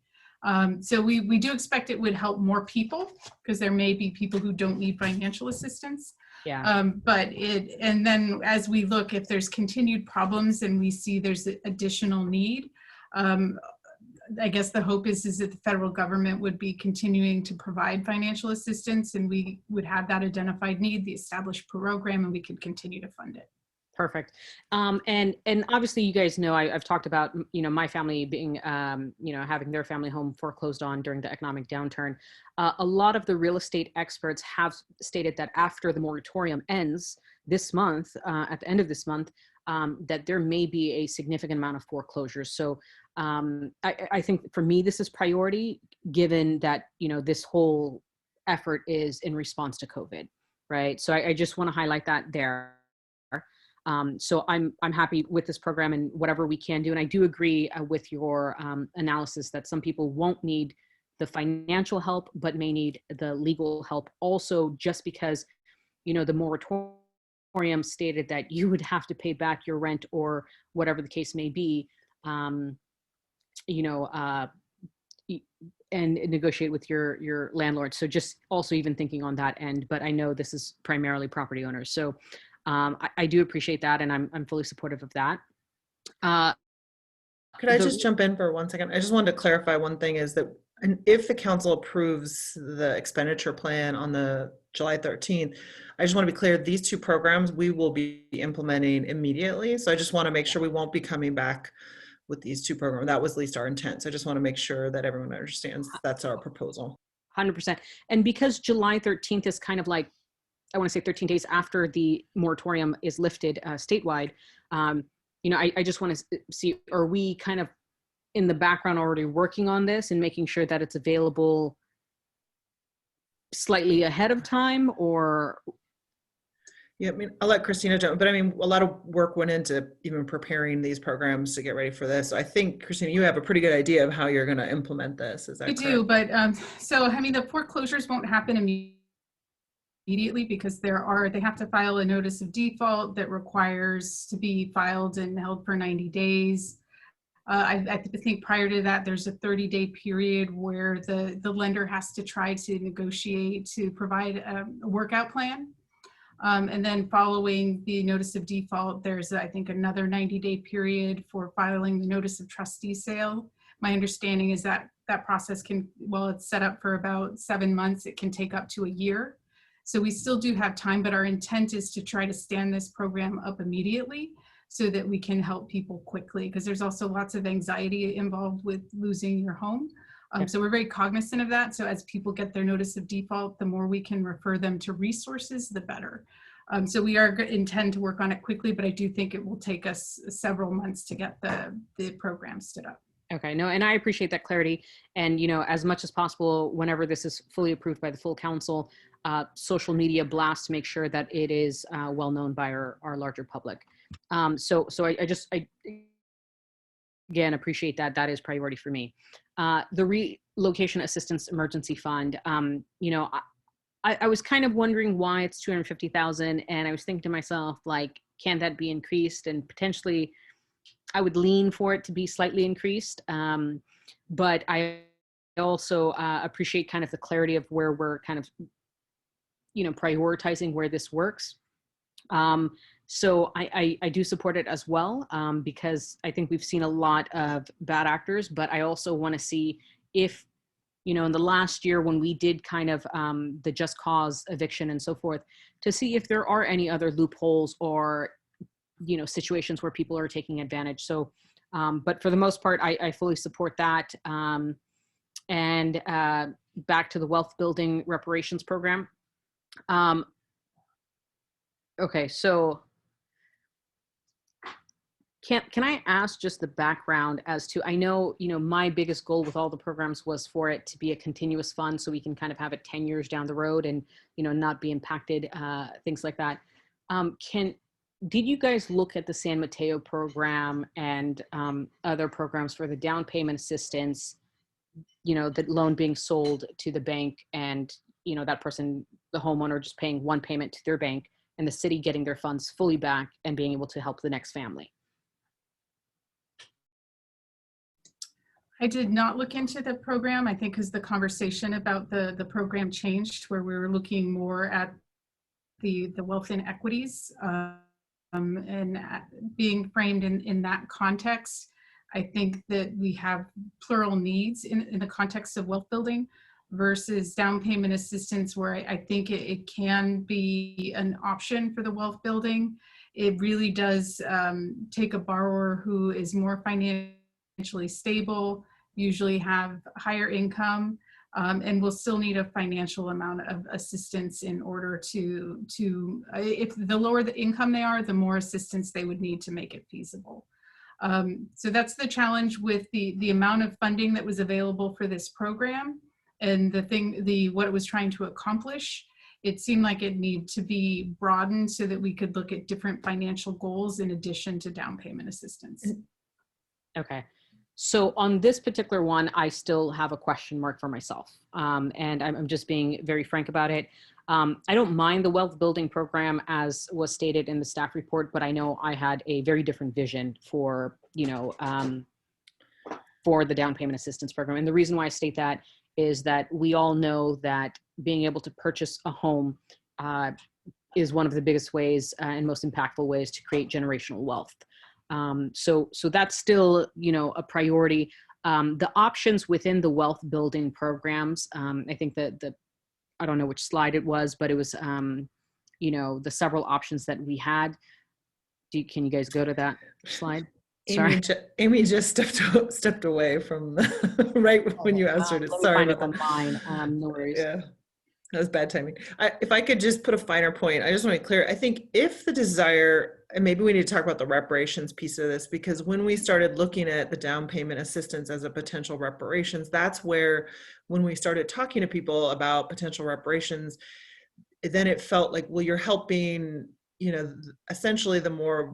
S17: So we do expect it would help more people, because there may be people who don't need financial assistance.
S8: Yeah.
S17: And then as we look, if there's continued problems and we see there's additional need, I guess the hope is that the federal government would be continuing to provide financial assistance, and we would have that identified need, the established program, and we could continue to fund it.
S8: Perfect. And obviously you guys know, I've talked about, my family being, having their family home foreclosed on during the economic downturn. A lot of the real estate experts have stated that after the moratorium ends this month, at the end of this month, that there may be a significant amount of foreclosures. So I think for me, this is priority given that, this whole effort is in response to COVID, right? So I just want to highlight that there. So I'm happy with this program and whatever we can do. And I do agree with your analysis that some people won't need the financial help, but may need the legal help also, just because, the moratorium stated that you would have to pay back your rent or whatever the case may be, and negotiate with your landlord. So just also even thinking on that end, but I know this is primarily property owners. So I do appreciate that, and I'm fully supportive of that.
S18: Could I just jump in for 1 second? I just wanted to clarify one thing is that if the council approves the expenditure plan on the July 13th, I just want to be clear, these two programs we will be implementing immediately. So I just want to make sure we won't be coming back with these two programs. That was at least our intent. So I just want to make sure that everyone understands that's our proposal.
S8: 100%. And because July 13th is kind of like, I want to say 13 days after the moratorium is lifted statewide, I just want to see, are we kind of in the background already working on this and making sure that it's available slightly ahead of time, or?
S18: Yeah, I mean, I'll let Christina jump, but I mean, a lot of work went into even preparing these programs to get ready for this. So I think, Christina, you have a pretty good idea of how you're going to implement this. Is that correct?
S17: I do, but so, I mean, the foreclosures won't happen immediately because they have to file a notice of default that requires to be filed and held for 90 days. I think prior to that, there's a 30-day period where the lender has to try to negotiate to provide a workout plan. And then following the notice of default, there's, I think, another 90-day period for filing the notice of trustee sale. My understanding is that that process can, well, it's set up for about 7 months, it can take up to a year. So we still do have time, but our intent is to try to stand this program up immediately so that we can help people quickly, because there's also lots of anxiety involved with losing your home. So we're very cognizant of that. So as people get their notice of default, the more we can refer them to resources, the better. So we intend to work on it quickly, but I do think it will take us several months to get the program stood up.
S8: Okay, no, and I appreciate that clarity. And, as much as possible, whenever this is fully approved by the full council, social media blast to make sure that it is well known by our larger public. So I again appreciate that. That is priority for me. The Relocation Assistance Emergency Fund, I was kind of wondering why it's $250,000, and I was thinking to myself, like, can that be increased? And potentially I would lean for it to be slightly increased. But I also appreciate kind of the clarity of where we're kind of, prioritizing where this works. So I do support it as well, because I think we've seen a lot of bad actors, but I also want to see if, in the last year when we did kind of the just cause eviction and so forth, to see if there are any other loopholes or, situations where people are taking advantage. So, but for the most part, I fully support that. And back to the wealth building reparations program. Okay, so can I ask just the background as to, I know, my biggest goal with all the programs was for it to be a continuous fund so we can kind of have it 10 years down the road and, not be impacted, things like that. Did you guys look at the San Mateo program and other programs for the down payment assistance, the loan being sold to the bank and, that person, the homeowner, just paying one payment to their bank and the city getting their funds fully back and being able to help the next family?
S17: I did not look into the program, I think, because the conversation about the program changed, where we were looking more at the wealth inequities and being framed in that context. I think that we have plural needs in the context of wealth building versus down payment assistance, where I think it can be an option for the wealth building. it really does take a borrower who is more financially stable, usually have higher income, and will still need a financial amount of assistance in order to if the lower the income they are, the more assistance they would need to make it feasible. So that's the challenge with the amount of funding that was available for this program, and what it was trying to accomplish. It seemed like it needed to be broadened so that we could look at different financial goals in addition to down payment assistance.
S8: Okay. So on this particular one, I still have a question mark for myself. And I'm just being very frank about it. I don't mind the wealth building program as was stated in the staff report, but I know I had a very different vision for, for the down payment assistance program. And the reason why I state that is that we all know that being able to purchase a home is one of the biggest ways and most impactful ways to create generational wealth. So that's still, a priority. The options within the wealth building programs, I think that I don't know which slide it was, but it was, the several options that we had. Can you guys go to that slide? Sorry.
S18: Amy just stepped away from right when you answered it. Sorry about
S8: that. No worries.
S18: Yeah. That was bad timing. If I could just put a finer point, I just want to be clear. I think if the desire, and maybe we need to talk about the reparations piece of this, because when we started looking at the down payment assistance as a potential reparations, that's where, when we started talking to people about potential reparations, then it felt like, well, you're helping, essentially the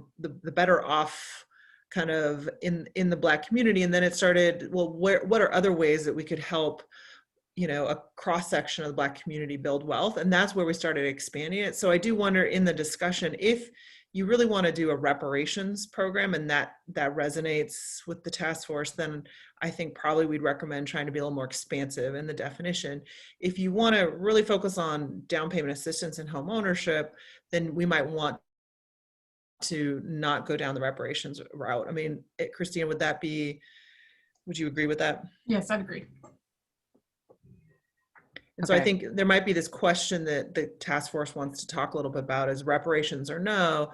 S18: better off kind of in the Black community. And then it started, well, what are other ways that we could help a cross-section of the Black community build wealth? And that's where we started expanding it. So I do wonder in the discussion, if you really want to do a reparations program and that resonates with the task force, then I think probably we'd recommend trying to be a little more expansive in the definition. If you want to really focus on down payment assistance and home ownership, then we might want to not go down the reparations route. I mean, Christina, would you agree with that?
S17: Yes, I'd agree.
S18: And so I think there might be this question that the task force wants to talk a little bit about, is reparations or no,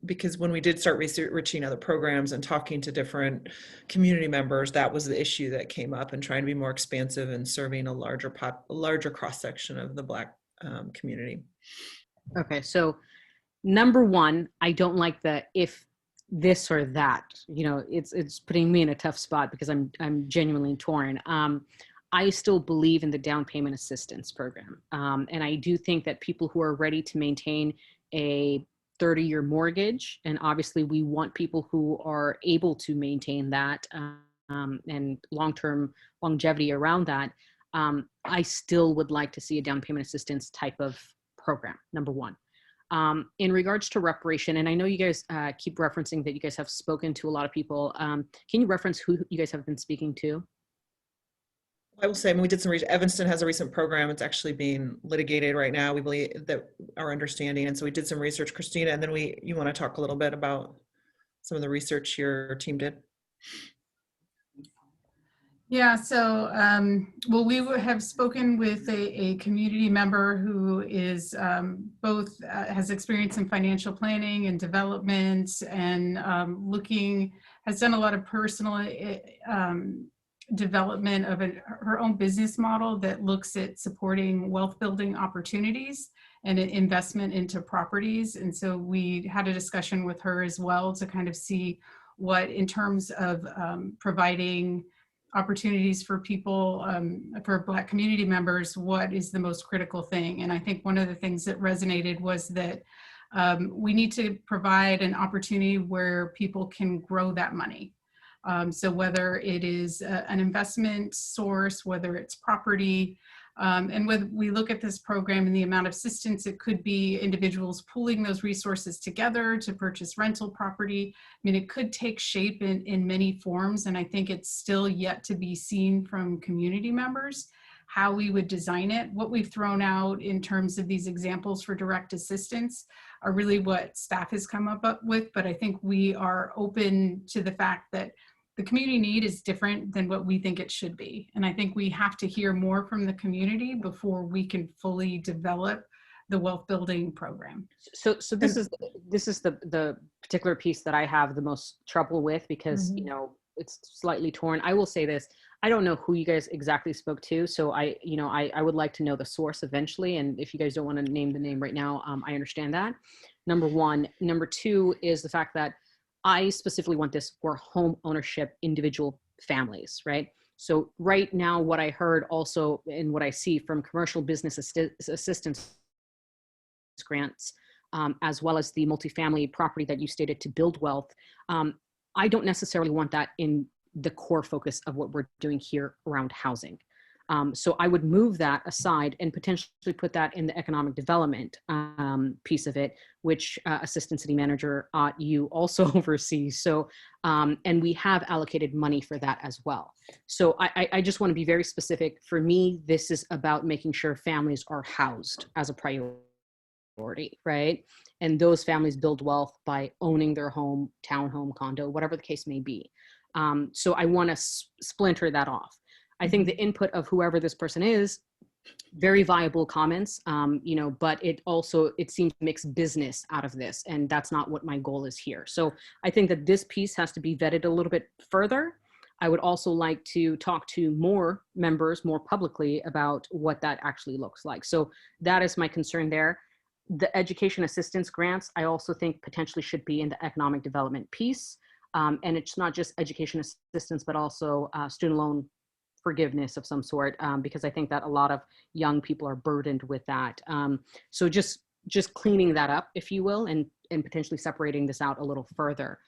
S18: because when we did start researching other programs and talking to different community members, that was the issue that came up, and trying to be more expansive and serving a larger cross-section of the Black community.
S8: Okay, so number one, I don't like the if this or that. It's putting me in a tough spot because I'm genuinely torn. I still believe in the down payment assistance program. And I do think that people who are ready to maintain a 30-year mortgage, and obviously we want people who are able to maintain that and long-term longevity around that, I still would like to see a down payment assistance type of program, number one. In regards to reparation, and I know you guys keep referencing that you guys have spoken to a lot of people. Can you reference who you guys have been speaking to?
S18: I will say, I mean, we did some research. Evanston has a recent program. It's actually being litigated right now, we believe, that our understanding. And so we did some research, Christina, and then you want to talk a little bit about some of the research your team did?
S17: Yeah, so, well, we have spoken with a community member who is both has experience in financial planning and development, and has done a lot of personal development of her own business model that looks at supporting wealth building opportunities and an investment into properties. And so we had a discussion with her as well to kind of see what, in terms of providing opportunities for people, for Black community members, what is the most critical thing. And I think one of the things that resonated was that we need to provide an opportunity where people can grow that money. So whether it is an investment source, whether it's property, and when we look at this program and the amount of assistance, it could be individuals pooling those resources together to purchase rental property. I mean, it could take shape in many forms, and I think it's still yet to be seen from community members how we would design it. What we've thrown out in terms of these examples for direct assistance are really what staff has come up with, but I think we are open to the fact that the community need is different than what we think it should be. And I think we have to hear more from the community before we can fully develop the wealth building program.
S8: So this is the particular piece that I have the most trouble with, because you know, it's slightly torn. I will say this: I don't know who you guys exactly spoke to, so I would like to know the source eventually. And if you guys don't want to name the name right now, I understand that. Number one. Number two is the fact that I specifically want this for home ownership individual families, right? So right now, what I heard also and what I see from commercial business assistance grants, as well as the multifamily property that you stated to build wealth, I don't necessarily want that in the core focus of what we're doing here around housing. So I would move that aside and potentially put that in the economic development piece of it, which Assistant City Manager you also oversee. So, and we have allocated money for that as well. So I just want to be very specific. For me, this is about making sure families are housed as a priority, right? And those families build wealth by owning their home, townhome, condo, whatever the case may be. So I want to splinter that off. I think the input of whoever this person is, very viable comments, you know, but it seems to mix business out of this, and that's not what my goal is here. So I think that this piece has to be vetted a little bit further. I would also like to talk to more members more publicly about what that actually looks like. So that is my concern there. The education assistance grants, I also think potentially should be in the economic development piece. And it's not just education assistance, but also student loan forgiveness of some sort, because I think that a lot of young people are burdened with that. So just cleaning that up, if you will, and potentially separating this out a little further.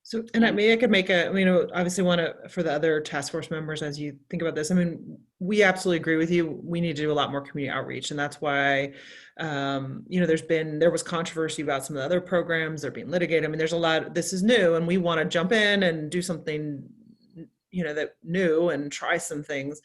S18: So, and maybe I could make a, you know, obviously want to, for the other task force members, as you think about this, I mean, we absolutely agree with you. We need to do a lot more community outreach. And that's why, you know, there was controversy about some of the other programs that are being litigated. I mean, there's a lot, this is new, and we want to jump in and do something, you know, that new and try some things.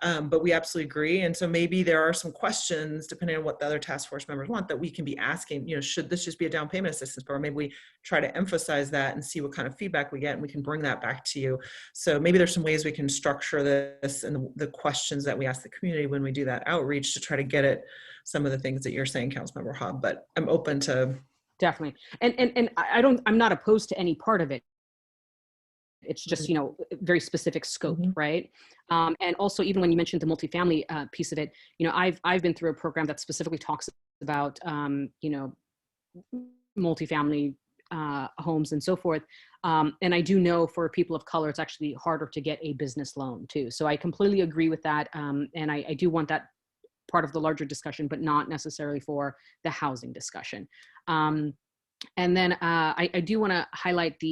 S18: But we absolutely agree. And so maybe there are some questions, depending on what the other task force members want, that we can be asking, you know, should this just be a down payment assistance program? Maybe we try to emphasize that and see what kind of feedback we get, and we can bring that back to you. So maybe there's some ways we can structure this and the questions that we ask the community when we do that outreach to try to get at some of the things that you're saying, Councilmember Hobb, but I'm open to.
S8: Definitely. And I'm not opposed to any part of it. It's just, you know, very specific scope, right? And also, even when you mentioned the multifamily piece of it, you know, I've been through a program that specifically talks about, you know, multifamily homes and so forth. And I do know for people of color, it's actually harder to get a business loan too. So I completely agree with that. And I do want that part of the larger discussion, but not necessarily for the housing discussion. And then I do want to highlight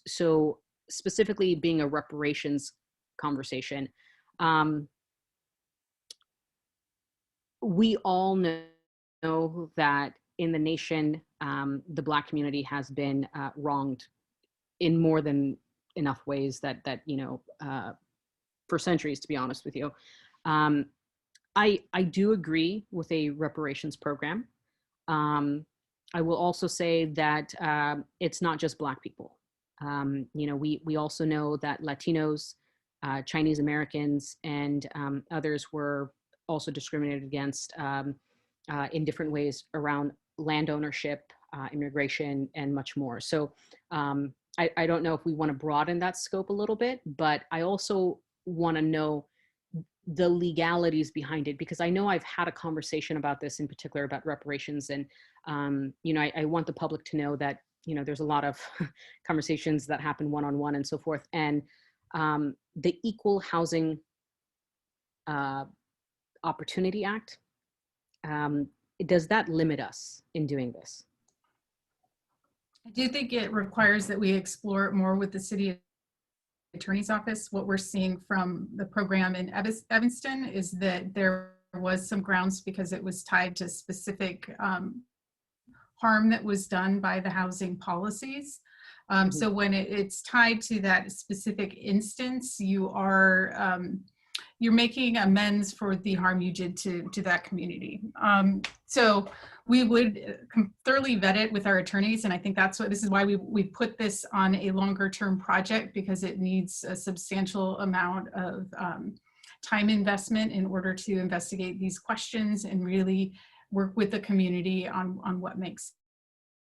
S8: so specifically being a reparations conversation. We all know that in the nation, the Black community has been wronged in more than enough ways that you know, for centuries, to be honest with you. I do agree with a reparations program. I will also say that it's not just Black people. You know, we also know that Latinos, Chinese Americans, and others were also discriminated against in different ways around land ownership, immigration, and much more. So I don't know if we want to broaden that scope a little bit, but I also want to know the legalities behind it, because I know I've had a conversation about this in particular about reparations, and you know, I want the public to know that, you know, there's a lot of conversations that happen one-on-one and so forth. And the Equal Housing Opportunity Act, does that limit us in doing this?
S17: I do think it requires that we explore it more with the city attorney's office. What we're seeing from the program in Evanston is that there was some grounds because it was tied to specific harm that was done by the housing policies. So when it's tied to that specific instance, you are you're making amends for the harm you did to that community. So we would thoroughly vet it with our attorneys, and I think this is why we put this on a longer term project, because it needs a substantial amount of time investment in order to investigate these questions and really work with the community on what makes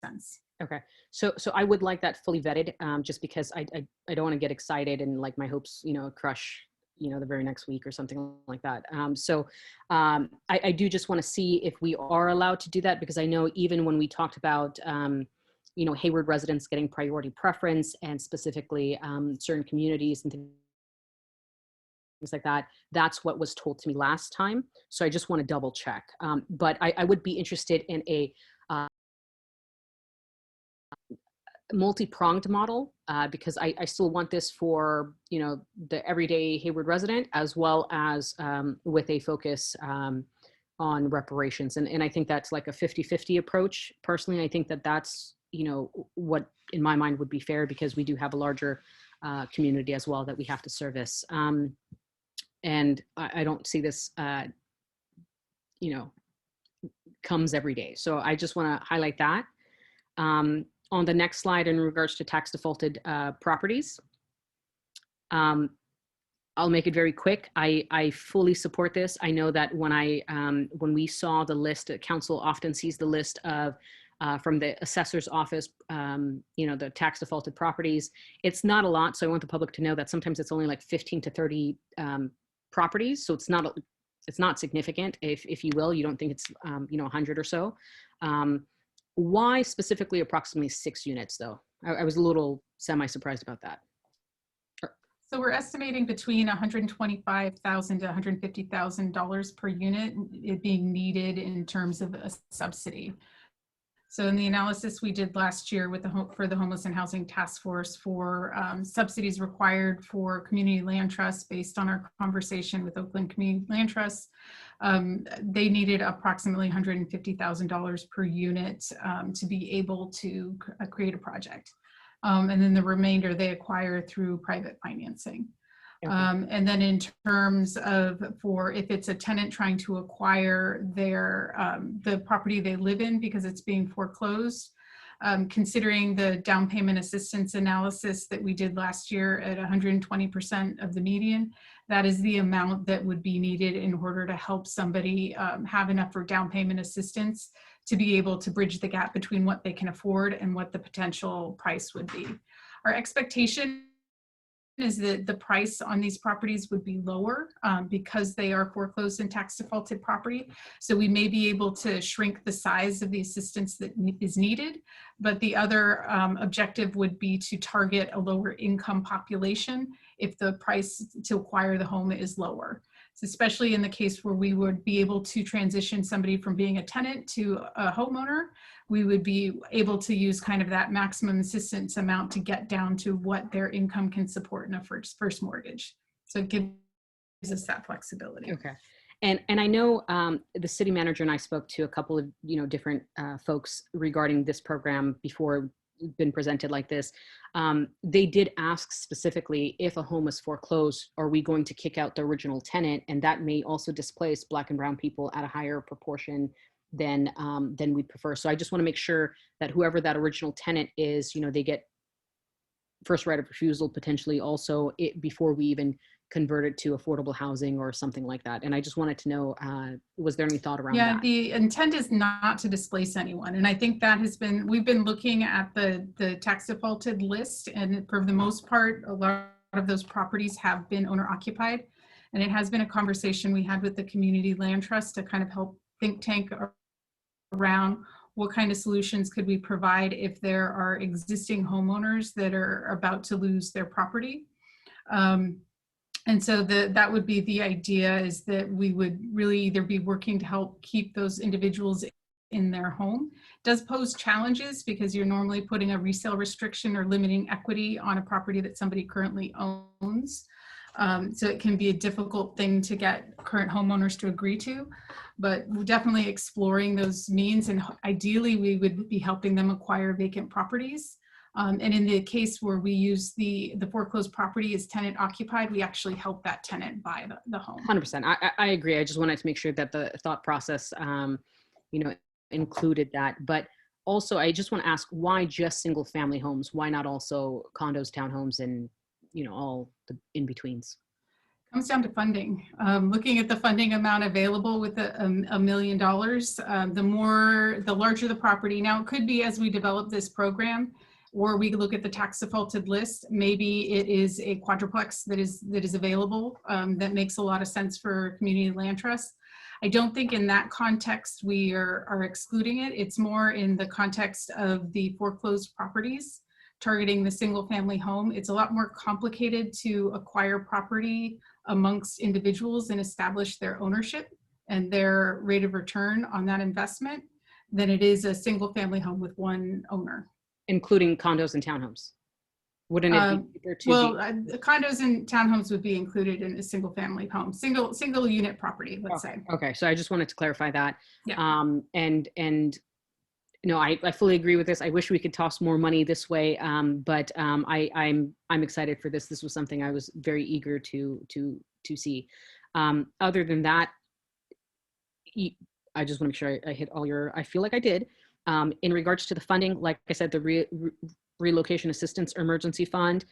S17: sense.
S8: Okay, so I would like that fully vetted, just because I don't want to get excited and like my hopes, crush, the very next week or something like that. I do just want to see if we are allowed to do that, because I know even when we talked about, Hayward residents getting priority preference and specifically certain communities and things like that, that's what was told to me last time. So I just want to double check. But I would be interested in a multi-pronged model, because I still want this for, the everyday Hayward resident, as well as with a focus on reparations. And I think that's like a 50-50 approach. Personally, I think that that's, what in my mind would be fair, because we do have a larger community as well that we have to service. And I don't see this, comes every day. So I just want to highlight that. On the next slide, in regards to tax defaulted properties, I'll make it very quick. I fully support this. I know that when we saw the list, council often sees the list of from the assessor's office, the tax defaulted properties. It's not a lot, so I want the public to know that sometimes it's only like 15 to 30 properties, so it's not significant, if you will. You don't think it's 100 or so. Why specifically approximately 6 units, though? I was a little semi-surprised about that.
S17: So we're estimating between $125,000 to $150,000 per unit, it being needed in terms of a subsidy. So in the analysis we did last year with for the Homeless and Housing Task Force for subsidies required for community land trusts, based on our conversation with Oakland Community Land Trust, they needed approximately $150,000 per unit to be able to create a project. And then the remainder they acquire through private financing. Okay. And then in terms of if it's a tenant trying to acquire the property they live in because it's being foreclosed, considering the down payment assistance analysis that we did last year at 120% of the median, that is the amount that would be needed in order to help somebody have enough for down payment assistance to be able to bridge the gap between what they can afford and what the potential price would be. Our expectation is that the price on these properties would be lower because they are foreclosed and tax defaulted property. So we may be able to shrink the size of the assistance that is needed, but the other objective would be to target a lower income population if the price to acquire the home is lower. So especially in the case where we would be able to transition somebody from being a tenant to a homeowner, we would be able to use kind of that maximum assistance amount to get down to what their income can support in a first mortgage. So it gives us that flexibility.
S8: Okay. And I know the city manager and I spoke to a couple of different folks regarding this program before it's been presented like this. They did ask specifically, if a home is foreclosed, are we going to kick out the original tenant? And that may also displace Black and brown people at a higher proportion than we prefer. So I just want to make sure that whoever that original tenant is, they get first right of refusal potentially also before we even convert it to affordable housing or something like that. And I just wanted to know, was there any thought around that?
S17: Yeah, the intent is not to displace anyone. And I think that we've been looking at the tax defaulted list, and for the most part, a lot of those properties have been owner occupied. And it has been a conversation we had with the Community Land Trust to kind of help think tank around what kind of solutions could we provide if there are existing homeowners that are about to lose their property. And so that would be the idea, is that we would really either be working to help keep those individuals in their home. It does pose challenges because you're normally putting a resale restriction or limiting equity on a property that somebody currently owns. So it can be a difficult thing to get current homeowners to agree to, but we're definitely exploring those means, and ideally we would be helping them acquire vacant properties. And in the case where we use the foreclosed property as tenant occupied, we actually help that tenant buy the home.
S8: 100%. I agree. I just wanted to make sure that the thought process, included that. But also, I just want to ask, why just single family homes? Why not also condos, townhomes, and all the in-betweens?
S17: Comes down to funding. Looking at the funding amount available with $1 million, the larger the property. Now, it could be as we develop this program, or we look at the tax defaulted list, maybe it is a quadruplex that is available that makes a lot of sense for community land trust. I don't think in that context we are excluding it. It's more in the context of the foreclosed properties targeting the single family home. It's a lot more complicated to acquire property amongst individuals and establish their ownership and their rate of return on that investment than it is a single family home with one owner.
S8: Including condos and townhomes. Wouldn't it be cheaper to
S17: condos and townhomes would be included in a single family home, single unit property, let's say.
S8: Okay, so I just wanted to clarify that.
S17: Yeah.
S8: And no, I fully agree with this. I wish we could toss more money this way, but I'm excited for this. This was something I was very eager to see. Other than that, I just want to make sure I hit all your. I feel like I did. In regards to the funding, like I said, the Relocation Assistance Emergency Fund.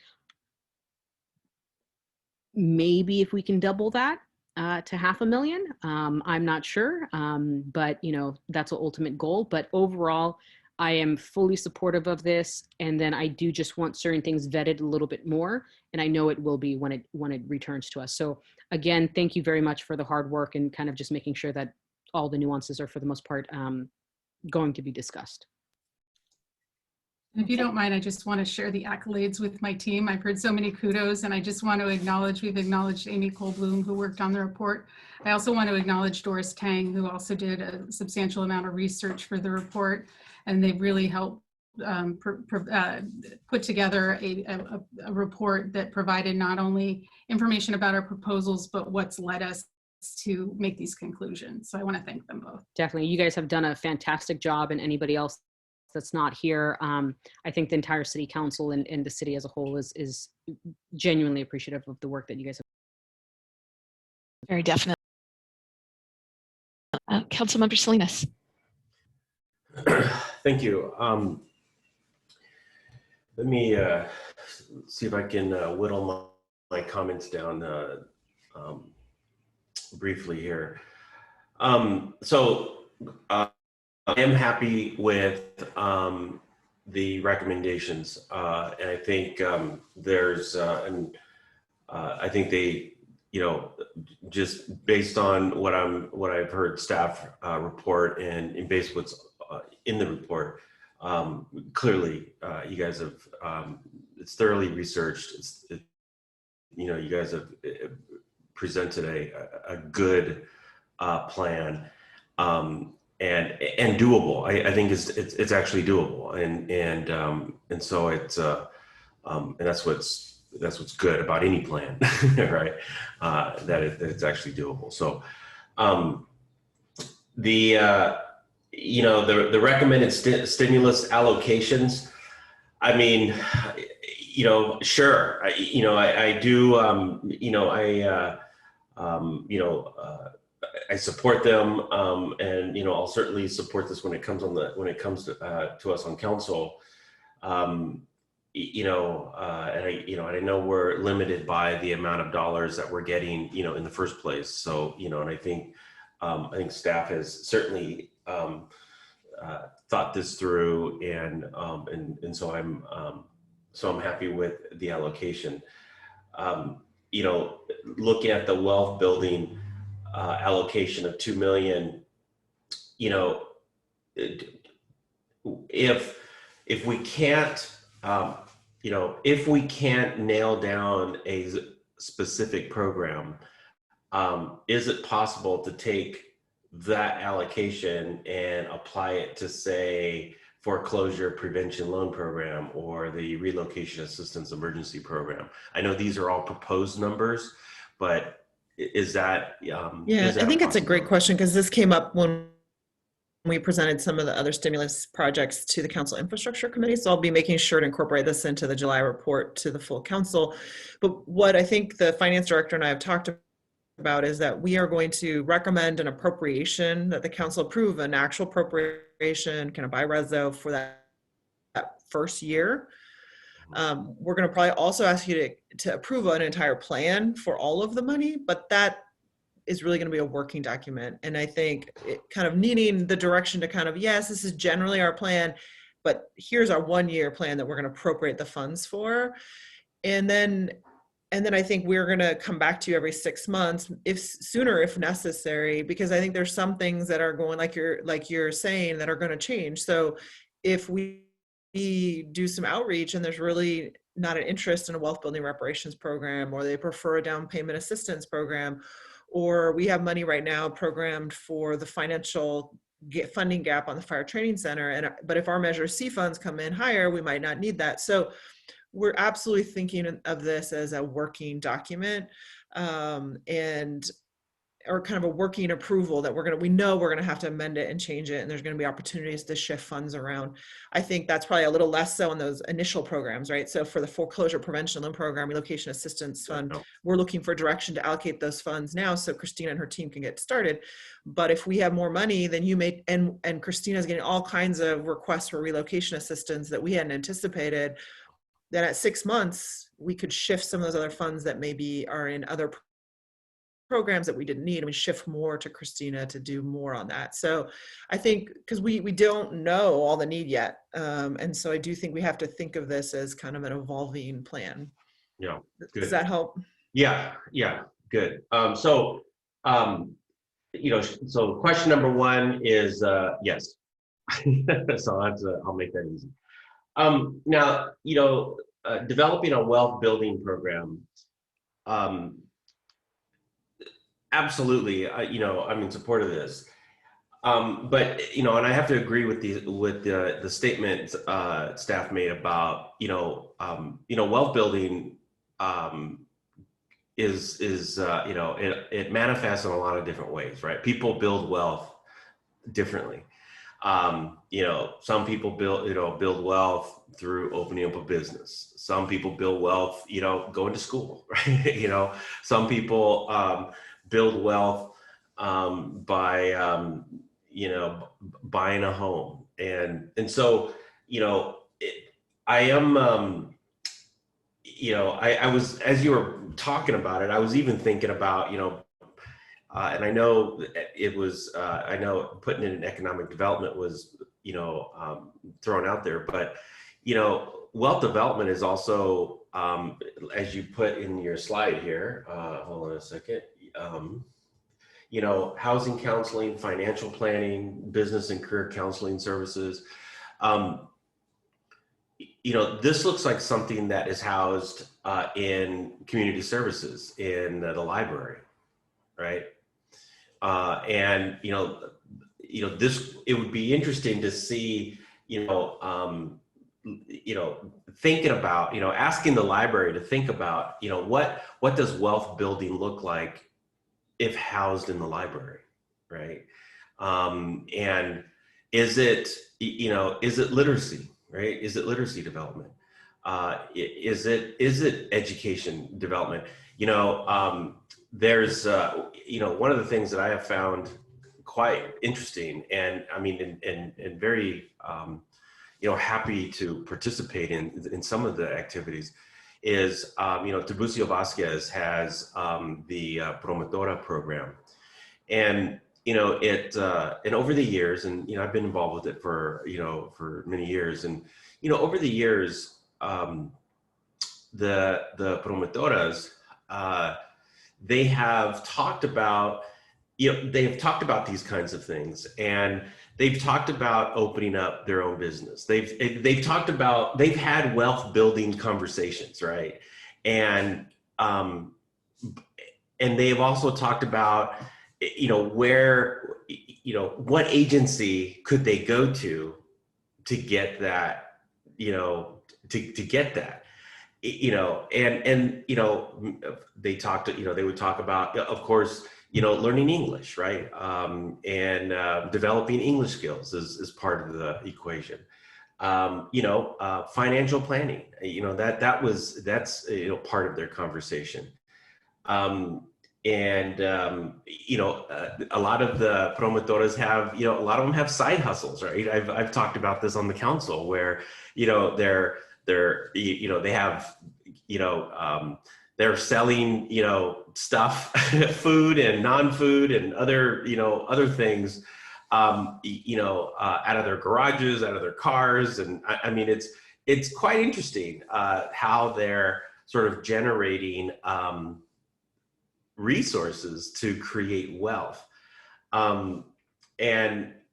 S8: Maybe if we can double that to $500,000, I'm not sure, but you know, that's an ultimate goal. But overall, I am fully supportive of this, and then I do just want certain things vetted a little bit more, and I know it will be when it returns to us. So again, thank you very much for the hard work and kind of just making sure that all the nuances are for the most part going to be discussed.
S17: And if you don't mind, I just want to share the accolades with my team. I've heard so many kudos, and I just want to acknowledge, we've acknowledged Amy Colbloom, who worked on the report. I also want to acknowledge Doris Tang, who also did a substantial amount of research for the report, and they've really helped put together a report that provided not only information about our proposals, but what's led us to make these conclusions. So I want to thank them both.
S8: Definitely. You guys have done a fantastic job, and anybody else that's not here, I think the entire city council and the city as a whole is genuinely appreciative of the work that you guys have.
S1: Very definitely. Councilmember Salinas.
S4: Thank you. Let me see if I can whittle my comments down briefly here. I am happy with the recommendations, and I think there's, I think they, you know, just based on what I've heard staff report and based what's in the report, clearly you guys have it's thoroughly researched. You know, you guys have presented a good plan. And doable. I think it's actually doable, and so it's and that's what's good about any plan, right? That it's actually doable. So you know, the recommended stimulus allocations. I mean, you know, sure. You know, I do. You know, I support them, and you know, I'll certainly support this when it comes to us on council. You know, and I know we're limited by the amount of dollars that we're getting, you know, in the first place. So you know, and I think staff has certainly thought this through, and so I'm happy with the allocation. You know, looking at the wealth building allocation of $2 million, you know, if we can't, you know, if we can't nail down a specific program, is it possible to take that allocation and apply it to, say, foreclosure prevention loan program or the relocation assistance emergency program? I know these are all proposed numbers, but is that
S18: yeah, I think it's a great question, because this came up when we presented some of the other stimulus projects to the council infrastructure committee. So I'll be making sure to incorporate this into the July report to the full council. But what I think the finance director and I have talked about is that we are going to recommend an appropriation, that the council approve an actual appropriation kind of by reso for that first year. We're going to probably also ask you to approve an entire plan for all of the money, but that is really going to be a working document. And I think it kind of needing the direction to kind of, yes, this is generally our plan, but here's our 1-year plan that we're going to appropriate the funds for. And then I think we're going to come back to you every 6 months, if sooner, if necessary, because I think there's some things that are going, like you're saying, that are going to change. So if we do some outreach and there's really not an interest in a wealth building reparations program, or they prefer a down payment assistance program, or we have money right now programmed for the financial funding gap on the fire training center, but if our Measure C funds come in higher, we might not need that. So we're absolutely thinking of this as a working document, or kind of a working approval that we know we're going to have to amend it and change it, and there's going to be opportunities to shift funds around. I think that's probably a little less so in those initial programs, right? So for the foreclosure prevention loan program, relocation assistance fund, we're looking for direction to allocate those funds now so Christina and her team can get started. But if we have more money, then you may, and Christina's getting all kinds of requests for relocation assistance that we hadn't anticipated, then at 6 months, we could shift some of those other funds that maybe are in other programs that we didn't need, and we shift more to Christina to do more on that. So I think, because we don't know all the need yet. And so I do think we have to think of this as kind of an evolving plan.
S4: Yeah. Good.
S18: Does that help?
S4: Yeah. Good. So question number 1 is yes. So I'll make that easy. Now, developing a wealth building program, absolutely, I'm in support of this. But, and I have to agree with the statement staff made about, wealth building is it manifests in a lot of different ways, right? People build wealth differently. Some people build wealth through opening up a business. Some people build wealth, going to school, right? Some people build wealth by, buying a home. And so, I am, I was, as you were talking about it, I was even thinking about, and I know it was, I know putting in economic development was, thrown out there, but, wealth development is also, as you put in your slide here, hold on a second, housing counseling, financial planning, business and career counseling services. This looks like something that is housed in community services in the library, right? And this, it would be interesting to see, thinking about, asking the library to think about, what does wealth building look like if housed in the library, right? And is it literacy, right? Is it literacy development? Is it education development? There's, one of the things that I have found quite interesting, and I mean, and very, happy to participate in some of the activities, is, Tiburcio Vasquez has the Promotora program. And, and over the years, and, I've been involved with it for, for many years. And, over the years, the Promotoras, they have talked about, they've talked about these kinds of things, and they've talked about opening up their own business. They've talked about, they've had wealth building conversations, right? And they've also talked about, where, what agency could they go to get that, to get that, and they talked, they would talk about, of course, learning English, right? And developing English skills is part of the equation. Financial planning, that's part of their conversation. And a lot of the promotoras have, a lot of them have side hustles, right? I've talked about this on the council, where they're they're, they have, they're selling, stuff, food and non-food and other, other things, out of their garages, out of their cars. And I mean, it's quite interesting how they're sort of generating resources to create wealth. And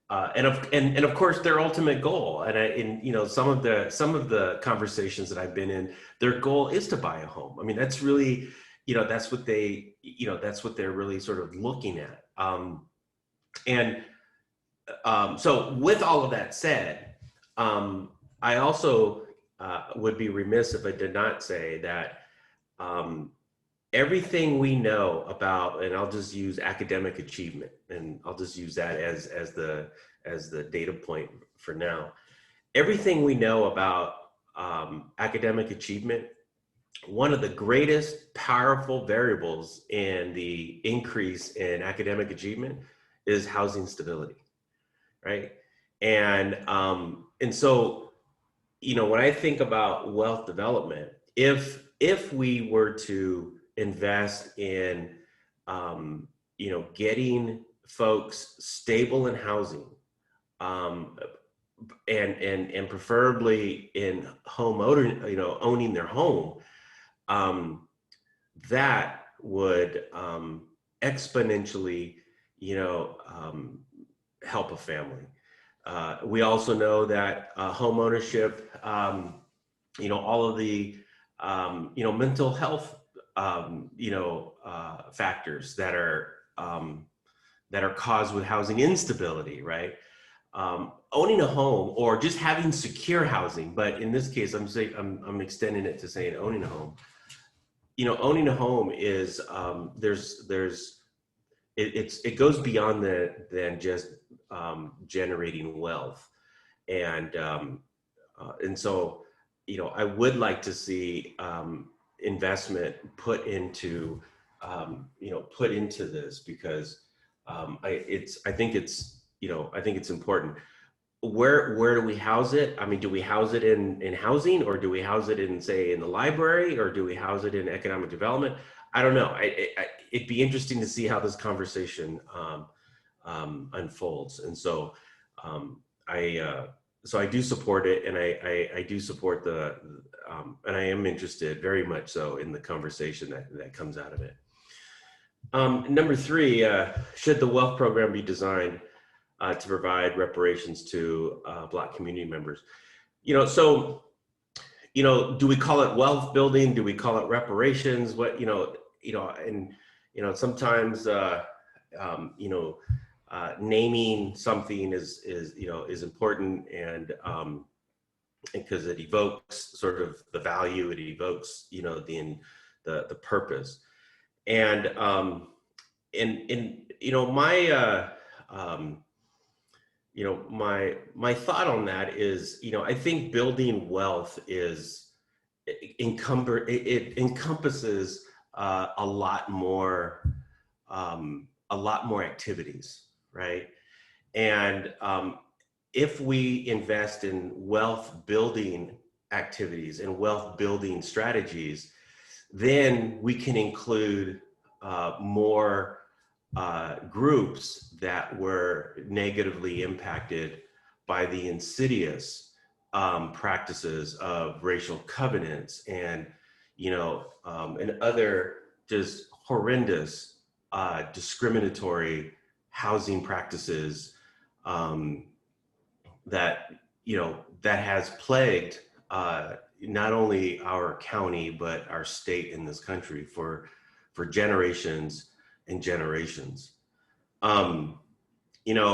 S4: of course their ultimate goal, and some of the conversations that I've been in, their goal is to buy a home. I mean, that's really, that's what they, that's what they're really sort of looking at. So with all of that said, I also would be remiss if I did not say that everything we know about, and I'll just use academic achievement, and I'll just use that as the data point for now. Everything we know about academic achievement, one of the greatest powerful variables in the increase in academic achievement is housing stability, right? And so, when I think about wealth development, if we were to invest in, getting folks stable in housing, and preferably in home owning their home, that would exponentially, help a family. We also know that home ownership, all of the, mental health, factors that are caused with housing instability, right? Owning a home or just having secure housing, but in this case, I'm extending it to saying owning a home. Owning a home is it goes beyond than just generating wealth, and so I would like to see investment put into this, because I think it's important. Where do we house it? I mean, do we house it in housing, or do we house it in, say, in the library, or do we house it in economic development? I don't know. It'd be interesting to see how this conversation unfolds. And so I do support it, and I do support and I am interested very much so in the conversation that comes out of it. Number 3, should the wealth program be designed to provide reparations to Black community members? So, do we call it wealth building? Do we call it reparations? What, sometimes, naming something is important, and because it evokes sort of the value, it evokes, the purpose. And my thought on that is, I think building wealth it encompasses a lot more activities, right? And if we invest in wealth building activities and wealth building strategies, then we can include more groups that were negatively impacted by the insidious practices of racial covenants and other just horrendous discriminatory housing practices that has plagued not only our county but our state in this country for generations and generations. When I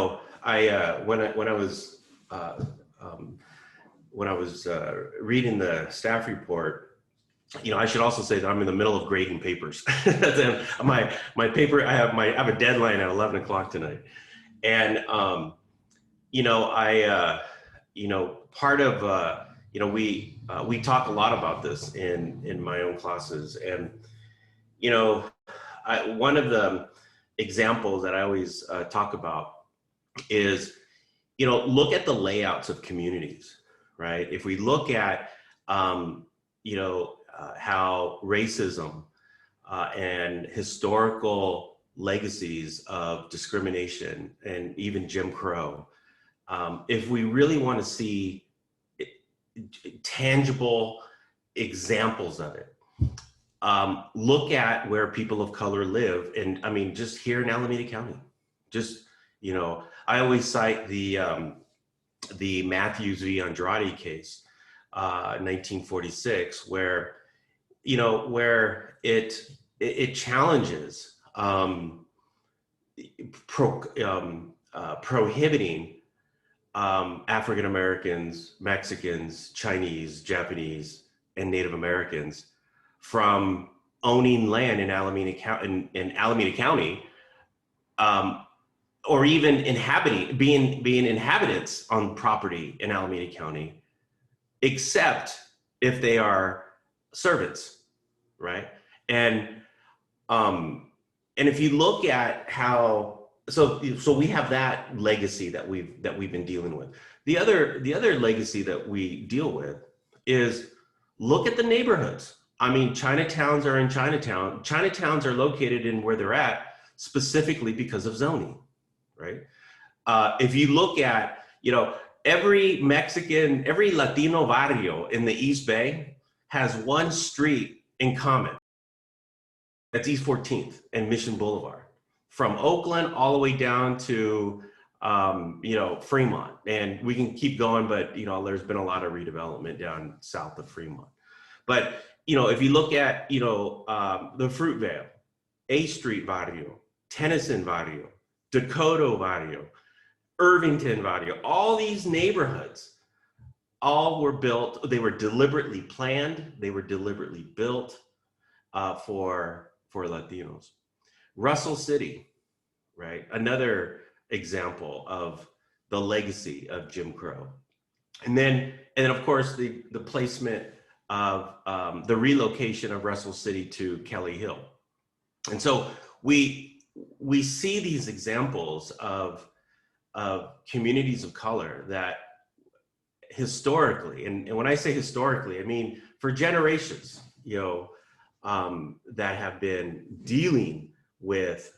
S4: was reading the staff report, I should also say that I'm in the middle of grading papers. my paper, I have a deadline at 11 o'clock tonight. And, part of, we talk a lot about this in my own classes. And, one of the examples that I always talk about is, look at the layouts of communities, right? If we look at you know, how racism and historical legacies of discrimination and even Jim Crow, if we really want to see tangible examples of it, look at where people of color live. And I mean, just here in Alameda County, just, you know, I always cite the Matthews v. Andrade case, 1946, where, you know, where it challenges prohibiting African Americans, Mexicans, Chinese, Japanese, and Native Americans from owning land in Alameda County, or even being inhabitants on property in Alameda County, except if they are servants, right? And if you look at how, so we have that legacy that we've been dealing with. The other legacy that we deal with is, look at the neighborhoods. I mean, Chinatowns are in Chinatown. Chinatowns are located in where they're at specifically because of zoning, right? If you look at, you know, every Mexican, every Latino barrio in the East Bay has one street in common. That's East 14th and Mission Boulevard, from Oakland all the way down to, you know, Fremont. And we can keep going, but, you know, there's been a lot of redevelopment down south of Fremont. But, you know, if you look at, you know, the Fruitvale, A Street barrio, Tennyson barrio, Dakota barrio, Irvington barrio, all these neighborhoods, all were built, they were deliberately planned, they were deliberately built for Latinos. Russell City, right? Another example of the legacy of Jim Crow. And then of course, the placement of the relocation of Russell City to Kelly Hill. And so we see these examples of communities of color that historically, and when I say historically, I mean for generations, you know, that have been dealing with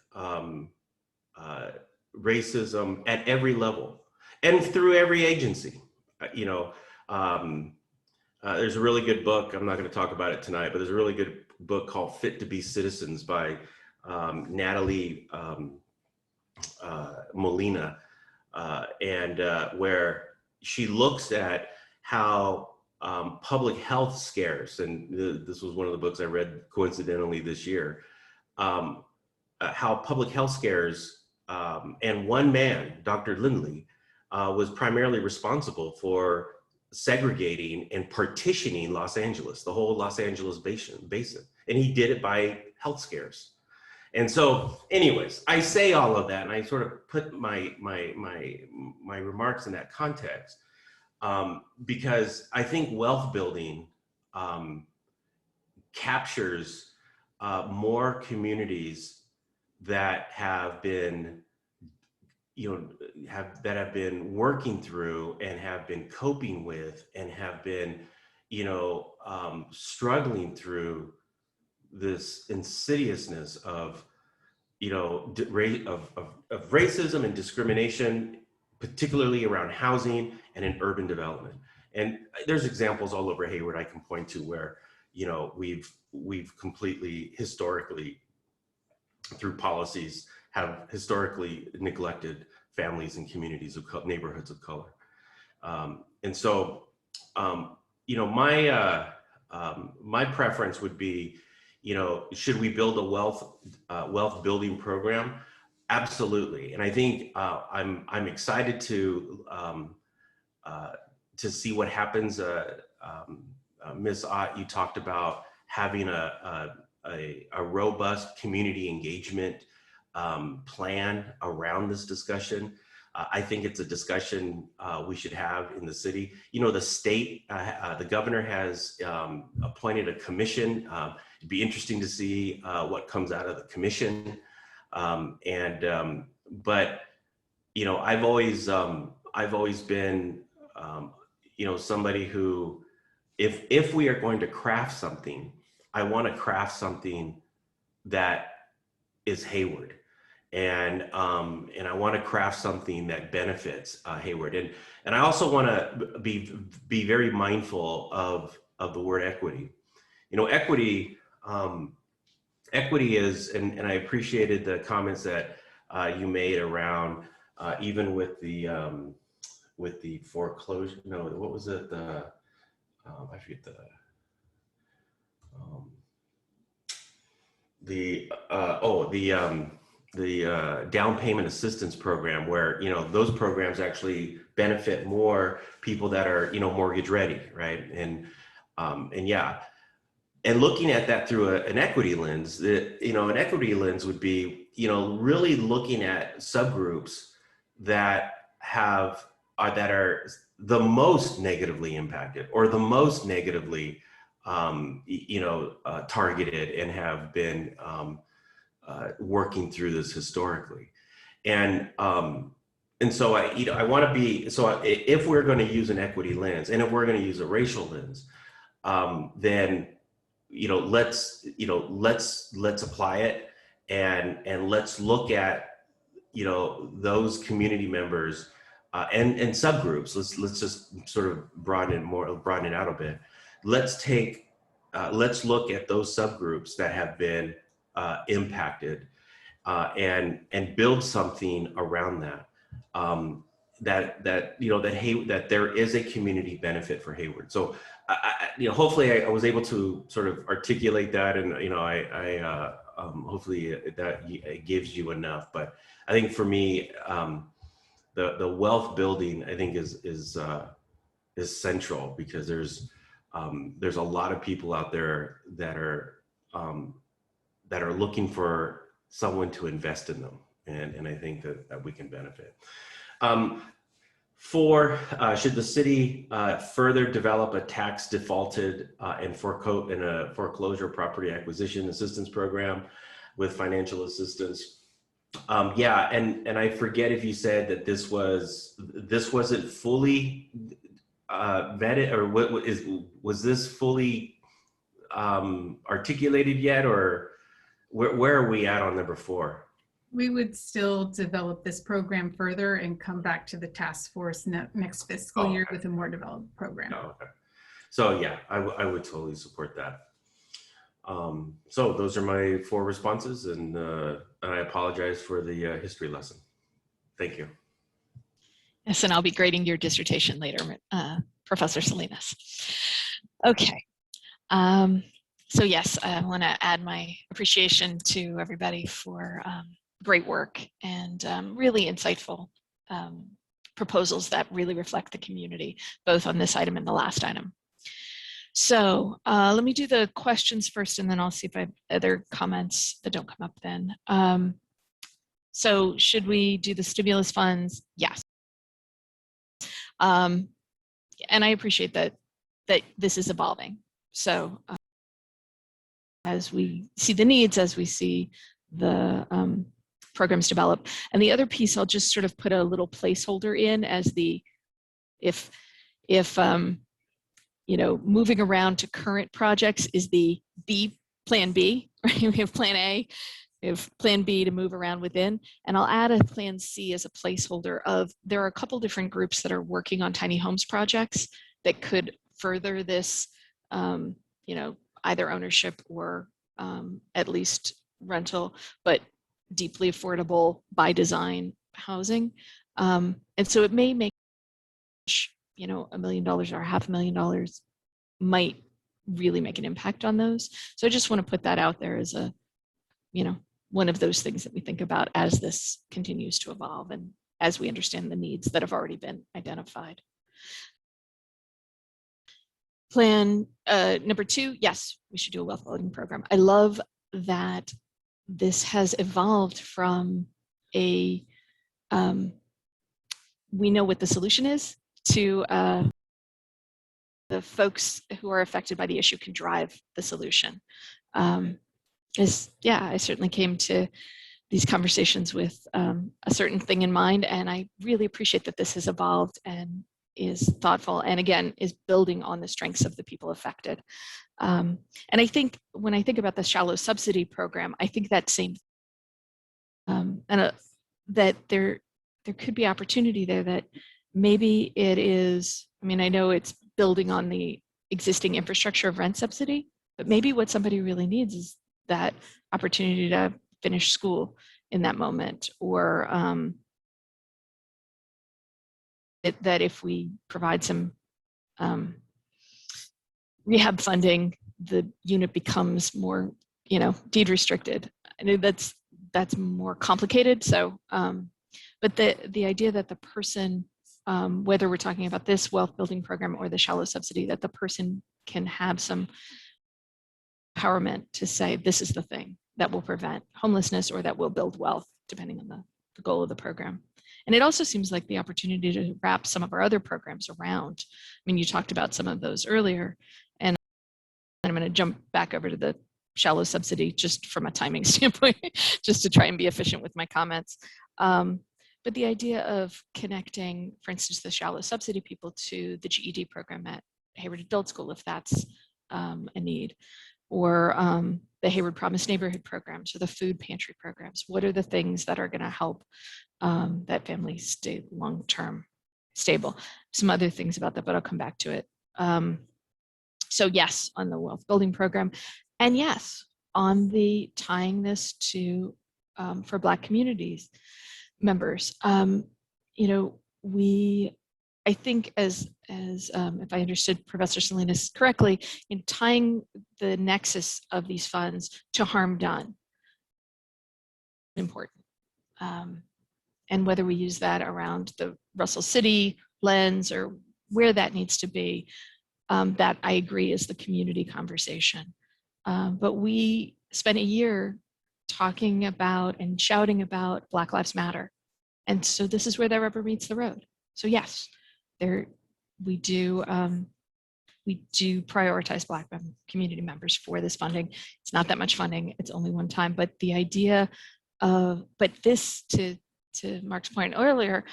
S4: racism at every level and through every agency. You know, there's a really good book, I'm not going to talk about it tonight, but there's a really good book called Fit to Be Citizens by Natalie Molina, and where she looks at how public health scares, and this was one of the books I read coincidentally this year, how public health scares, and one man, Dr. Lindley, was primarily responsible for segregating and partitioning Los Angeles, the whole Los Angeles basin. And he did it by health scares. And so anyways, I say all of that, and I sort of put my remarks in that context, because I think wealth building captures more communities that have been, you know, that have been working through and have been coping with and have been, you know, struggling through this insidiousness of, you know, of racism and discrimination, particularly around housing and in urban development. And there's examples all over Hayward I can point to where, you know, we've completely historically, through policies, have historically neglected families and communities of neighborhoods of color. And so, you know, my preference would be, you know, should we build a wealth building program? Absolutely. And I think I'm excited to see what happens. Ms. Ott, you talked about having a robust community engagement plan around this discussion. I think it's a discussion we should have in the city. You know, the state, the governor has appointed a commission. It'd be interesting to see what comes out of the commission. But you know, I've always been, you know, somebody who if we are going to craft something, I want to craft something that is Hayward, and I want to craft something that benefits Hayward, and I also want to be very mindful of the word equity. You know, equity is, and I appreciated the comments that you made around even with the foreclosure. No, what was it? I forget the down payment assistance program, where, you know, those programs actually benefit more people that are, you know, mortgage ready, right? And yeah, and looking at that through an equity lens, you know, an equity lens would be, you know, really looking at subgroups that that are the most negatively impacted, or the most negatively targeted, and have been working through this historically. And so I want to be, so if we're going to use an equity lens, and if we're going to use a racial lens, then, let's apply it, and let's look at, those community members and subgroups. Let's just sort of broaden it out a bit. Let's look at those subgroups that have been impacted, and build something around that. That there is a community benefit for Hayward. So, hopefully I was able to sort of articulate that, and hopefully that it gives you enough. But I think for me, the wealth building, I think, is central, because there's a lot of people out there that are looking for someone to invest in them, and I think that we can benefit. Should the city further develop a tax defaulted and a foreclosure property acquisition assistance program with financial assistance? Yeah, and I forget if you said that this wasn't fully vetted, or was this fully articulated yet, or where are we at on number 4?
S17: We would still develop this program further and come back to the task force next fiscal year with a more developed program.
S4: Oh, okay. So yeah, I would totally support that. So those are my 4 responses, and I apologize for the history lesson. Thank you.
S1: Yes, and I'll be grading your dissertation later, Professor Salinas. Okay. So yes, I want to add my appreciation to everybody for great work and really insightful proposals that really reflect the community, both on this item and the last item. So let me do the questions first, and then I'll see if I have other comments that don't come up then. So should we do the stimulus funds? Yes. And I appreciate that this is evolving. So as we see the needs, as we see the programs develop. And the other piece, I'll just sort of put a little placeholder in as if moving around to current projects is the plan B, right? We have plan A, we have plan B to move around within, and I'll add a plan C as a placeholder of, there are a couple different groups that are working on tiny homes projects that could further this, either ownership or at least rental, but deeply affordable by design housing. And so it may make, $1 million or $500,000 might really make an impact on those. So I just want to put that out there as one of those things that we think about as this continues to evolve and as we understand the needs that have already been identified. Plan number 2, yes, we should do a wealth building program. I love that this has evolved from we know what the solution is, to the folks who are affected by the issue can drive the solution. I certainly came to these conversations with a certain thing in mind, and I really appreciate that this has evolved and is thoughtful and again is building on the strengths of the people affected. And I think when I think about the shallow subsidy program, I think that same that there could be opportunity there that maybe it is, I mean, I know it's building on the existing infrastructure of rent subsidy, but maybe what somebody really needs is that opportunity to finish school in that moment, or that if we provide some rehab funding, the unit becomes more, deed restricted. I know that's more complicated. So, but the idea that the person, whether we're talking about this wealth building program or the shallow subsidy, that the person can have some empowerment to say, this is the thing that will prevent homelessness or that will build wealth, depending on the goal of the program. And it also seems like the opportunity to wrap some of our other programs around. I mean, you talked about some of those earlier, and I'm going to jump back over to the shallow subsidy just from a timing standpoint, just to try and be efficient with my comments. But the idea of connecting, for instance, the shallow subsidy people to the GED program at Hayward Adult School, if that's a need, or the Hayward Promise Neighborhood programs or the food pantry programs. What are the things that are going to help that family stay long-term stable? Some other things about that, but I'll come back to it. So yes, on the wealth building program, and yes, on the tying this to for Black communities members. I think as if I understood Professor Salinas correctly, in tying the nexus of these funds to harm done, important. And whether we use that around the Russell City lens or where that needs to be, that I agree is the community conversation. But we spent a year talking about and shouting about Black Lives Matter. And so this is where that rubber meets the road. So yes, we do prioritize Black community members for this funding. It's not that much funding, it's only one time, but the idea of, but this, to Mark's point earlier,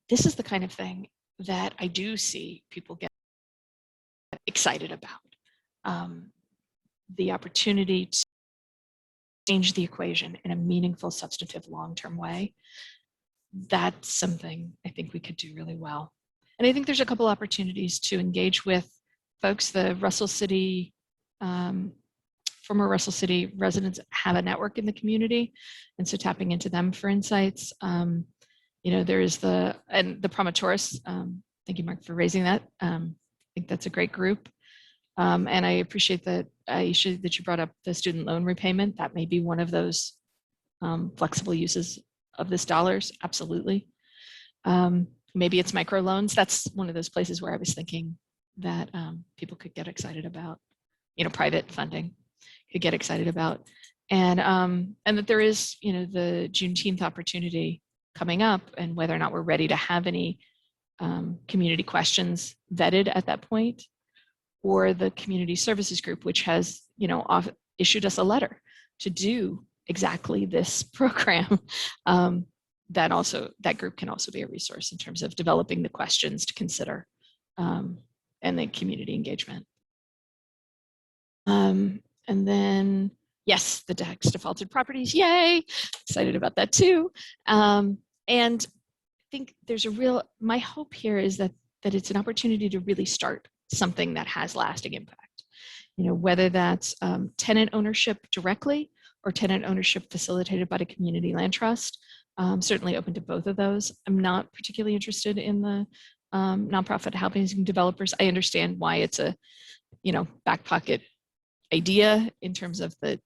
S1: this is the kind of thing that I do see people get excited about. The opportunity to change the equation in a meaningful, substantive, long-term way. That's something I think we could do really well. And I think there's a couple opportunities to engage with folks. The Russell City, former Russell City residents have a network in the community. And so tapping into them for insights. There is the Promotoris. Thank you, Mark, for raising that. I think that's a great group. And I appreciate that, Aisha, that you brought up the student loan repayment. That may be one of those flexible uses of this dollars, absolutely. Maybe it's microloans. That's one of those places where I was thinking that people could get excited about, private funding could get excited about. And that there is, the Juneteenth opportunity coming up, and whether or not we're ready to have any community questions vetted at that point, or the community services group, which has, issued us a letter to do exactly this program. That group can also be a resource in terms of developing the questions to consider and the community engagement. And then, yes, the tax defaulted properties, yay, excited about that too. And I think there's my hope here is that it's an opportunity to really start something that has lasting impact. Whether that's tenant ownership directly or tenant ownership facilitated by the community land trust. Certainly open to both of those. I'm not particularly interested in the nonprofit housing developers. I understand why it's a, back pocket idea in terms of the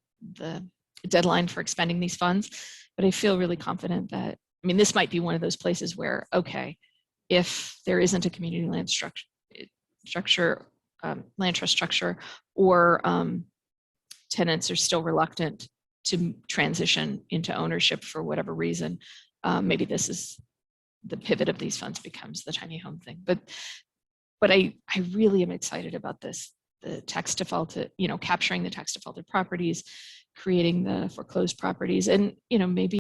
S1: deadline for expending these funds, but I feel really confident that, this might be one of those places where, okay, if there isn't a community land structure, land trust structure, or tenants are still reluctant to transition into ownership for whatever reason, maybe this is the pivot of these funds becomes the tiny home thing. But I really am excited about this, the tax defaulted, capturing the tax defaulted properties, creating the foreclosed properties, and maybe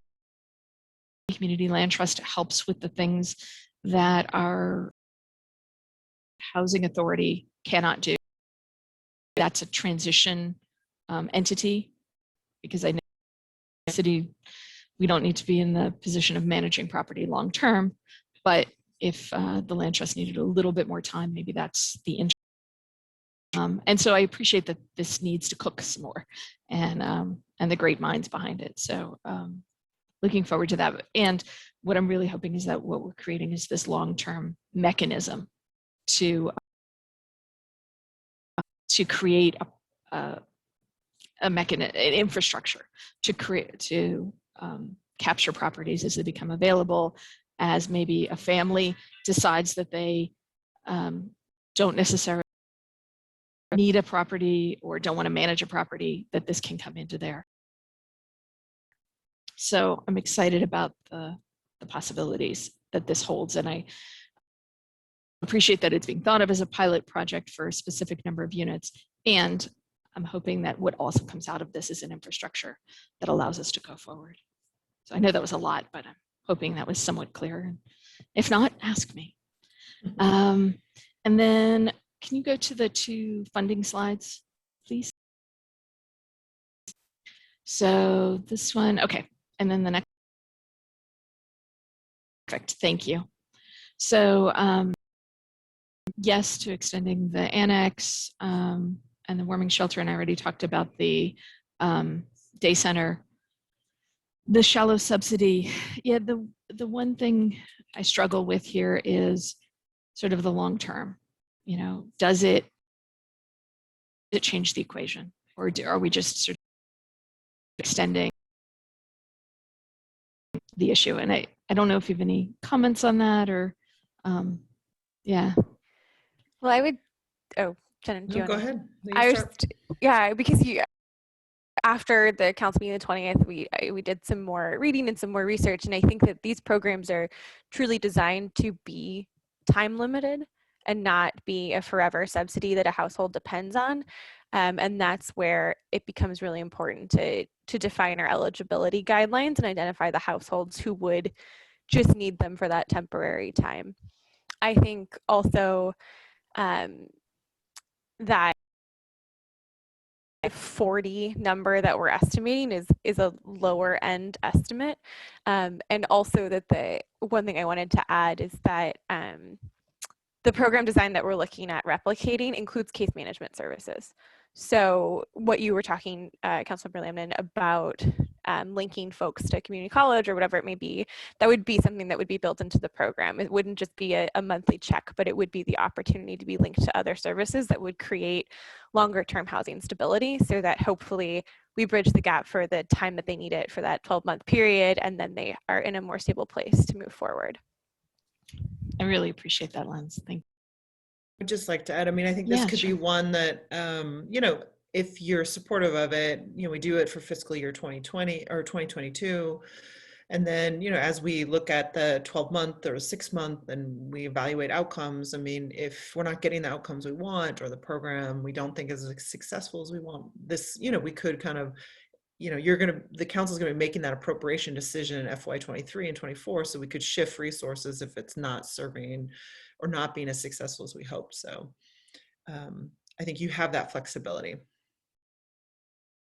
S1: community land trust helps with the things that are Housing Authority cannot do. That's a transition entity, because I know the city, we don't need to be in the position of managing property long term, but if the land trust needed a little bit more time, maybe that's the interest. And so I appreciate that this needs to cook some more, and the great minds behind it. So looking forward to that. And what I'm really hoping is that what we're creating is this long-term mechanism to create an infrastructure to capture properties as they become available, as maybe a family decides that they don't necessarily need a property or don't want to manage a property, that this can come into there. So I'm excited about the possibilities that this holds, and I appreciate that it's being thought of as a pilot project for a specific number of units. And I'm hoping that what also comes out of this is an infrastructure that allows us to go forward. So I know that was a lot, but I'm hoping that was somewhat clear. If not, ask me. And then can you go to the 2 funding slides, please? So this one, okay. And then the next. Perfect, thank you. So yes to extending the annex and the warming shelter, and I already talked about the day center. The shallow subsidy, yeah, the one thing I struggle with here is sort of the long term. You know, does it change the equation, or are we just sort of extending the issue? And I don't know if you have any comments on that, or yeah.
S7: Well, I would, oh, Jen, do you
S18: No, go
S7: wanna-
S18: ahead.
S7: Yeah, because after the council meeting the 20th, we did some more reading and some more research, and I think that these programs are truly designed to be time limited and not be a forever subsidy that a household depends on. And that's where it becomes really important to define our eligibility guidelines and identify the households who would just need them for that temporary time. I think also that 40 number that we're estimating is a lower end estimate. And also that the one thing I wanted to add is that the program design that we're looking at replicating includes case management services. So what you were talking, Councilmember Lamnon, about linking folks to community college or whatever it may be, that would be something that would be built into the program. It wouldn't just be a monthly check, but it would be the opportunity to be linked to other services that would create longer term housing stability, so that hopefully we bridge the gap for the time that they need it for that 12-month period, and then they are in a more stable place to move forward.
S1: I really appreciate that, Lens. Thank you.
S18: I'd just like to add, I mean, I think this could be one that, you know, if you're supportive of it, you know, we do it for fiscal year 2020 or 2022. And then, you know, as we look at the 12-month or 6-month and we evaluate outcomes, I mean, if we're not getting the outcomes we want, or the program we don't think is as successful as we want, this, you know, we could kind of, you know, the council's gonna be making that appropriation decision in FY23 and 24, so we could shift resources if it's not serving or not being as successful as we hope. So I think you have that flexibility.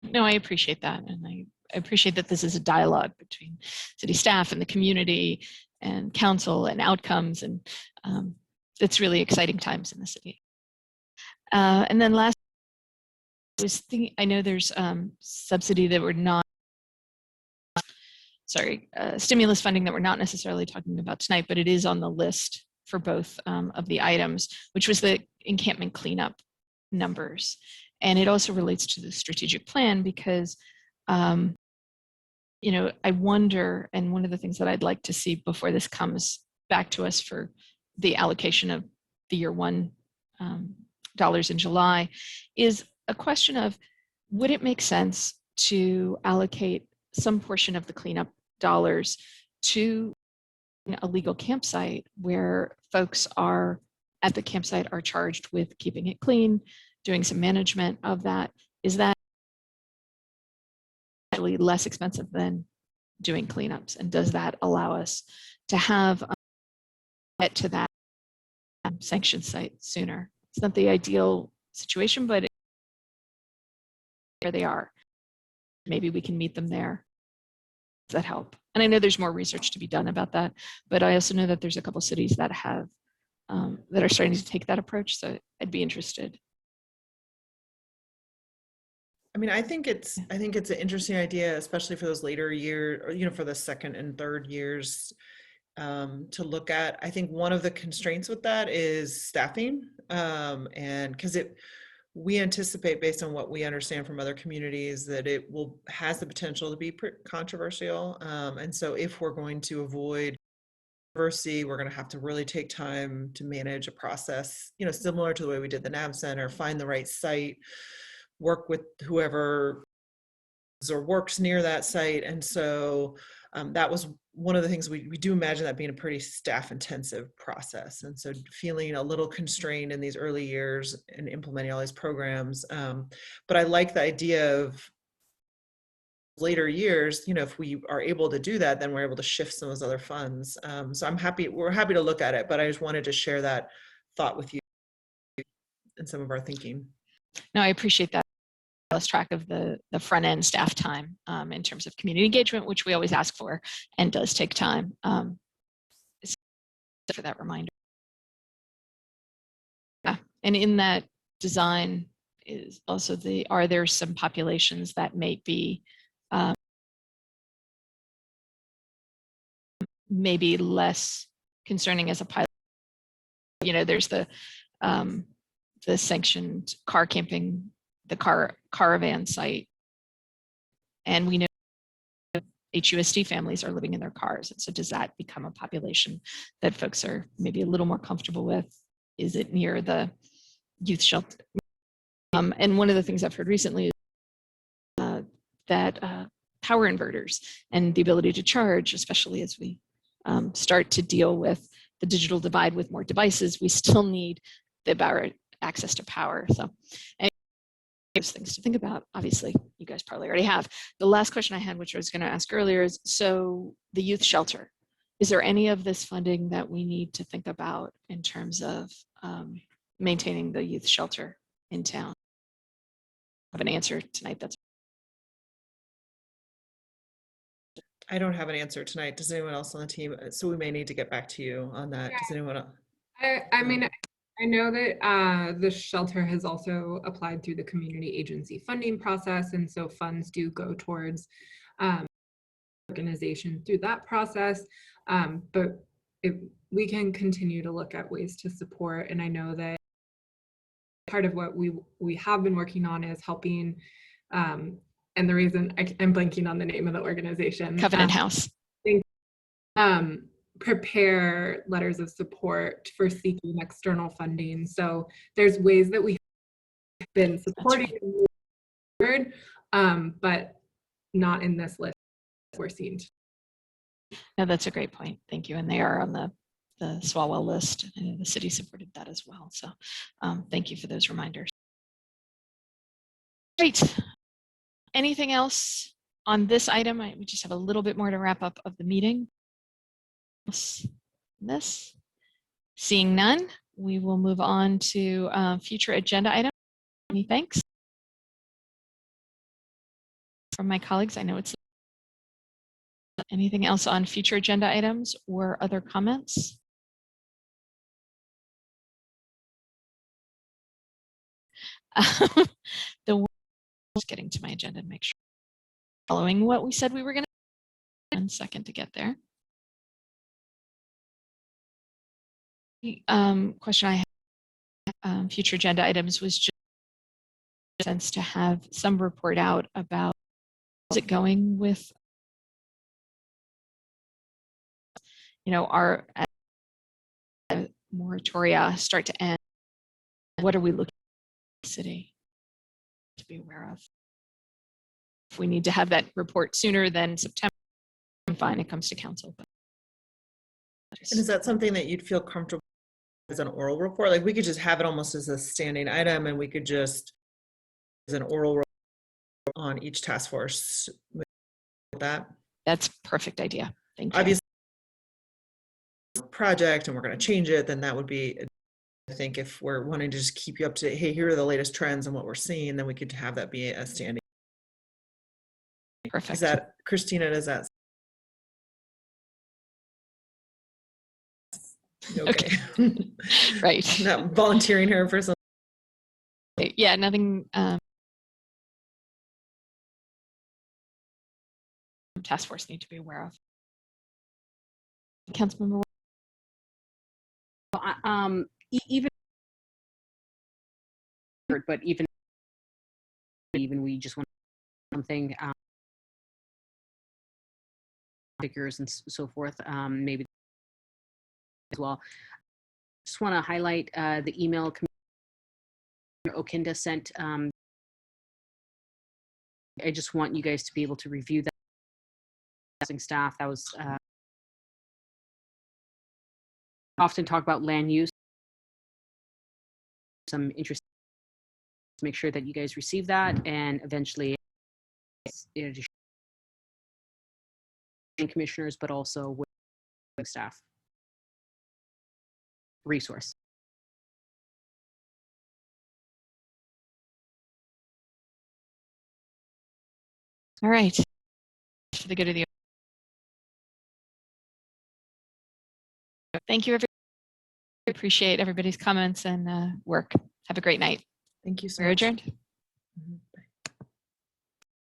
S1: No, I appreciate that. And I appreciate that this is a dialogue between city staff and the community and council and outcomes. And it's really exciting times in the city. And then last, I was thinking, I know there's subsidy that we're not, stimulus funding that we're not necessarily talking about tonight, but it is on the list for both of the items, which was the encampment cleanup numbers. And it also relates to the strategic plan because, you know, I wonder, and one of the things that I'd like to see before this comes back to us for the allocation of the year one dollars in July is a question of, would it make sense to allocate some portion of the cleanup dollars to a legal campsite where folks are at the campsite are charged with keeping it clean, doing some management of that? Is that actually less expensive than doing cleanups? And does that allow us to have get to that sanctioned site sooner. It's not the ideal situation, but where they are, maybe we can meet them there. Does that help? And I know there's more research to be done about that, but I also know that there's a couple cities that have that are starting to take that approach. So I'd be interested.
S18: I mean, I think it's an interesting idea, especially for those later years, or, you know, for the second and third years, to look at. I think one of the constraints with that is staffing, and because we anticipate, based on what we understand from other communities, that it has the potential to be controversial. And so if we're going to avoid controversy, we're going to have to really take time to manage a process, you know, similar to the way we did the NAB Center, find the right site, work with whoever or works near that site. And so that was one of the things we do imagine that being a pretty staff intensive process. And so feeling a little constrained in these early years and implementing all these programs. But I like the idea of later years, you know, if we are able to do that, then we're able to shift some of those other funds. So we're happy to look at it, but I just wanted to share that thought with you and some of our thinking.
S1: No, I appreciate that. Lost track of the front end staff time in terms of community engagement, which we always ask for and does take time. For that reminder. Yeah. And in that design is also are there some populations that may be maybe less concerning as a pilot? You know, there's the sanctioned car camping, the caravan site, and we know HUSD families are living in their cars. And so does that become a population that folks are maybe a little more comfortable with? Is it near the youth shelter? And one of the things I've heard recently is that power inverters and the ability to charge, especially as we start to deal with the digital divide with more devices, we still need the access to power. So those things to think about. Obviously, you guys probably already have. The last question I had, which I was going to ask earlier, is so the youth shelter. Is there any of this funding that we need to think about in terms of maintaining the youth shelter in town? I have an answer tonight.
S18: I don't have an answer tonight. Does anyone else on the team? So we may need to get back to you on that. Does anyone else?
S6: I mean, I know that the shelter has also applied through the community agency funding process, and so funds do go towards organization through that process. But we can continue to look at ways to support, and I know that part of what we have been working on is helping, and the reason I'm blanking on the name of the organization,
S1: Covenant House.
S6: Prepare letters of support for seeking external funding. So there's ways that we have been supporting, but not in this list we're seeing.
S1: No, that's a great point. Thank you. And they are on the Swalwell list, and the city supported that as well. So thank you for those reminders. Great. Anything else on this item? We just have a little bit more to wrap up of the meeting. This, seeing none, we will move on to future agenda items. Any thanks from my colleagues? I know it's anything else on future agenda items or other comments? Just getting to my agenda to make sure following what we said we were going to. 1 second to get there. Question I had, future agenda items, was just sense to have some report out about how's it going with, you know, our moratoria start to end. What are we looking at the city to be aware of? If we need to have that report sooner than September, I'm fine, it comes to council. But
S18: and is that something that you'd feel comfortable as an oral report? Like we could just have it almost as a standing item, and we could just as an oral report on each task force with that.
S1: That's a perfect idea. Thank you.
S18: Obviously, project and we're going to change it, then that would be I think if we're wanting to just keep you up to date, hey, here are the latest trends and what we're seeing, then we could have that be a standing.
S1: Perfect.
S18: Is that, Christina, does that? Okay.
S1: Right.
S18: Not volunteering her for some.
S1: Yeah, nothing. Task force need to be aware of. Councilmember.
S8: Even but even we just want something figures and so forth, maybe as well. Just want to highlight the email Commissioner Okinda sent. I just want you guys to be able to review that. Staff, that was often talk about land use. Some interest to make sure that you guys receive that, and eventually commissioners, but also with staff resource.
S1: All right. For the good of the. Thank you, everybody. Appreciate everybody's comments and work. Have a great night.
S18: Thank you so
S1: We're
S18: much.
S1: adjourned.
S18: Mm-hmm.